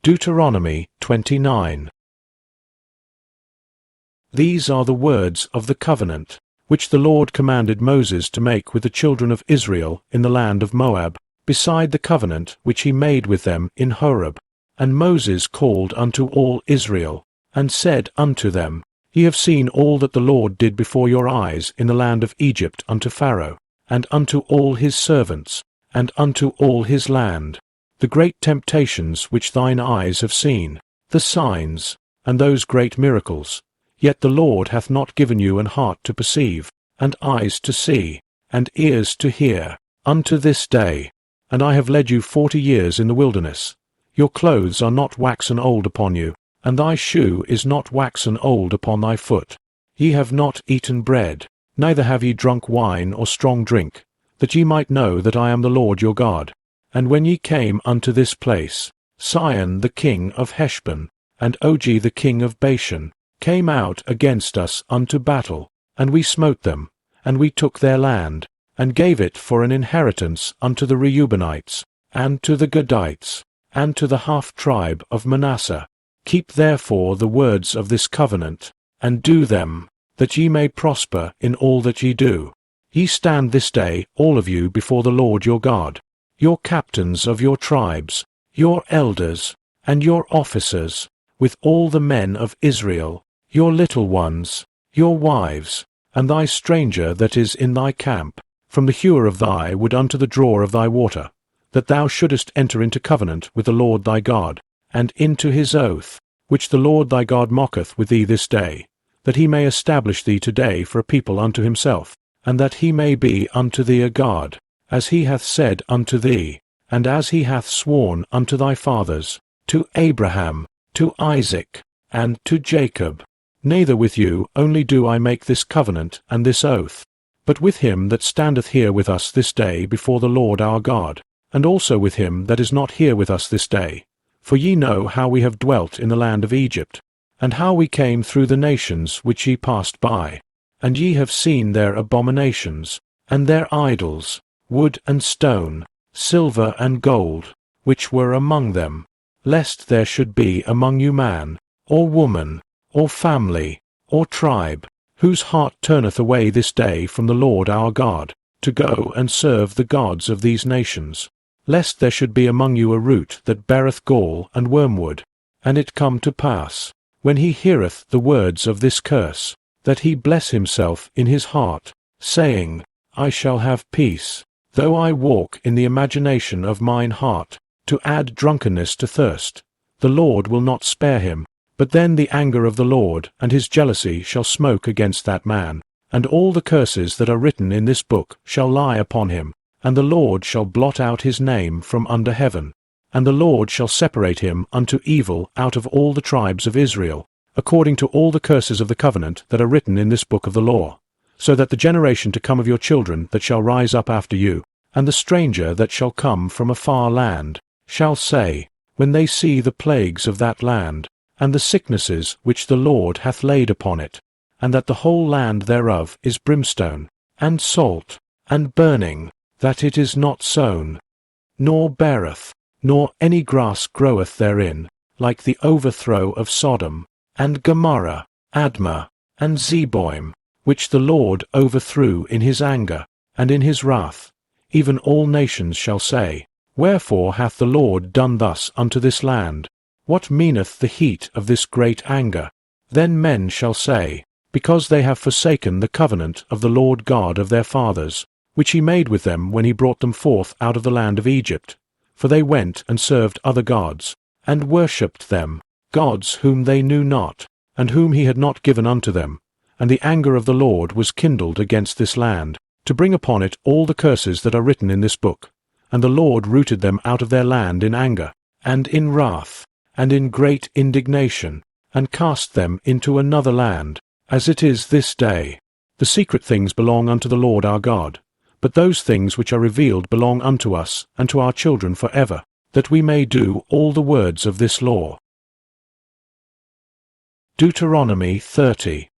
Deuteronomy 29. These are the words of the covenant, which the Lord commanded Moses to make with the children of Israel in the land of Moab, beside the covenant which he made with them in Horeb. And Moses called unto all Israel, and said unto them, Ye have seen all that the Lord did before your eyes in the land of Egypt unto Pharaoh, and unto all his servants, and unto all his land, the great temptations which thine eyes have seen, the signs, and those great miracles. Yet the Lord hath not given you an heart to perceive, and eyes to see, and ears to hear, unto this day. And I have led you 40 years in the wilderness. Your clothes are not waxen old upon you, and thy shoe is not waxen old upon thy foot. Ye have not eaten bread, neither have ye drunk wine or strong drink, that ye might know that I am the Lord your God. And when ye came unto this place, Sihon the king of Heshbon, and Og the king of Bashan, came out against us unto battle, and we smote them, and we took their land, and gave it for an inheritance unto the Reubenites, and to the Gadites, and to the half-tribe of Manasseh. Keep therefore the words of this covenant, and do them, that ye may prosper in all that ye do. Ye stand this day all of you before the Lord your God, your captains of your tribes, your elders, and your officers, with all the men of Israel, your little ones, your wives, and thy stranger that is in thy camp, from the hewer of thy wood unto the drawer of thy water, that thou shouldest enter into covenant with the Lord thy God, and into his oath, which the Lord thy God mocketh with thee this day, that he may establish thee today for a people unto himself, and that he may be unto thee a God, as he hath said unto thee, and as he hath sworn unto thy fathers, to Abraham, to Isaac, and to Jacob. Neither with you only do I make this covenant and this oath, but with him that standeth here with us this day before the Lord our God, and also with him that is not here with us this day. For ye know how we have dwelt in the land of Egypt, and how we came through the nations which ye passed by. And ye have seen their abominations, and their idols, wood and stone, silver and gold, which were among them, lest there should be among you man, or woman, or family, or tribe, whose heart turneth away this day from the Lord our God, to go and serve the gods of these nations, lest there should be among you a root that beareth gall and wormwood, and it come to pass, when he heareth the words of this curse, that he bless himself in his heart, saying, I shall have peace, though I walk in the imagination of mine heart, to add drunkenness to thirst. The Lord will not spare him, but then the anger of the Lord and his jealousy shall smoke against that man, and all the curses that are written in this book shall lie upon him, and the Lord shall blot out his name from under heaven, and the Lord shall separate him unto evil out of all the tribes of Israel, according to all the curses of the covenant that are written in this book of the law, so that the generation to come of your children that shall rise up after you, and the stranger that shall come from a far land, shall say, when they see the plagues of that land, and the sicknesses which the Lord hath laid upon it, and that the whole land thereof is brimstone, and salt, and burning, that it is not sown, nor beareth, nor any grass groweth therein, like the overthrow of Sodom, and Gomorrah, Admah, and Zeboim, which the Lord overthrew in his anger, and in his wrath. Even all nations shall say, Wherefore hath the Lord done thus unto this land? What meaneth the heat of this great anger? Then men shall say, Because they have forsaken the covenant of the Lord God of their fathers, which he made with them when he brought them forth out of the land of Egypt. For they went and served other gods, and worshipped them, gods whom they knew not, and whom he had not given unto them. And the anger of the Lord was kindled against this land, to bring upon it all the curses that are written in this book. And the Lord rooted them out of their land in anger, and in wrath, and in great indignation, and cast them into another land, as it is this day. The secret things belong unto the Lord our God, but those things which are revealed belong unto us and to our children for ever, that we may do all the words of this law. Deuteronomy 30.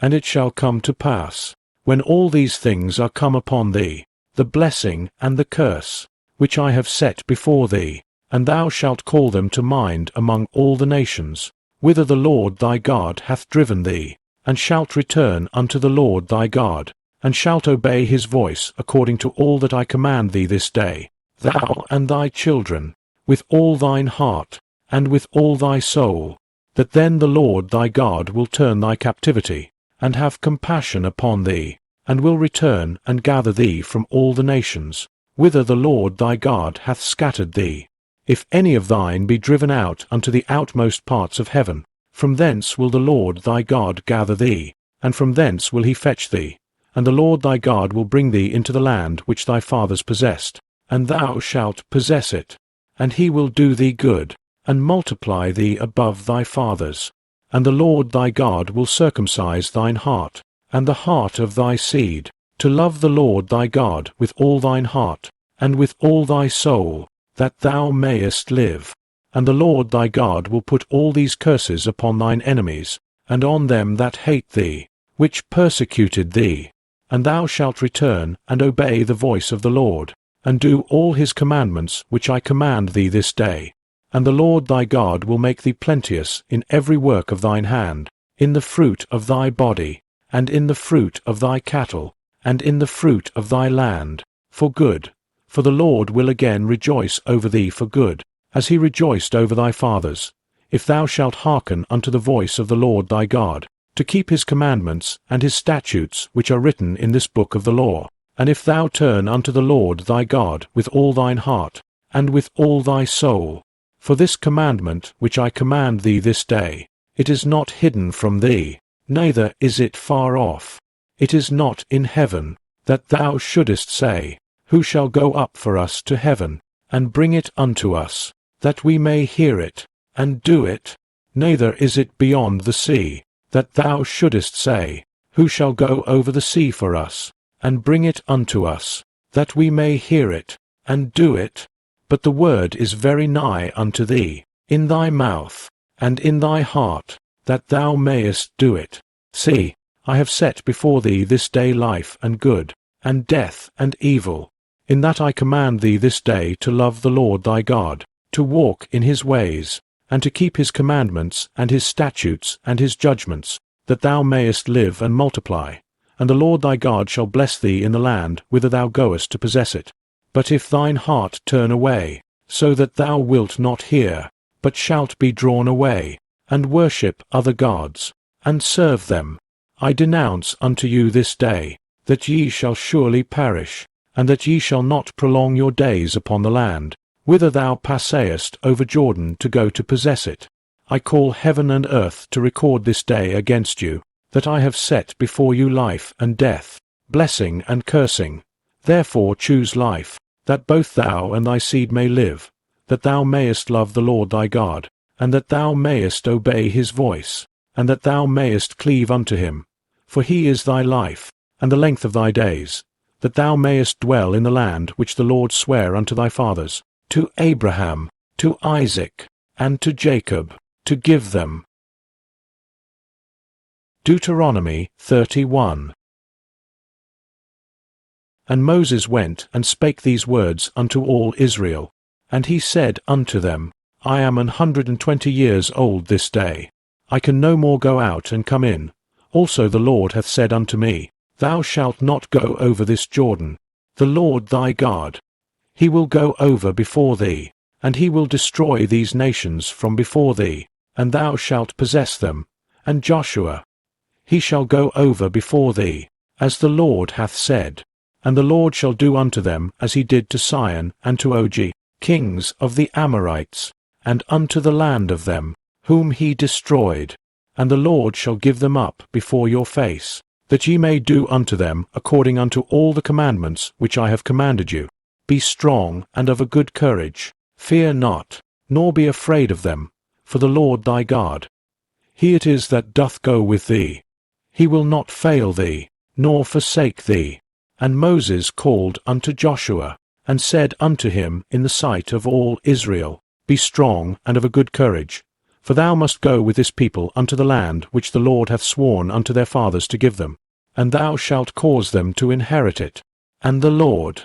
And it shall come to pass, when all these things are come upon thee, the blessing and the curse, which I have set before thee, and thou shalt call them to mind among all the nations, whither the Lord thy God hath driven thee, and shalt return unto the Lord thy God, and shalt obey his voice according to all that I command thee this day, thou and thy children, with all thine heart, and with all thy soul, that then the Lord thy God will turn thy captivity, and have compassion upon thee, and will return and gather thee from all the nations, whither the Lord thy God hath scattered thee. If any of thine be driven out unto the outmost parts of heaven, from thence will the Lord thy God gather thee, and from thence will he fetch thee. And the Lord thy God will bring thee into the land which thy fathers possessed, and thou shalt possess it. And he will do thee good, and multiply thee above thy fathers. And the Lord thy God will circumcise thine heart, and the heart of thy seed, to love the Lord thy God with all thine heart, and with all thy soul, that thou mayest live. And the Lord thy God will put all these curses upon thine enemies, and on them that hate thee, which persecuted thee. And thou shalt return and obey the voice of the Lord, and do all his commandments which I command thee this day. And the Lord thy God will make thee plenteous in every work of thine hand, in the fruit of thy body, and in the fruit of thy cattle, and in the fruit of thy land, for good. For the Lord will again rejoice over thee for good, as he rejoiced over thy fathers, if thou shalt hearken unto the voice of the Lord thy God, to keep his commandments and his statutes which are written in this book of the law. And if thou turn unto the Lord thy God with all thine heart, and with all thy soul, for this commandment which I command thee this day, it is not hidden from thee, neither is it far off. It is not in heaven, that thou shouldest say, Who shall go up for us to heaven, and bring it unto us, that we may hear it, and do it? Neither is it beyond the sea, that thou shouldest say, Who shall go over the sea for us, and bring it unto us, that we may hear it, and do it? But the word is very nigh unto thee, in thy mouth, and in thy heart, that thou mayest do it. See, I have set before thee this day life and good, and death and evil, in that I command thee this day to love the Lord thy God, to walk in his ways, and to keep his commandments and his statutes and his judgments, that thou mayest live and multiply. And the Lord thy God shall bless thee in the land whither thou goest to possess it. But if thine heart turn away, so that thou wilt not hear, but shalt be drawn away, and worship other gods, and serve them, I denounce unto you this day, that ye shall surely perish, and that ye shall not prolong your days upon the land, whither thou passest over Jordan to go to possess it. I call heaven and earth to record this day against you, that I have set before you life and death, blessing and cursing. Therefore choose life, that both thou and thy seed may live, that thou mayest love the Lord thy God, and that thou mayest obey his voice, and that thou mayest cleave unto him. For he is thy life, and the length of thy days, that thou mayest dwell in the land which the Lord sware unto thy fathers, to Abraham, to Isaac, and to Jacob, to give them. Deuteronomy 31. And Moses went and spake these words unto all Israel. And he said unto them, I am 120 years old this day. I can no more go out and come in. Also the Lord hath said unto me, Thou shalt not go over this Jordan. The Lord thy God, he will go over before thee, and he will destroy these nations from before thee, and thou shalt possess them, and Joshua, he shall go over before thee, as the Lord hath said. And the Lord shall do unto them as he did to Sihon and to Og, kings of the Amorites, and unto the land of them, whom he destroyed. And the Lord shall give them up before your face, that ye may do unto them according unto all the commandments which I have commanded you. Be strong and of a good courage, fear not, nor be afraid of them, for the Lord thy God, he it is that doth go with thee. He will not fail thee, nor forsake thee. And Moses called unto Joshua, and said unto him in the sight of all Israel, Be strong and of a good courage, for thou must go with this people unto the land which the Lord hath sworn unto their fathers to give them, and thou shalt cause them to inherit it. And the Lord,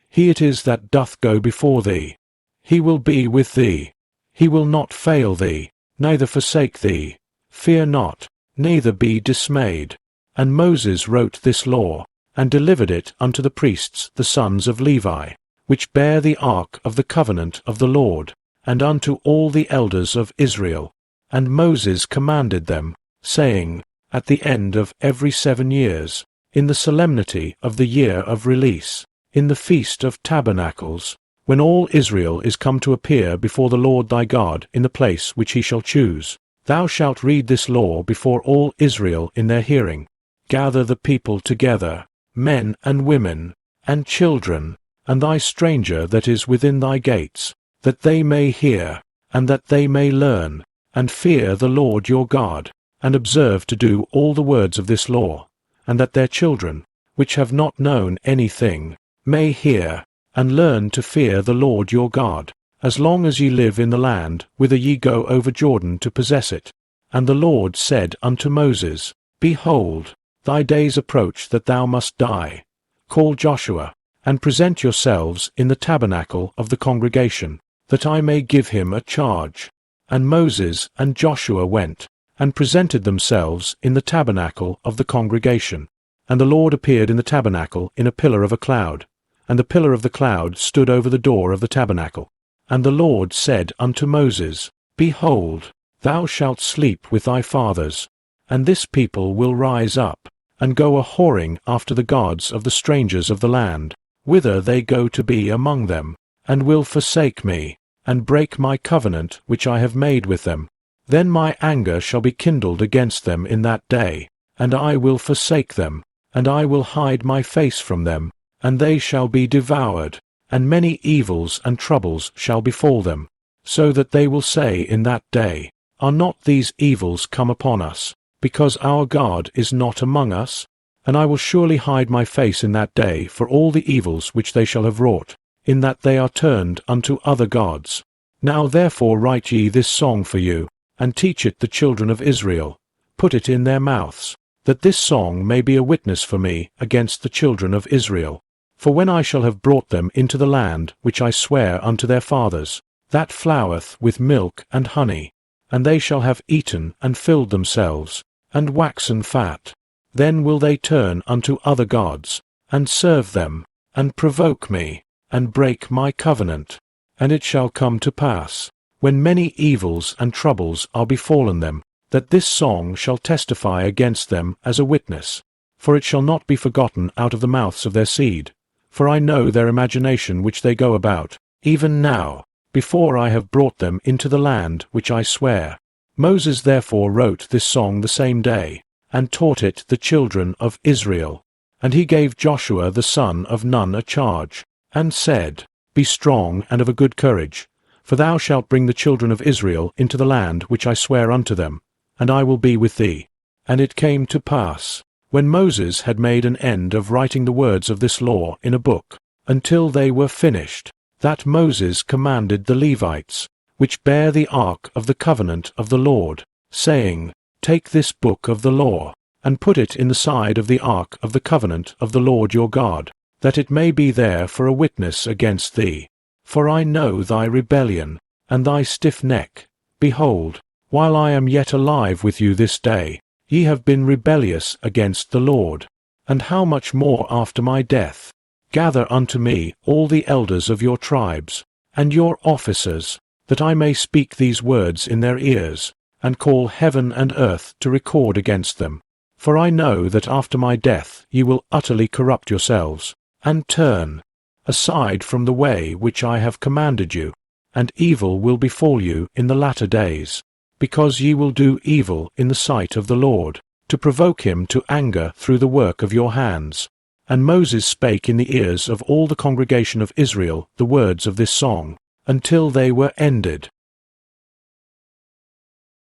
he it is that doth go before thee. He will be with thee. He will not fail thee, neither forsake thee. Fear not, neither be dismayed. And Moses wrote this law, and delivered it unto the priests the sons of Levi, which bear the ark of the covenant of the Lord, and unto all the elders of Israel. And Moses commanded them, saying, At the end of every 7 years, in the solemnity of the year of release, in the feast of tabernacles, when all Israel is come to appear before the Lord thy God in the place which he shall choose, thou shalt read this law before all Israel in their hearing. Gather the people together, men and women, and children, and thy stranger that is within thy gates, that they may hear, and that they may learn, and fear the Lord your God, and observe to do all the words of this law, and that their children, which have not known anything, may hear, and learn to fear the Lord your God, as long as ye live in the land whither ye go over Jordan to possess it. And the Lord said unto Moses, Behold, thy days approach that thou must die. Call Joshua, and present yourselves in the tabernacle of the congregation, that I may give him a charge. And Moses and Joshua went, and presented themselves in the tabernacle of the congregation. And the Lord appeared in the tabernacle in a pillar of a cloud, and the pillar of the cloud stood over the door of the tabernacle. And the Lord said unto Moses, Behold, thou shalt sleep with thy fathers, and this people will rise up, and go a-whoring after the gods of the strangers of the land, whither they go to be among them, and will forsake me, and break my covenant which I have made with them. Then my anger shall be kindled against them in that day, and I will forsake them, and I will hide my face from them, and they shall be devoured, and many evils and troubles shall befall them, so that they will say in that day, Are not these evils come upon us, because our God is not among us? And I will surely hide my face in that day for all the evils which they shall have wrought, in that they are turned unto other gods. Now therefore write ye this song for you, and teach it the children of Israel, put it in their mouths, that this song may be a witness for me against the children of Israel. For when I shall have brought them into the land which I swear unto their fathers, that floweth with milk and honey, and they shall have eaten and filled themselves, and waxen fat, then will they turn unto other gods, and serve them, and provoke me, and break my covenant. And it shall come to pass, when many evils and troubles are befallen them, that this song shall testify against them as a witness, for it shall not be forgotten out of the mouths of their seed. For I know their imagination which they go about, even now, before I have brought them into the land which I swear. Moses therefore wrote this song the same day, and taught it the children of Israel. And he gave Joshua the son of Nun a charge, and said, Be strong and of a good courage, for thou shalt bring the children of Israel into the land which I swear unto them, and I will be with thee. And it came to pass, when Moses had made an end of writing the words of this law in a book, until they were finished, that Moses commanded the Levites, which bear the ark of the covenant of the Lord, saying, Take this book of the law, and put it in the side of the ark of the covenant of the Lord your God, that it may be there for a witness against thee. For I know thy rebellion, and thy stiff neck. Behold, while I am yet alive with you this day, ye have been rebellious against the Lord. And how much more after my death? Gather unto me all the elders of your tribes, and your officers, that I may speak these words in their ears, and call heaven and earth to record against them. For I know that after my death ye will utterly corrupt yourselves, and turn aside from the way which I have commanded you, and evil will befall you in the latter days, because ye will do evil in the sight of the Lord, to provoke him to anger through the work of your hands. And Moses spake in the ears of all the congregation of Israel the words of this song, until they were ended.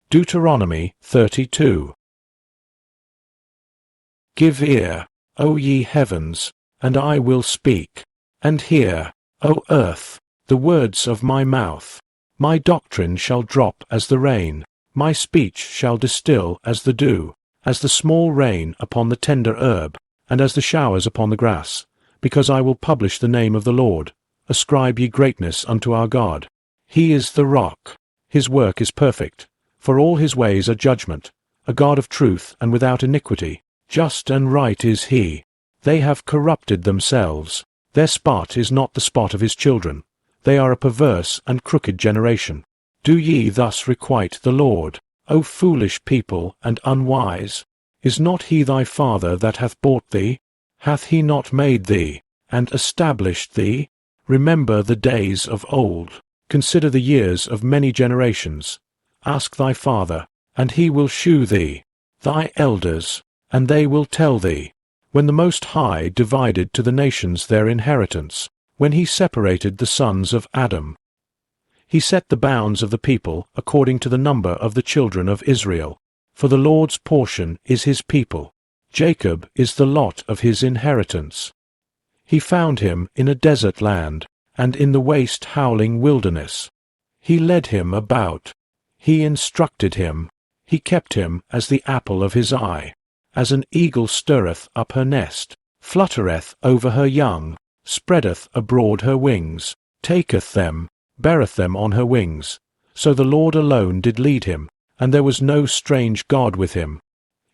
Deuteronomy 32. Give ear, O ye heavens, and I will speak, and hear, O earth, the words of my mouth. My doctrine shall drop as the rain, my speech shall distill as the dew, as the small rain upon the tender herb, and as the showers upon the grass, because I will publish the name of the Lord. Ascribe ye greatness unto our God. He is the rock, his work is perfect, for all his ways are judgment, a God of truth and without iniquity. Just and right is he. They have corrupted themselves. Their spot is not the spot of his children. They are a perverse and crooked generation. Do ye thus requite the Lord, O foolish people and unwise? Is not he thy father that hath bought thee? Hath he not made thee, and established thee? Remember the days of old. Consider the years of many generations. Ask thy father, and he will shew thee, thy elders, and they will tell thee, when the Most High divided to the nations their inheritance, when he separated the sons of Adam. He set the bounds of the people according to the number of the children of Israel. For the Lord's portion is his people. Jacob is the lot of his inheritance. He found him in a desert land, and in the waste howling wilderness. He led him about. He instructed him. He kept him as the apple of his eye. As an eagle stirreth up her nest, fluttereth over her young, spreadeth abroad her wings, taketh them, beareth them on her wings. So the Lord alone did lead him, and there was no strange God with him.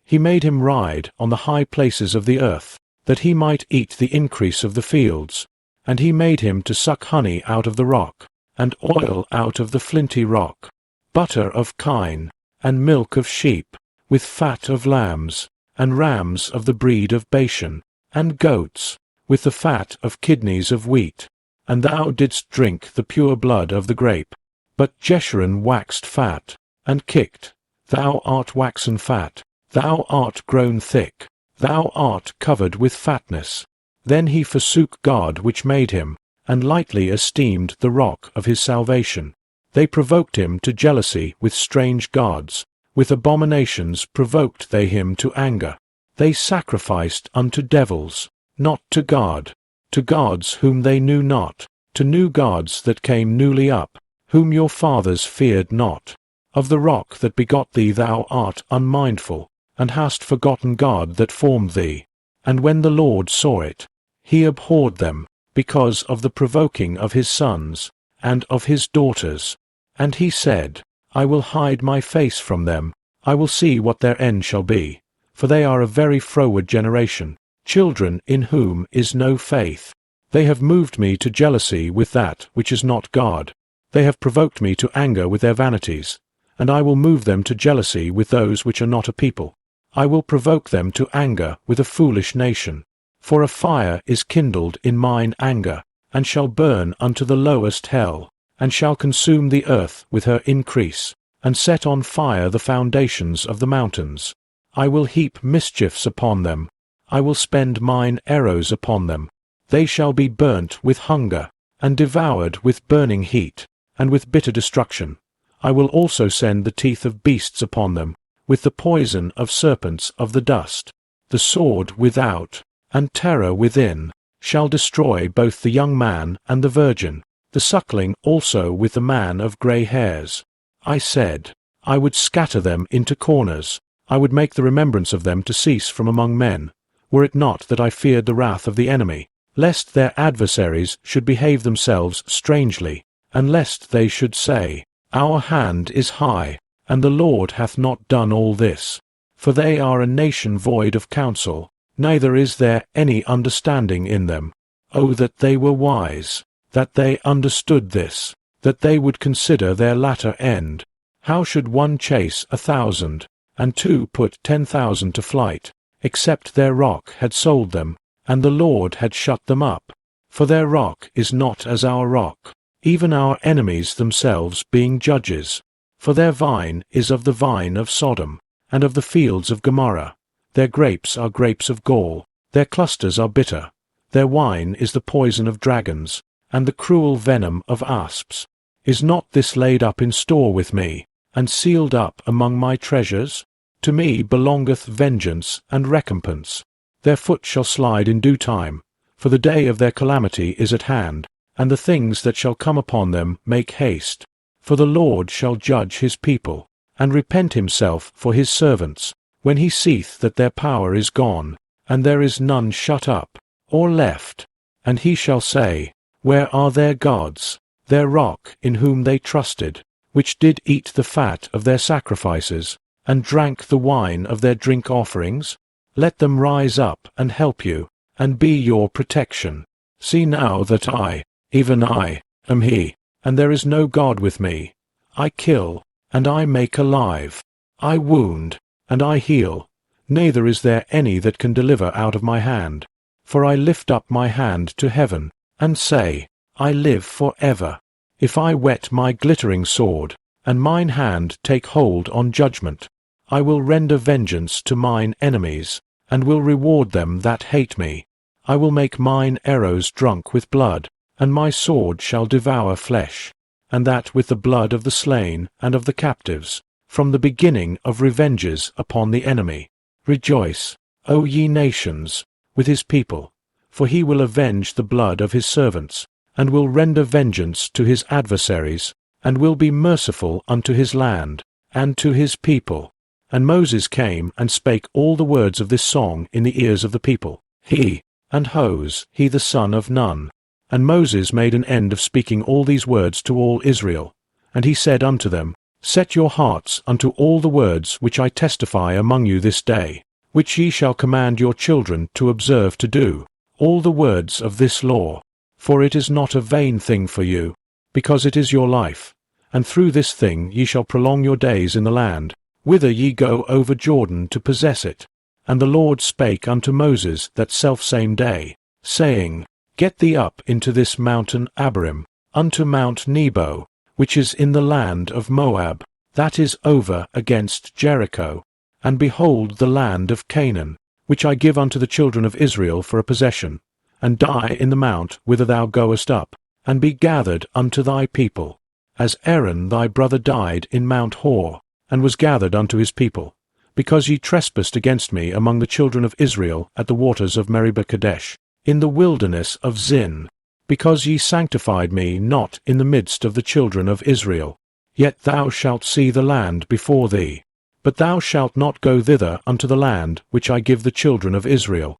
He made him ride on the high places of the earth, that he might eat the increase of the fields. And he made him to suck honey out of the rock, and oil out of the flinty rock, butter of kine, and milk of sheep, with fat of lambs, and rams of the breed of Bashan, and goats, with the fat of kidneys of wheat. And thou didst drink the pure blood of the grape. But Jeshurun waxed fat, and kicked. Thou art waxen fat, thou art grown thick, thou art covered with fatness. Then he forsook God which made him, and lightly esteemed the rock of his salvation. They provoked him to jealousy with strange gods. With abominations provoked they him to anger. They sacrificed unto devils, not to God, to gods whom they knew not, to new gods that came newly up, whom your fathers feared not. Of the rock that begot thee thou art unmindful, and hast forgotten God that formed thee. And when the Lord saw it, he abhorred them, because of the provoking of his sons, and of his daughters. And he said, I will hide my face from them, I will see what their end shall be. For they are a very froward generation, children in whom is no faith. They have moved me to jealousy with that which is not God. They have provoked me to anger with their vanities. And I will move them to jealousy with those which are not a people. I will provoke them to anger with a foolish nation. For a fire is kindled in mine anger, and shall burn unto the lowest hell, and shall consume the earth with her increase, and set on fire the foundations of the mountains. I will heap mischiefs upon them. I will spend mine arrows upon them. They shall be burnt with hunger, and devoured with burning heat, and with bitter destruction. I will also send the teeth of beasts upon them, with the poison of serpents of the dust. The sword without, and terror within, shall destroy both the young man and the virgin, the suckling also with the man of grey hairs. I said, I would scatter them into corners, I would make the remembrance of them to cease from among men, were it not that I feared the wrath of the enemy, lest their adversaries should behave themselves strangely, and lest they should say, Our hand is high, and the Lord hath not done all this. For they are a nation void of counsel, neither is there any understanding in them. O that they were wise, that they understood this, that they would consider their latter end. How should one chase 1,000, and two put 10,000 to flight, except their rock had sold them, and the Lord had shut them up? For their rock is not as our rock, even our enemies themselves being judges. For their vine is of the vine of Sodom, and of the fields of Gomorrah. Their grapes are grapes of gall, their clusters are bitter. Their wine is the poison of dragons, and the cruel venom of asps. Is not this laid up in store with me, and sealed up among my treasures? To me belongeth vengeance and recompense. Their foot shall slide in due time, for the day of their calamity is at hand, and the things that shall come upon them make haste. For the Lord shall judge his people, and repent himself for his servants, when he seeth that their power is gone, and there is none shut up, or left. And he shall say, Where are their gods, their rock in whom they trusted, which did eat the fat of their sacrifices, and drank the wine of their drink offerings? Let them rise up and help you, and be your protection. See now that I, even I, am he, and there is no God with me. I kill, and I make alive. I wound, and I heal. Neither is there any that can deliver out of my hand. For I lift up my hand to heaven, and say, I live for ever. If I whet my glittering sword, and mine hand take hold on judgment, I will render vengeance to mine enemies, and will reward them that hate me. I will make mine arrows drunk with blood, and my sword shall devour flesh, and that with the blood of the slain and of the captives, from the beginning of revenges upon the enemy. Rejoice, O ye nations, with his people, for he will avenge the blood of his servants, and will render vengeance to his adversaries, and will be merciful unto his land, and to his people. And Moses came and spake all the words of this song in the ears of the people, he, and Hos, he the son of Nun. And Moses made an end of speaking all these words to all Israel. And he said unto them, Set your hearts unto all the words which I testify among you this day, which ye shall command your children to observe to do, all the words of this law. For it is not a vain thing for you, because it is your life. And through this thing ye shall prolong your days in the land, whither ye go over Jordan to possess it. And the Lord spake unto Moses that selfsame day, saying, Get thee up into this mountain Abarim, unto Mount Nebo, which is in the land of Moab, that is over against Jericho, and behold the land of Canaan, which I give unto the children of Israel for a possession, and die in the mount whither thou goest up, and be gathered unto thy people, as Aaron thy brother died in Mount Hor, and was gathered unto his people, because ye trespassed against me among the children of Israel at the waters of Meribah Kadesh, in the wilderness of Zin, because ye sanctified me not in the midst of the children of Israel. Yet thou shalt see the land before thee, but thou shalt not go thither unto the land which I give the children of Israel.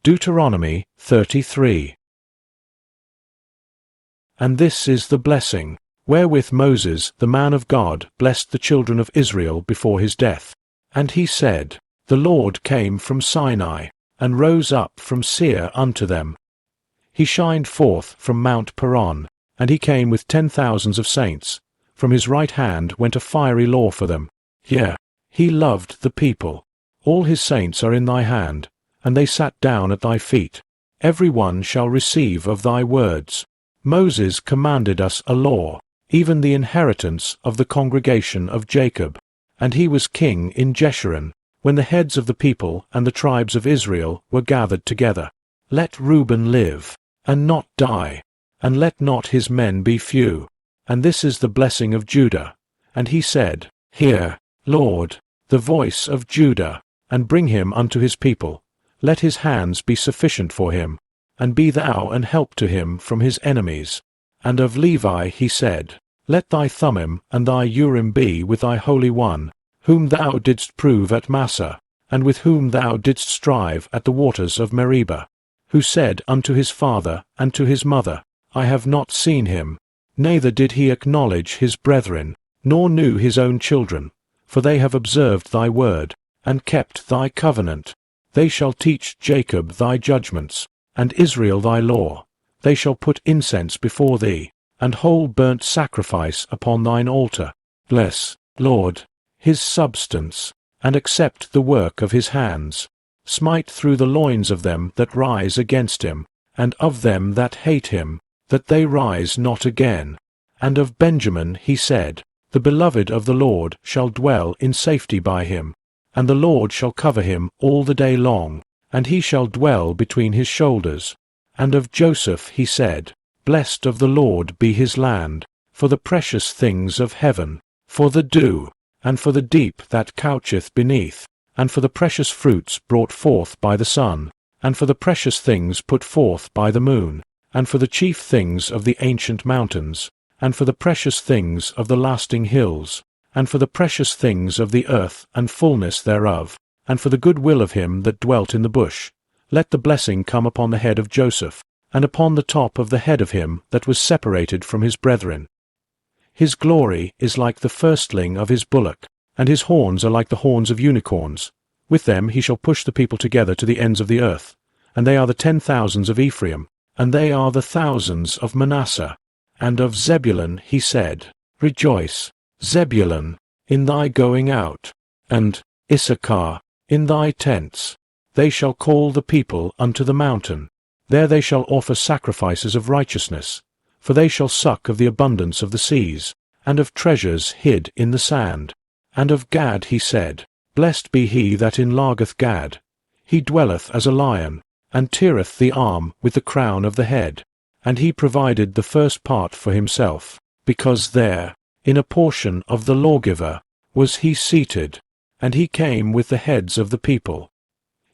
Deuteronomy 33. And this is the blessing, wherewith Moses the man of God blessed the children of Israel before his death. And he said, The Lord came from Sinai, and rose up from Seir unto them. He shined forth from Mount Paran, and he came with 10,000s of saints. From his right hand went a fiery law for them. Yea, he loved the people. All his saints are in thy hand, and they sat down at thy feet. Every one shall receive of thy words. Moses commanded us a law, even the inheritance of the congregation of Jacob. And he was king in Jeshurun, when the heads of the people and the tribes of Israel were gathered together. Let Reuben live, and not die, and let not his men be few. And this is the blessing of Judah. And he said, Hear, Lord, the voice of Judah, and bring him unto his people. Let his hands be sufficient for him, and be thou an help to him from his enemies. And of Levi he said, Let thy Thummim and thy Urim be with thy Holy One, whom thou didst prove at Massah, and with whom thou didst strive at the waters of Meribah, who said unto his father and to his mother, I have not seen him, neither did he acknowledge his brethren, nor knew his own children, for they have observed thy word, and kept thy covenant. They shall teach Jacob thy judgments, and Israel thy law. They shall put incense before thee, and whole burnt sacrifice upon thine altar. Bless, Lord, his substance, and accept the work of his hands. Smite through the loins of them that rise against him, and of them that hate him, that they rise not again. And of Benjamin he said, The beloved of the Lord shall dwell in safety by him, and the Lord shall cover him all the day long, and he shall dwell between his shoulders. And of Joseph he said, Blessed of the Lord be his land, for the precious things of heaven, for the dew, and for the deep that coucheth beneath, and for the precious fruits brought forth by the sun, and for the precious things put forth by the moon, and for the chief things of the ancient mountains, and for the precious things of the lasting hills, and for the precious things of the earth and fullness thereof, and for the good will of him that dwelt in the bush. Let the blessing come upon the head of Joseph, and upon the top of the head of him that was separated from his brethren. His glory is like the firstling of his bullock, and his horns are like the horns of unicorns. With them he shall push the people together to the ends of the earth, and they are the 10,000s of Ephraim, and they are the thousands of Manasseh. And of Zebulun he said, Rejoice, Zebulun, in thy going out, and Issachar, in thy tents. They shall call the people unto the mountain. There they shall offer sacrifices of righteousness, for they shall suck of the abundance of the seas, and of treasures hid in the sand. And of Gad he said, Blessed be he that enlargeth Gad. He dwelleth as a lion, and teareth the arm with the crown of the head. And he provided the first part for himself, because there, in a portion of the lawgiver, was he seated, and he came with the heads of the people.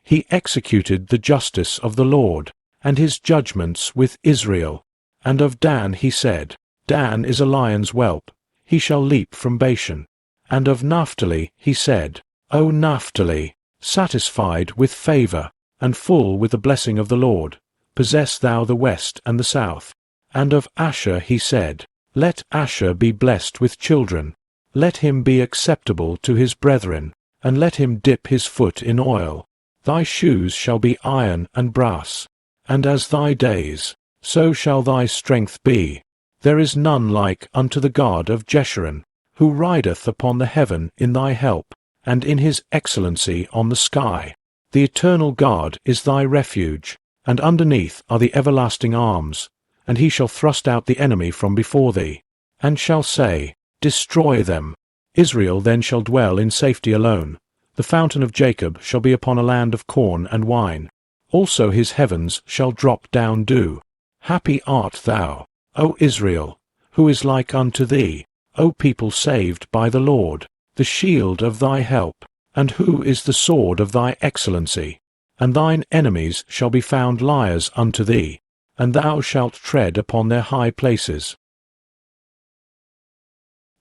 He executed the justice of the Lord, and his judgments with Israel. And of Dan he said, Dan is a lion's whelp, he shall leap from Bashan. And of Naphtali he said, O Naphtali, satisfied with favour, and full with the blessing of the Lord, possess thou the west and the south. And of Asher he said, Let Asher be blessed with children, let him be acceptable to his brethren, and let him dip his foot in oil. Thy shoes shall be iron and brass, and as thy days, so shall thy strength be. There is none like unto the God of Jeshurun, who rideth upon the heaven in thy help, and in his excellency on the sky. The eternal God is thy refuge, and underneath are the everlasting arms. And he shall thrust out the enemy from before thee, and shall say, Destroy them. Israel then shall dwell in safety alone. The fountain of Jacob shall be upon a land of corn and wine. Also his heavens shall drop down dew. Happy art thou, O Israel, who is like unto thee, O people saved by the Lord, the shield of thy help, and who is the sword of thy excellency. And thine enemies shall be found liars unto thee, and thou shalt tread upon their high places.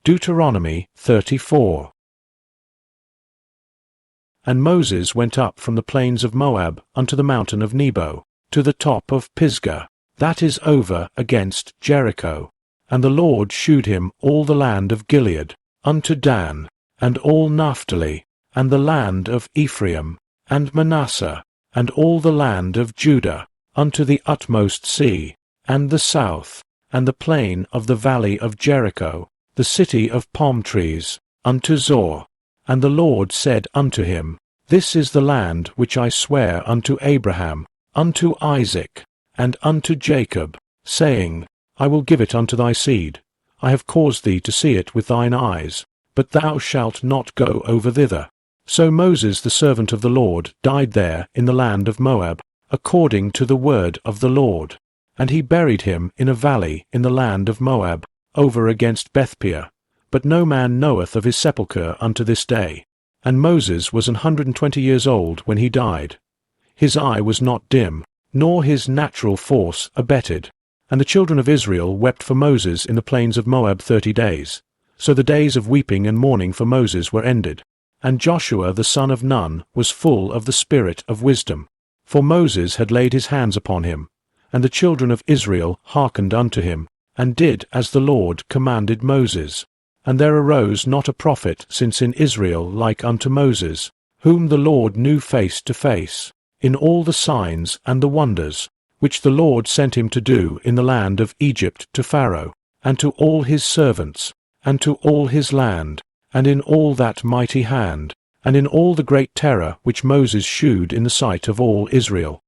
Deuteronomy 34. And Moses went up from the plains of Moab unto the mountain of Nebo, to the top of Pisgah, that is over against Jericho. And the Lord shewed him all the land of Gilead, unto Dan, and all Naphtali, and the land of Ephraim, and Manasseh, and all the land of Judah, unto the utmost sea, and the south, and the plain of the valley of Jericho, the city of palm trees, unto Zor. And the Lord said unto him, This is the land which I swear unto Abraham, unto Isaac, and unto Jacob, saying, I will give it unto thy seed. I have caused thee to see it with thine eyes, but thou shalt not go over thither. So Moses the servant of the Lord died there in the land of Moab, according to the word of the Lord. And he buried him in a valley in the land of Moab, over against Bethpeor. But no man knoweth of his sepulchre unto this day. And Moses was 120 years old when he died. His eye was not dim, nor his natural force abated. And the children of Israel wept for Moses in the plains of Moab 30 days. So the days of weeping and mourning for Moses were ended. And Joshua the son of Nun was full of the spirit of wisdom. For Moses had laid his hands upon him. And the children of Israel hearkened unto him, and did as the Lord commanded Moses. And there arose not a prophet since in Israel like unto Moses, whom the Lord knew face to face, in all the signs and the wonders, which the Lord sent him to do in the land of Egypt to Pharaoh, and to all his servants, and to all his land, and in all that mighty hand, and in all the great terror which Moses shewed in the sight of all Israel.